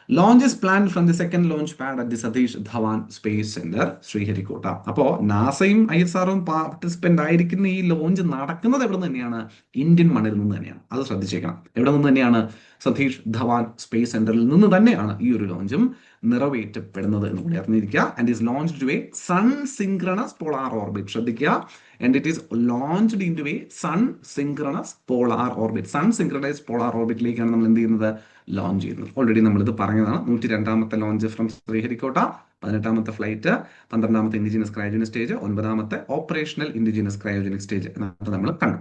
Launch is planned from the second launch pad at the Satish Dhawan Space Center, Sriharikota. അപ്പോൾ നാസയും ISROയും participant ആയിരിക്കുന്ന ഈ launch നടക്കുന്നത് എവിടെ നിന്ന് തന്നെയാണ്? Indian മണ്ണിൽ നിന്ന് തന്നെയാണ്. അത് ശ്രദ്ധിച്ചേക്കണം. എവിടെ നിന്ന് തന്നെയാണ്? സതീഷ് ധവാൻ സ്പേസ് സെന്ററിൽ നിന്ന് തന്നെയാണ് ഈ ഒരു ലോഞ്ചും നിറവേറ്റപ്പെടുന്നത് എന്ന് കൂടി അറിഞ്ഞിരിക്കുക. And is launched to a sun synchronous polar orbit. ശ്രദ്ധിക്കുക. And it is launched in to a sun synchronous polar orbit. Sun synchronise polar ഓർബിറ്റിലേക്കാണ് നമ്മൾ എന്ത് ചെയ്യുന്നത്? ലോഞ്ച് ചെയ്യുന്നത്. ഓൾറെഡി നമ്മളിത് പറഞ്ഞതാണ്. 102ാമത്തെ ലോഞ്ച് ഫ്രം ശ്രീഹരിക്കോട്ട, 18ാമത്തെ ഫ്ലൈറ്റ്, 12ാമത്തെ ഇൻഡിജിനസ് ക്രയോജനിക് സ്റ്റേജ്, 9ാമത്തെ ഓപ്പറേഷണൽ ഇൻഡിജിനസ് ക്രയോജനിക് സ്റ്റേജ് എന്നൊക്കെ നമ്മൾ കണ്ടു.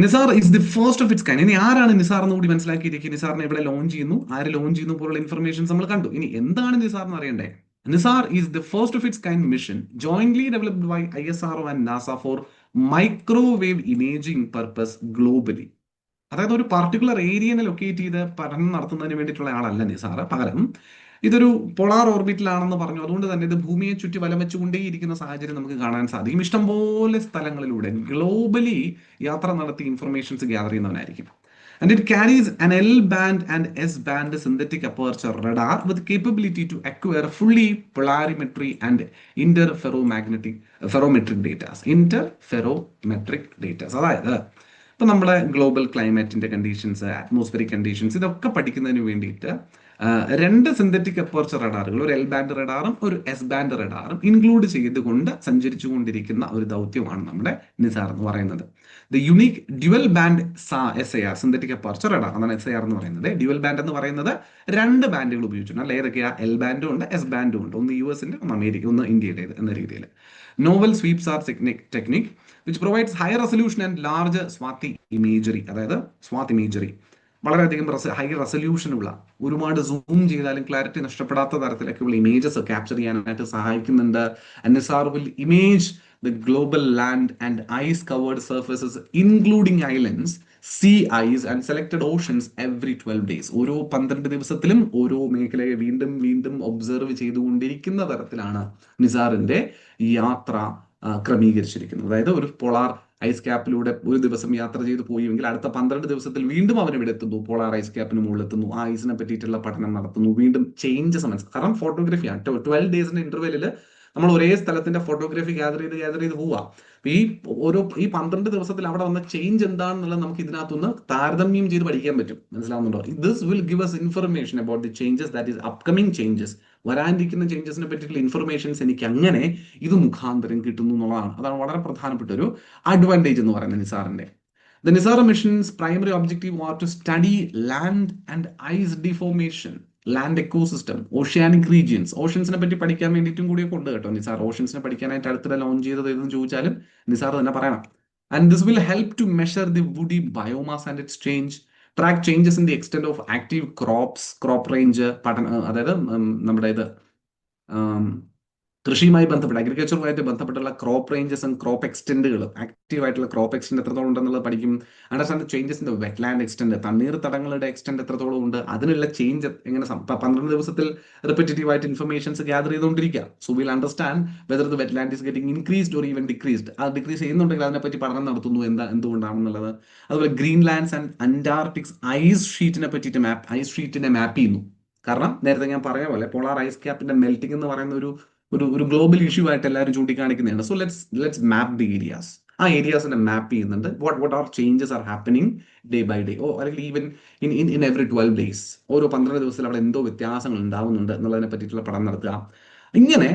NISAR is the first of its kind. ഇനി ആരാണ് നിസാർ എന്ന് കൂടി മനസ്സിലാക്കിയിരിക്കുക. നിസാറിനെ ഇവിടെ ലോഞ്ച് ചെയ്യുന്നു, ആര് ലോഞ്ച് ചെയ്യുന്നു പോലുള്ള ഇൻഫർമേഷൻസ് നമ്മൾ കണ്ടു. ഇനി എന്താണ് നിസാർ എന്ന് അറിയണ്ടേ? NISAR is the first of its kind mission jointly developed by ISRO and NASA for microwave imaging purpose globally. അതായത് ഒരു പർട്ടിക്കുലർ ഏരിയനെ ലൊക്കേറ്റ് ചെയ്ത് പഠനം നടത്തുന്നതിന് വേണ്ടിയിട്ടുള്ള ആളല്ല നിസാർ. പകരം ഇതൊരു പോളാർ ഓർബിറ്റിലാണെന്ന് പറഞ്ഞു. അതുകൊണ്ട് തന്നെ ഇത് ഭൂമിയെ ചുറ്റി വലം വെച്ചുകൊണ്ടേയിരിക്കുന്ന സാഹചര്യം നമുക്ക് കാണാൻ സാധിക്കും. ഇഷ്ടംപോലെ സ്ഥലങ്ങളിലൂടെ ഗ്ലോബലി യാത്ര നടത്തി ഇൻഫർമേഷൻസ് ഗ്യാദർ ചെയ്യുന്നവനായിരിക്കും. And it carries an L-band and S-band synthetic aperture radar with capability to acquire fully polarimetry and ferrometric data. Interferometric data. അതായത് ഇപ്പൊ നമ്മുടെ ഗ്ലോബൽ ക്ലൈമറ്റിന്റെ കണ്ടീഷൻസ്, അറ്റ്മോസ്ഫിയറിക് കണ്ടീഷൻസ്, ഇതൊക്കെ പഠിക്കുന്നതിന് വേണ്ടിയിട്ട് 2 സിന്തറ്റിക് അപ്പർച്ചർ റഡാറുകൾ, ഒരു L-band റഡാറും ഒരു S-band റഡാറും ഇൻക്ലൂഡ് ചെയ്തുകൊണ്ട് സഞ്ചരിച്ചുകൊണ്ടിരിക്കുന്ന ഒരു ദൗത്യമാണ് നമ്മുടെ നിസാർ എന്ന് പറയുന്നത്. The unique dual band SAR synthetic aperture radar, അതാണ് SAR എന്ന് പറയുന്നത്. ഡ്യുവൽ ബാൻഡ് എന്ന് പറയുന്നത് 2 ബാൻഡുകൾ ഉപയോഗിച്ചിട്ടുണ്ട്. അല്ല, ഏതൊക്കെയാ? L-bandഉം ഉണ്ട്, S-bandഉം ഉണ്ട്. ഒന്ന് US-ന്റെ, ഒന്ന് അമേരിക്ക, ഒന്ന് ഇന്ത്യയുടേത് എന്ന രീതിയിൽ. Novel SweepSAR technique which provides high resolution and large swath imagery. അതായത് സ്വാത്ത് ഇമേജറി വളരെയധികം ഹൈ റെസൊല്യൂഷനുള്ള, ഒരുപാട് സൂം ചെയ്താലും ക്ലാരിറ്റി നഷ്ടപ്പെടാത്ത തരത്തിലൊക്കെയുള്ള ഇമേജസ് ക്യാപ്ചർ ചെയ്യാനായിട്ട് സഹായിക്കുന്നുണ്ട്. NISAR will image the global land and ice covered surfaces including islands, sea ice and selected oceans every 12 days. ഓരോ 12 ദിവസത്തിലും ഓരോ മേഖലയെ വീണ്ടും വീണ്ടും ഒബ്സർവ് ചെയ്തുകൊണ്ടിരിക്കുന്ന തരത്തിലാണ് നിസാറിന്റെ യാത്ര ക്രമീകരിച്ചിരിക്കുന്നത്. അതായത് ഒരു പോളാർ ഐസ് ക്യാപ്പിലൂടെ ഒരു ദിവസം യാത്ര ചെയ്ത് പോയെങ്കിൽ അടുത്ത 12 ദിവസത്തിൽ വീണ്ടും അവൻ ഇവിടെ എത്തുന്നു, പോളാർ ഐസ് ക്യാപ്പിന് മുകളിൽ എത്തുന്നു, ആ ഐസിനെ പറ്റിയിട്ടുള്ള പഠനം നടത്തുന്നു, വീണ്ടും ചേഞ്ചസ് മനസ്സിലാക്കും. കാരണം ഫോട്ടോഗ്രാഫിയാണ്. 12 ഡേയ്സിന്റെ ഇന്റർവെല്ലിൽ നമ്മൾ ഒരേ സ്ഥലത്തിന്റെ ഫോട്ടോഗ്രാഫി ഗ്യാദർ ചെയ്ത് പോവുക. ഈ 12 ദിവസത്തിൽ അവിടെ വന്ന ചേഞ്ച് എന്താണെന്നുള്ളത് നമുക്ക് ഇതിനകത്തുനിന്ന് താരതമ്യം ചെയ്ത് പഠിക്കാൻ പറ്റും. മനസ്സിലാവുന്നുണ്ടോ? This will give us information about the changes, that is upcoming changes. വരാനിരിക്കുന്ന ചേഞ്ചസിനെ പറ്റിയിട്ടുള്ള ഇൻഫർമേഷൻസ് എനിക്ക് അങ്ങനെ ഇത് മുഖാന്തരം കിട്ടുന്നു എന്നുള്ളതാണ്. അതാണ് വളരെ പ്രധാനപ്പെട്ട ഒരു അഡ്വാൻറ്റേജ് എന്ന് പറയുന്നത് നിസാറിന്റെ. The NISAR mission's primary objective was to study land and ice deformation, land ecosystem, oceanic regions. ഓഷൻസിനെ പറ്റി പഠിക്കാൻ വേണ്ടിയിട്ടും കൂടിയൊക്കെ ഉണ്ട് കേട്ടോ നിസാർ. ഓഷൻസിനെ പഠിക്കാനായിട്ട് അടുത്തിടെ ലോഞ്ച് ചെയ്തത് ഏതെന്ന് ചോദിച്ചാലും നിസാർ തന്നെ പറയണം. And this will help to measure the woody biomass and its change, track changes in the extent of active crop range, അതായത് നമ്മുടെ ഇത് കൃഷിയുമായി ബന്ധപ്പെട്ട അഗ്രികൾച്ചറുമായിട്ട് ബന്ധപ്പെട്ടുള്ള ക്രോപ്പ് റേഞ്ചസും ക്രോപ്പ് എക്സ്റ്റെൻഡുകളും ആക്റ്റീവ് ആയിട്ടുള്ള ക്രോപ്പ് എക്സ്റ്റെൻഡ് എത്രത്തോളം ഉണ്ടെന്നുള്ളത് പഠിക്കും. Understand changes in the wetland extent, തണ്ണീർത്തടങ്ങളുടെ എക്സ്റ്റെൻഡ് എത്രത്തോളം ഉണ്ട്, അതിനുള്ള ചേഞ്ച് എങ്ങനെ 12 ദിവസത്തിൽ റിപ്പറ്റേറ്റീവ് ആയിട്ട് ഇൻഫർമേഷൻസ് ഗ്യാദർ ചെയ്തുകൊണ്ടിരിക്കുക. So will understand whether the wetland is getting increased or even decreased. അത് ഡിക്രീസ് ചെയ്യുന്നുണ്ടെങ്കിൽ അതിനെപ്പറ്റി പഠനം നടത്തുന്നു, എന്തുകൊണ്ടാണെന്നുള്ളത്. അതുപോലെ ഗ്രീൻലാൻഡ്സ് ആൻഡ് അന്റാർട്ടിക്സ് ഐസ് ഷീറ്റിനെ പറ്റിയിട്ട് ഐസ് ഷീറ്റിനെ മാപ്പ് ചെയ്യുന്നു. കാരണം നേരത്തെ ഞാൻ പറഞ്ഞ പോലെ പോളാർ ഐസ് ക്യാപ്പിന്റെ മെൽറ്റിംഗ് എന്ന് പറയുന്ന ഒരു ഗ്ലോബൽ ഇഷ്യൂ ആയിട്ട് എല്ലാവരും ചൂണ്ടിക്കാണിക്കുന്നതാണ്. So let's map the areas. ആ ഏരിയാസിനെ മാപ്പ് ചെയ്യുന്നുണ്ട്. What are changes are happening day by day, അല്ലെങ്കിൽ ഈവൻ ഇൻ എവറി 12 ഡേയ്സ്, ഓരോ 12 ദിവസത്തിൽ അവിടെ എന്തോ വ്യത്യാസങ്ങൾ ഉണ്ടാവുന്നുണ്ട് എന്നുള്ളതിനെ പറ്റിയിട്ടുള്ള പഠനം നടത്തുക. ഇങ്ങനെ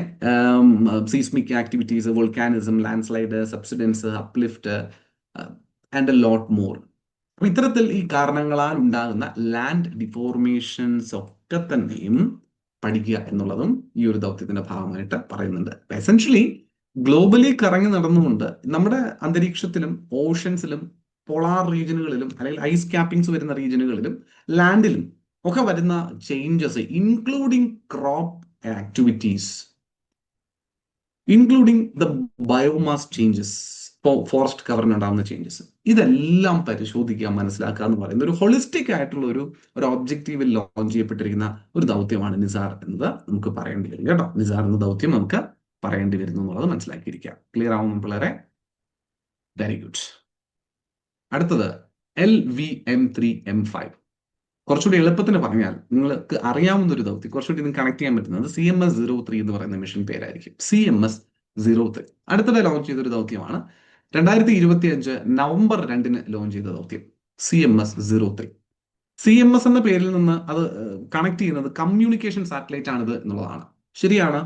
seismic activities, volcanism, landslide, subsidence, uplift and a lot more. അപ്പൊ ഇത്തരത്തിൽ ഈ കാരണങ്ങളാൽ ഉണ്ടാകുന്ന ലാൻഡ് ഡിഫോർമേഷൻസ് ഒക്കെ തന്നെയും പഠിക്കുക എന്നുള്ളതും ഈ ഒരു ദൗത്യത്തിന്റെ ഭാഗമായിട്ട് പറയുന്നുണ്ട്. എസെൻഷ്യലി ഗ്ലോബലി കറങ്ങി നടന്നുകൊണ്ട് നമ്മുടെ അന്തരീക്ഷത്തിലും ഓഷൻസിലും പോളാർ റീജിയനുകളിലും അല്ലെങ്കിൽ ഐസ് ക്യാപ്പിംഗ്സ് വരുന്ന റീജിയനുകളിലും ലാൻഡിലും ഒക്കെ വരുന്ന changes, including crop activities, including the biomass changes, forest കവറിനുണ്ടാകുന്ന ചേഞ്ചസ്, ഇതെല്ലാം പരിശോധിക്കുക, മനസ്സിലാക്കുക എന്ന് പറയുന്ന ഒരു ഹോളിസ്റ്റിക് ആയിട്ടുള്ള ഒരു ഒബ്ജക്റ്റീവിൽ ലോഞ്ച് ചെയ്യപ്പെട്ടിരിക്കുന്ന ഒരു ദൗത്യമാണ് നിസാർ എന്നത് നമുക്ക് പറയേണ്ടി വരും കേട്ടോ. നിസാർ എന്ന ദൗത്യം നമുക്ക് പറയേണ്ടി വരുന്നു എന്നുള്ളത് മനസ്സിലാക്കിയിരിക്കുക. ക്ലിയർ ആവുന്നു പിള്ളേരെ? Very good. അടുത്തത് LVM-3M5. കുറച്ചുകൂടി എളുപ്പത്തിന് പറഞ്ഞാൽ നിങ്ങൾക്ക് അറിയാവുന്ന ഒരു ദൗത്യം, കുറച്ചുകൂടി നിങ്ങൾക്ക് കണക്ട് ചെയ്യാൻ പറ്റുന്നത് CMS-03 എന്ന് പറയുന്ന മിഷൻ പേരായിരിക്കും. CMS-03 അടുത്തിടെ ലോഞ്ച് ചെയ്തൊരു ദൗത്യമാണ്. 2025 നവംബർ 2 ലോഞ്ച് ചെയ്ത ദൗത്യം CMS-03. CMS എന്ന പേരിൽ നിന്ന് അത് കണക്ട് ചെയ്യുന്നത് കമ്മ്യൂണിക്കേഷൻ സാറ്റലൈറ്റ് ആണിത് എന്നുള്ളതാണ്. ശരിയാണ്.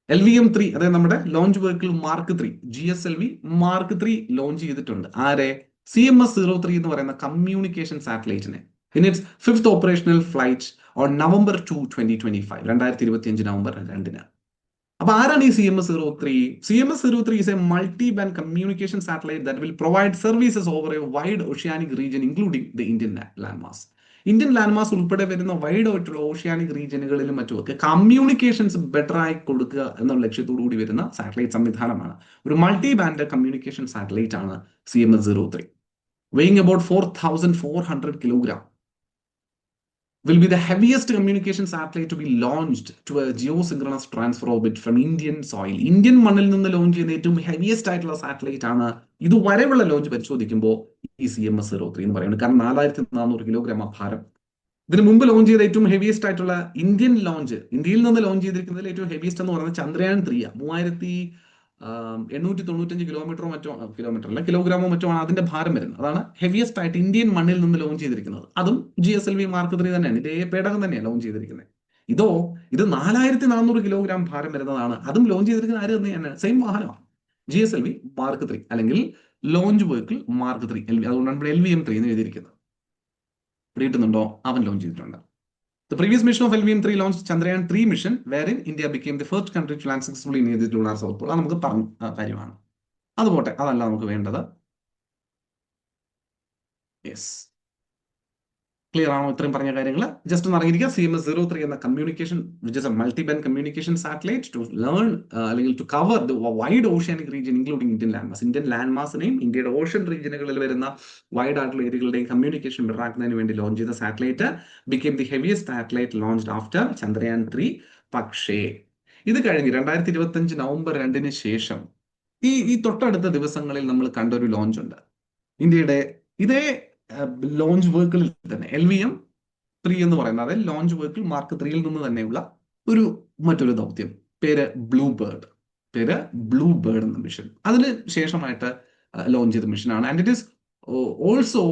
LVM-3 അതായത് നമ്മുടെ launch vehicle Mark 3 GSLV Mark 3 launch ചെയ്തിട്ടുണ്ട്. ആരെ? CMS-03 എന്ന് പറയുന്ന communication സാറ്റലൈറ്റിനെ in its 5th operational flight on November 2, 2025. 2025 November 2. അപ്പൊ ആരാണ് ഈ CMS-03? CMS-03 is a multi-band communication satellite that will provide services over a wide oceanic region including the Indian landmass. Indian landmass ഉൾപ്പെടെ വരുന്ന wide ആയിട്ടുള്ള oceanic റീജിയനുകളിലും മറ്റുമൊക്കെ communications better ആയി കൊടുക്കുക എന്നുള്ള ലക്ഷ്യത്തോടു കൂടി വരുന്ന സാറ്റലൈറ്റ് സംവിധാനമാണ്. ഒരു മൾട്ടി ബാൻഡ് കമ്മ്യൂണിക്കേഷൻ സാറ്റലൈറ്റ് ആണ് CMS-03. weighing about 4,400 kilogram. Will be the heaviest communication satellite to be launched to a geosynchronous transfer orbit from Indian soil. Indian മണ്ണിൽ നിന്ന് ലോഞ്ച് ചെയ്യുന്ന ഏറ്റവും ഹെവിയസ്റ്റ് ആയിട്ടുള്ള സാറ്റലൈറ്റ് ആണ്. ഇതുവരെയുള്ള ലോഞ്ച് പരിശോധിക്കുമ്പോൾ ഈ CMS-03 എന്ന് പറയുന്നത്. കാരണം 4,400 കിലോഗ്രാം ഭാരം. ഇതിന് മുമ്പ് ലോഞ്ച് ചെയ്ത ഏറ്റവും ഹെവിയസ്റ്റ് ആയിട്ടുള്ള ഇന്ത്യൻ ലോഞ്ച്, ഇന്ത്യയിൽ നിന്ന് ലോഞ്ച് ചെയ്തിരിക്കുന്നതിൽ ഏറ്റവും ഹെവിയസ്റ്റ് എന്ന് പറയുന്നത് ചന്ദ്രയാൻ 3 3895 കിലോമീറ്ററോ മറ്റോ, കിലോഗ്രാമോ മറ്റോ ആണ് അതിന്റെ ഭാരം വരുന്നത്. അതാണ് ഹെവിയസ്റ്റ് ആയിട്ട് ഇന്ത്യൻ മണ്ണിൽ നിന്ന് ലോഞ്ച് ചെയ്തിരിക്കുന്നത്. അതും GSLV Mark 3 തന്നെയാണ്. ഇതേ പേടകം തന്നെയാണ് ലോഞ്ച് ചെയ്തിരിക്കുന്നത്. ഇത് 4,400 കിലോഗ്രാം ഭാരം വരുന്നതാണ്. അതും ലോഞ്ച് ചെയ്തിരിക്കുന്ന ആര് തന്നെയാണ്? സെയിം വാഹനമാണ്, GSLV Mark 3 അല്ലെങ്കിൽ ലോഞ്ച് വെഹിക്കിൾ Mark 3. അതുകൊണ്ടാണ് ഇവിടെ LVM-3 എന്ന് എഴുതിയിരിക്കുന്നത്. പിടിയിട്ടുന്നുണ്ടോ? അവൻ ലോഞ്ച് ചെയ്തിട്ടുണ്ട്. The previous mission of LVM-3 launched Chandrayaan 3 mission, wherein India became the first country to land successfully near the lunar south pole. അത് നമുക്ക് പറഞ്ഞ കാര്യമാണ്. അത് പോട്ടെ, അതല്ല നമുക്ക് വേണ്ടത്. യെസ്, ക്ലിയർ ആണോ ഇത്രയും പറഞ്ഞ കാര്യങ്ങൾ? ജസ്റ്റ് ഒന്ന് അറിഞ്ഞിരിക്കുക. CMS-03 എന്ന communication which is a multi band communication satellite to learn അല്ലെങ്കിൽ to cover the wide oceanic region including Indian landmass. Indian ലാൻഡ്മാസിനെയും ഇന്ത്യയുടെ ഓഷ്യൻ റീജിയനുകളിൽ വരുന്ന വൈഡ് ആയിട്ടുള്ള ഏരിയകളുടെയും കമ്മ്യൂണിക്കേഷൻ ബെറ്ററാക്കുന്നതിന് വേണ്ടി ലോഞ്ച് ചെയ്ത satellite became the heaviest satellite launched after Chandrayaan 3. പക്ഷേ ഇത് കഴിഞ്ഞ് 2025 നവംബർ 2 ശേഷം ഈ തൊട്ടടുത്ത ദിവസങ്ങളിൽ നമ്മൾ കണ്ടൊരു ലോഞ്ച് ഉണ്ട്. ഇന്ത്യയുടെ ഇതേ ലോഞ്ച് വെഹിക്കിളിൽ തന്നെ LVM-3 എന്ന് പറയുന്നത്, അതായത് ലോഞ്ച് വെഹിക്കിൾ Mark 3 നിന്ന് തന്നെയുള്ള മറ്റൊരു ദൗത്യം. പേര് ബ്ലൂ ബേർഡ് എന്ന മിഷൻ. അതിന് ശേഷമായിട്ട് ലോഞ്ച് ചെയ്ത മിഷനാണ്. ആൻഡ് ഇറ്റ് ഈസ് ഓൾസോ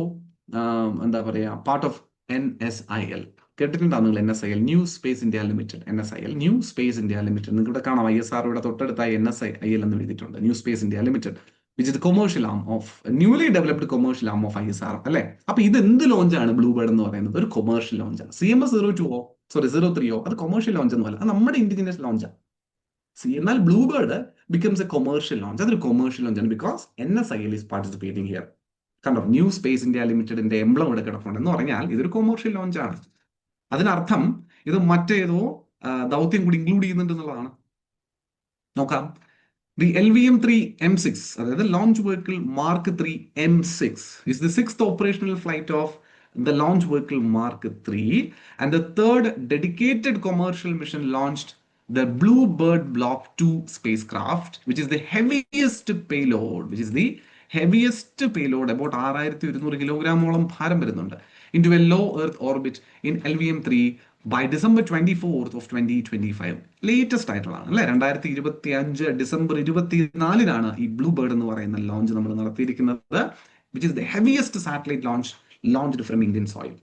എന്താ പറയാ പാർട്ട് ഓഫ് NSIL. കേട്ടിട്ടുണ്ടാവും നിങ്ങൾ NSIL, new Space India limited. NSIL new Space India limited. നിങ്ങൾക്ക് ഇവിടെ കാണാം ISR ഇവിടെ തൊട്ടടുത്തായി NSIL എന്ന് എഴുതിയിട്ടുണ്ട്. New Space India limited which is the commercial arm of newly developed commercial arm of ISR. അല്ലെ? അപ്പൊ ഇത് എന്ത് ലോഞ്ചാണ് ബ്ലൂബേർഡ് എന്ന് പറയുന്നത്? ഒരു കൊമേഴ്ഷ്യൽ ലോഞ്ചാണ്. CMS-03 അത് കൊമേഴ്ഷ്യൽ ലോഞ്ച് ഒന്നുമല്ല, അത് നമ്മുടെ ഇൻഡിജിനസ് ലോഞ്ചാണ്. എന്നാൽ BlueBird becomes a commercial launch. അതൊരു കൊമേഴ്ഷ്യൽ ലോഞ്ചാണ് because NSIL is participating here. കണ്ടോ, ന്യൂ സ്പേസ് ഇന്ത്യ ലിമിറ്റഡിന്റെ എംബ്ലം ഇവിടെ കിടപ്പുണ്ട് എന്ന് പറഞ്ഞാൽ ഇതൊരു കൊമേഴ്ഷ്യൽ ലോഞ്ചാണ്. അതിനർത്ഥം ഇത് മറ്റേതോ ദൗത്യം കൂടി ഇൻക്ലൂഡ് ചെയ്യുന്നുണ്ട് എന്നുള്ളതാണ്. നോക്കാം. The LVM-3 M6, അതായത് Launch Vehicle Mark 3 M6, is the sixth operational flight of the Launch Vehicle Mark 3 and the third dedicated commercial mission launched the Bluebird Block 2 spacecraft, about 6,100 കിലോഗ്രാമോളം ഭാരം വരുന്നുണ്ട്, into a low Earth orbit in LVM-3 by December 24th of 2025. Latest ആയിട്ടുള്ളതാണ് അല്ലെ, 2025 December 24-നാണ് ഈ blue bird എന്ന് പറയുന്ന launch നമ്മൾ നടത്തിയിരിക്കുന്നത്, which is the heaviest satellite launched from Indian soil.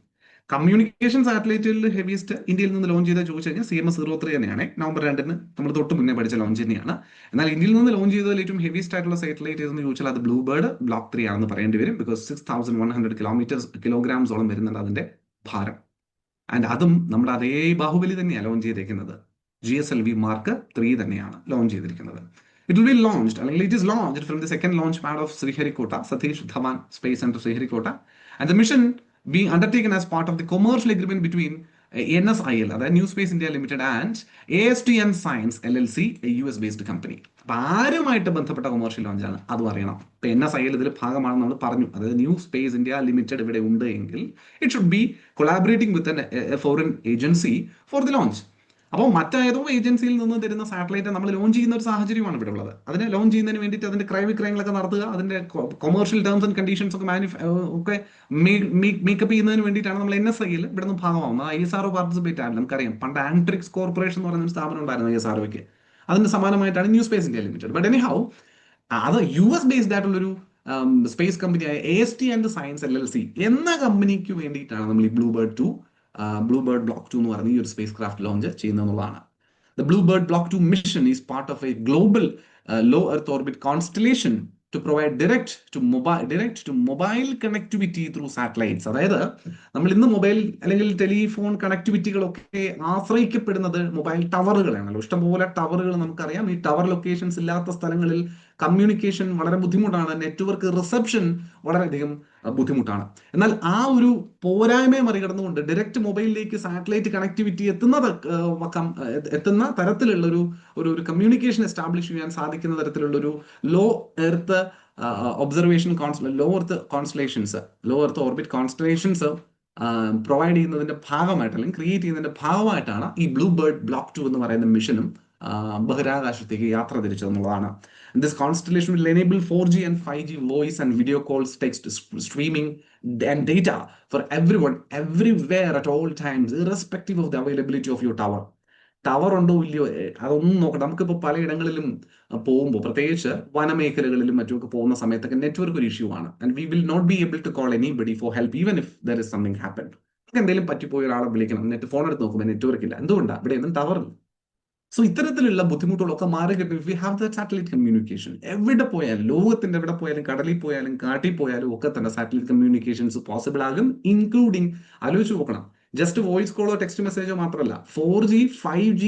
Communication സാറ്റലൈറ്റിൽ ഹെവിയസ്റ്റ് ഇന്ത്യയിൽ നിന്ന് ലോഞ്ച് ചെയ്ത ചോദിച്ചു കഴിഞ്ഞാൽ CMS-03 തന്നെയാണ്. നവംബർ 2-ന് നമ്മൾ തൊട്ട് മുന്നേ പഠിച്ച ലോഞ്ച് തന്നെയാണ്. എന്നാൽ ഇന്ത്യയിൽ നിന്ന് ലോഞ്ച് ചെയ്തതിൽ ഏറ്റവും ഹെവിയസ്റ്റ് ആയിട്ടുള്ള സാറ്റലൈറ്റ് എന്ന് ചോദിച്ചാൽ അത് ബ്ലൂ ബേർഡ് ബ്ലോക്ക് 3 ആണെന്ന് പറയേണ്ടി വരും. ബിക്കോസ് 6,100 കിലോഗ്രാംസോളം വരുന്നുണ്ട് അതിന്റെ ഭാരം. ആൻഡ് അതും നമ്മുടെ അതേ ബാഹുബലി തന്നെയാണ് ലോഞ്ച് ചെയ്തേക്കുന്നത്. GSLV Mark 3 തന്നെയാണ് ലോഞ്ച് ചെയ്തിരിക്കുന്നത്. It will be launched, അല്ലെങ്കിൽ it is launched from the second launch pad of Sriharikota, Satish Dhawan Space Center, Sriharikota, and the mission being undertaken as part of the commercial agreement between NSIL, അതായത് new Space India limited, and ASTM Science LLC, a US-based company. അപ്പൊ ആരുമായിട്ട് ബന്ധപ്പെട്ട commercial ലോഞ്ചാണ് അതും അറിയണം. ഇപ്പൊ NSIL ഇതിൽ ഭാഗമാണെന്ന് നമ്മൾ പറഞ്ഞു. അതായത് ന്യൂ സ്പേസ് ഇന്ത്യ ലിമിറ്റഡ് ഇവിടെ ഉണ്ട് എങ്കിൽ it should be collaborating with a foreign agency for the launch. അപ്പോൾ മറ്റേതോ ഏജൻസിയിൽ നിന്ന് തരുന്ന സാറ്റലൈറ്റ് നമ്മൾ ലോഞ്ച് ചെയ്യുന്ന ഒരു സാഹചര്യമാണ് ഇവിടെ ഉള്ളത്. അതിനെ ലോഞ്ച് ചെയ്യുന്നതിന് വേണ്ടിയിട്ട് അതിന്റെ ക്രയവിക്രയങ്ങളൊക്കെ നടത്തുക, അതിന്റെ കൊമേഴ്ഷ്യൽ ടേംസ് ആൻഡ് കണ്ടീഷൻസ് ഒക്കെ മേക്കപ്പ് ചെയ്യുന്നതിന് വേണ്ടിയിട്ടാണ് നമ്മൾ NSIL ഇവിടെ നിന്ന് ഭാഗമാവുന്നത്. ISRO പാർട്ടിസിപ്പേറ്റ് ആയാലും നമുക്കറിയാം, പണ്ട് ആൻട്രിക്സ് കോർപ്പറേഷൻ എന്ന് പറയുന്ന ഒരു സ്ഥാപനം ഉണ്ടായിരുന്നു ISROയ്ക്ക്. അതിന് സമാനമായിട്ടാണ് New Space India Limited. But anyhow അത് US ബേസ്ഡ് ആയിട്ടുള്ളൊരു സ്പേസ് കമ്പനിയായ ASTM Science LLC എന്ന കമ്പനിക്ക് വേണ്ടിയിട്ടാണ് നമ്മൾ ഈ Bluebird Block 2 എന്ന് പറയുന്ന ഈ ഒരു സ്പേസ് ക്രാഫ്റ്റ് ലോഞ്ച് ചെയ്യുന്നതാണ്. The Bluebird Block 2 mission is part of a global low Earth orbit constellation to provide direct to mobile connectivity through satellites. അതായത് നമ്മൾ ഇന്ന് മൊബൈൽ അല്ലെങ്കിൽ ടെലിഫോൺ കണക്ടിവിറ്റികളൊക്കെ ആശ്രയിക്കപ്പെടുന്നത് മൊബൈൽ ടവറുകളാണല്ലോ. ഇഷ്ടംപോലെ ടവറുകൾ നമുക്കറിയാം. ഈ ടവർ ലൊക്കേഷൻസ് ഇല്ലാത്ത സ്ഥലങ്ങളിൽ കമ്മ്യൂണിക്കേഷൻ വളരെ ബുദ്ധിമുട്ടാണ്, നെറ്റ്വർക്ക് റിസപ്ഷൻ വളരെയധികം ബുദ്ധിമുട്ടാണ്. എന്നാൽ ആ ഒരു പോരായ്മയെ മറികടന്നുകൊണ്ട് ഡയറക്റ്റ് മൊബൈലിലേക്ക് സാറ്റലൈറ്റ് കണക്ടിവിറ്റി എത്തുന്ന തരത്തിലുള്ള ഒരു കമ്മ്യൂണിക്കേഷൻ എസ്റ്റാബ്ലിഷ് ചെയ്യാൻ സാധിക്കുന്ന തരത്തിലുള്ള ഒരു low earth observation low earth orbit constellations provide ചെയ്യുന്നതിന്റെ ഭാഗമായിട്ട് അല്ലെങ്കിൽ ക്രിയേറ്റ് ചെയ്യുന്നതിന്റെ ഭാഗമായിട്ടാണ് ഈ ബ്ലൂബേർഡ് ബ്ലോക്ക് 2 എന്ന് പറയുന്ന മിഷനും ബഹിരാകാശത്തേക്ക് യാത്ര തിരിച്ചതെന്നുള്ളതാണ്. This constellation will enable 4G and 5G voice and video calls, text streaming and data for everyone, everywhere at all times, irrespective of the availability of your tower. Tower ഉണ്ടോ ഇല്ലയോ അതൊന്നും നോക്കട്ടെ. നമുക്കിപ്പോൾ പലയിടങ്ങളിലും പോകുമ്പോൾ, പ്രത്യേകിച്ച് വനമേഖലകളിലും മറ്റുമൊക്കെ പോകുന്ന സമയത്തൊക്കെ നെറ്റ്വർക്ക് ഒരു ഇഷ്യൂ ആണ്. And we will not be able to call anybody for help even if there is something happen. നമുക്ക് എന്തെങ്കിലും പറ്റിപ്പോയി ഒരാളെ വിളിക്കണം, ഫോൺ എടുത്ത് നോക്കുമ്പോൾ നെറ്റ്വർക്ക് ഇല്ല. എന്തുകൊണ്ടാണ്? ഇവിടെ ഒന്നും ടവർ ഇല്ല. സോ ഇത്തരത്തിലുള്ള ബുദ്ധിമുട്ടുകളൊക്കെ മാറി കിട്ടും if you have the satellite communication. എവിടെ പോയാലും, ലോകത്തിന്റെ എവിടെ പോയാലും, കടലിൽ പോയാലും കാട്ടിൽ പോയാലും ഒക്കെ തന്നെ സാറ്റലൈറ്റ് കമ്മ്യൂണിക്കേഷൻസ് പോസിബിൾ ആകും. ഇൻക്ലൂഡിങ് ആലോചിച്ച് നോക്കണം, ജസ്റ്റ് വോയിസ് കോളോ ടെക്സ്റ്റ് മെസ്സേജോ മാത്രമല്ല, 4G 5G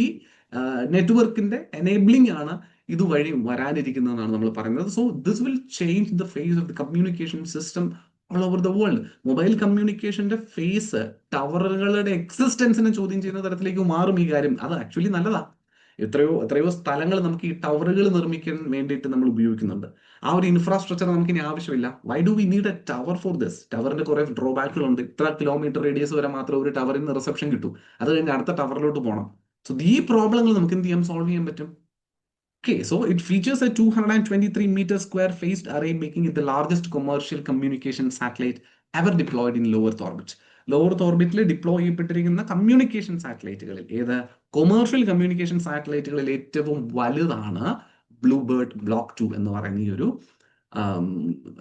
നെറ്റ്വർക്കിന്റെ എനേബിളിംഗ് ആണ് ഇതുവഴി വരാനിരിക്കുന്നതെന്നാണ് നമ്മൾ പറയുന്നത്. So this will change the face of the communication system all over the world. Mobile കമ്മ്യൂണിക്കേഷന്റെ ഫേസ് ടവറുകളുടെ എക്സിസ്റ്റൻസിനെ ചോദ്യം ചെയ്യുന്ന തരത്തിലേക്ക് മാറും ഈ കാര്യം. അത് ആക്ച്വലി നല്ലതാണ്. എത്രയോ സ്ഥലങ്ങൾ നമുക്ക് ഈ ടവറുകൾ നിർമ്മിക്കാൻ വേണ്ടിയിട്ട് നമ്മൾ ഉപയോഗിക്കുന്നുണ്ട്. ആ ഒരു ഇൻഫ്രാസ്ട്രക്ചർ നമുക്ക് ഇനി ആവശ്യമില്ല. Why do we need a tower for this? ടവറിന്റെ കുറെ ഡ്രോബാക്കുകളുണ്ട്. ഇത്ര കിലോമീറ്റർ റേഡിയസ് വരെ മാത്രം ഒരു ടവറിൽ നിന്ന് റിസപ്ഷൻ കിട്ടൂ. അത് കഴിഞ്ഞ് അടുത്ത ടവറിലോട്ട് പോകണം. സോ ഈ പ്രോബ്ലങ്ങൾ നമുക്ക് എന്ത് ചെയ്യാൻ, സോൾവ് ചെയ്യാൻ പറ്റും. Okay, so it features a 223-meter square phased array, making it the largest commercial communication satellite ever deployed in low Earth orbit. Low Earth ഓർബിറ്റിൽ ഡിപ്ലോയ് ചെയ്യപ്പെട്ടിരിക്കുന്ന കമ്മ്യൂണിക്കേഷൻ സാറ്റലൈറ്റുകളിൽ, കൊമേഴ്ഷ്യൽ കമ്മ്യൂണിക്കേഷൻ സാറ്റലൈറ്റുകളിൽ ഏറ്റവും വലുതാണ് ബ്ലൂബേർഡ് ബ്ലോക്ക് 2 എന്ന് പറയുന്ന ഈ ഒരു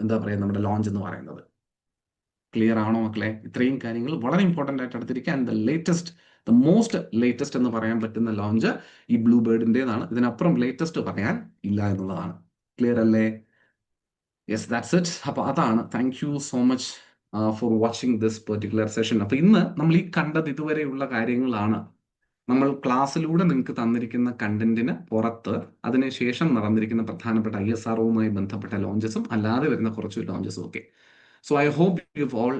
എന്താ പറയുക നമ്മുടെ ലോഞ്ച് എന്ന് പറയുന്നത്. ക്ലിയർ ആണോ മക്കളെ? ഇത്രയും കാര്യങ്ങൾ വളരെ ഇമ്പോർട്ടൻ്റ് ആയിട്ട് എടുത്തിരിക്കുക. ആൻഡ് ദ മോസ്റ്റ് ലേറ്റസ്റ്റ് എന്ന് പറയാൻ പറ്റുന്ന ലോഞ്ച് ഈ ബ്ലൂബേർഡിൻ്റെതാണ്. ഇതിനപ്പുറം ലേറ്റസ്റ്റ് പറയാൻ ഇല്ല എന്നുള്ളതാണ്. ക്ലിയർ അല്ലേ? Yes, that's it. അപ്പൊ അതാണ്. Thank you so much for watching this particular session. അപ്പൊ ഇന്ന് നമ്മൾ ഈ കണ്ടത് ഇതുവരെയുള്ള കാര്യങ്ങളാണ്. നമ്മൾ ക്ലാസ്സിലൂടെ നിങ്ങൾക്ക് തന്നിരിക്കുന്ന കണ്ടന്റിന് പുറത്ത് അതിനുശേഷം നടന്നിരിക്കുന്ന പ്രധാനപ്പെട്ട ISROവുമായി ബന്ധപ്പെട്ട ലോഞ്ചസും അല്ലാതെ വരുന്ന കുറച്ച് ലോഞ്ചസും ഒക്കെ. So I hope you've all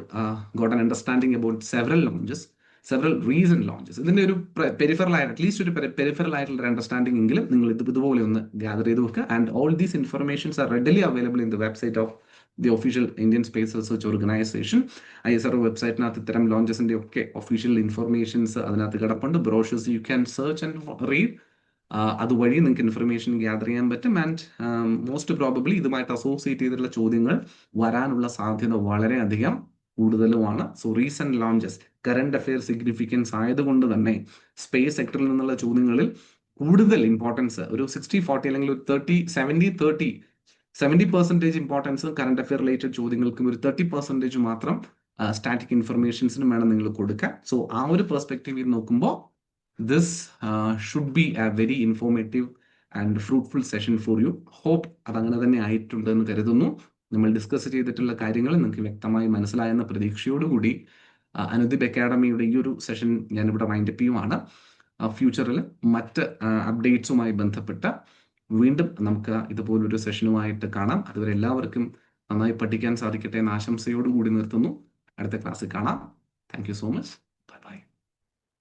got an understanding about several launches. Several recent launches. ഇതിന്റെ ഒരു പെരിഫറൽ ആയിട്ട് അറ്റ്ലീസ്റ്റ് ഒരു പെരിഫറൽ ആയിട്ടുള്ള അണ്ടർസ്റ്റാൻഡിംഗ് എങ്കിലും നിങ്ങൾ ഇതുപോലെ ഒന്ന് ഗ്യാദർ ചെയ്ത് വെക്കുക. And all these informations are readily available in the website of the official Indian Space Research Organisation. ISRO വെബ്സൈറ്റിനകത്ത് ഇത്തരം ലോഞ്ചസിന്റെ ഒക്കെ ഒഫീഷ്യൽ ഇൻഫർമേഷൻസ് അതിനകത്ത് കിടപ്പുണ്ട്. Brochures you can search and read. അതുവഴി നിങ്ങൾക്ക് ഇൻഫർമേഷൻ ഗ്യാദർ ചെയ്യാൻ പറ്റും. ആൻഡ് മോസ്റ്റ് പ്രോബബ്ലി ഇതുമായിട്ട് അസോസിയേറ്റ് ചെയ്തിട്ടുള്ള ചോദ്യങ്ങൾ വരാനുള്ള സാധ്യത വളരെയധികം കൂടുതലുമാണ്. So recent launches current affair significance ആയതുകൊണ്ട് തന്നെ സ്പേസ് സെക്ടറിൽ നിന്നുള്ള ചോദ്യങ്ങളിൽ കൂടുതൽ ഇമ്പോർട്ടൻസ് ഒരു 60-40 അല്ലെങ്കിൽ ഒരു 70% ഇമ്പോർട്ടൻസും കറന്റ് അഫെയർ റിലേറ്റഡ് ചോദ്യങ്ങൾക്കും ഒരു 30% മാത്രം സ്റ്റാറ്റിക് ഇൻഫർമേഷൻസിനും വേണം നിങ്ങൾ കൊടുക്കാൻ. സോ ആ ഒരു പെർസ്പെക്റ്റീവിൽ നോക്കുമ്പോൾ this should be a very informative and fruitful session for you. Hope അതങ്ങനെ തന്നെ ആയിട്ടുണ്ടെന്ന് കരുതുന്നു. നമ്മൾ ഡിസ്കസ് ചെയ്തിട്ടുള്ള കാര്യങ്ങൾ നിങ്ങൾക്ക് വ്യക്തമായി മനസ്സിലായെന്ന പ്രതീക്ഷയോടുകൂടി അനുദീപ് അക്കാഡമിയുടെ ഈ ഒരു സെഷൻ ഞാനിവിടെ വൈൻഡപ്പ് ചെയ്യുവാണ്. ഫ്യൂച്ചറിൽ മറ്റ് അപ്ഡേറ്റ്സുമായി ബന്ധപ്പെട്ട് വീണ്ടും നമുക്ക് ഇതുപോലൊരു സെഷനുമായിട്ട് കാണാം. അതുവരെ എല്ലാവർക്കും നന്നായി പഠിക്കാൻ സാധിക്കട്ടെ എന്ന ആശംസയോടുകൂടി നിർത്തുന്നു. അടുത്ത ക്ലാസ്സിൽ കാണാം. Thank you so much. Bye bye.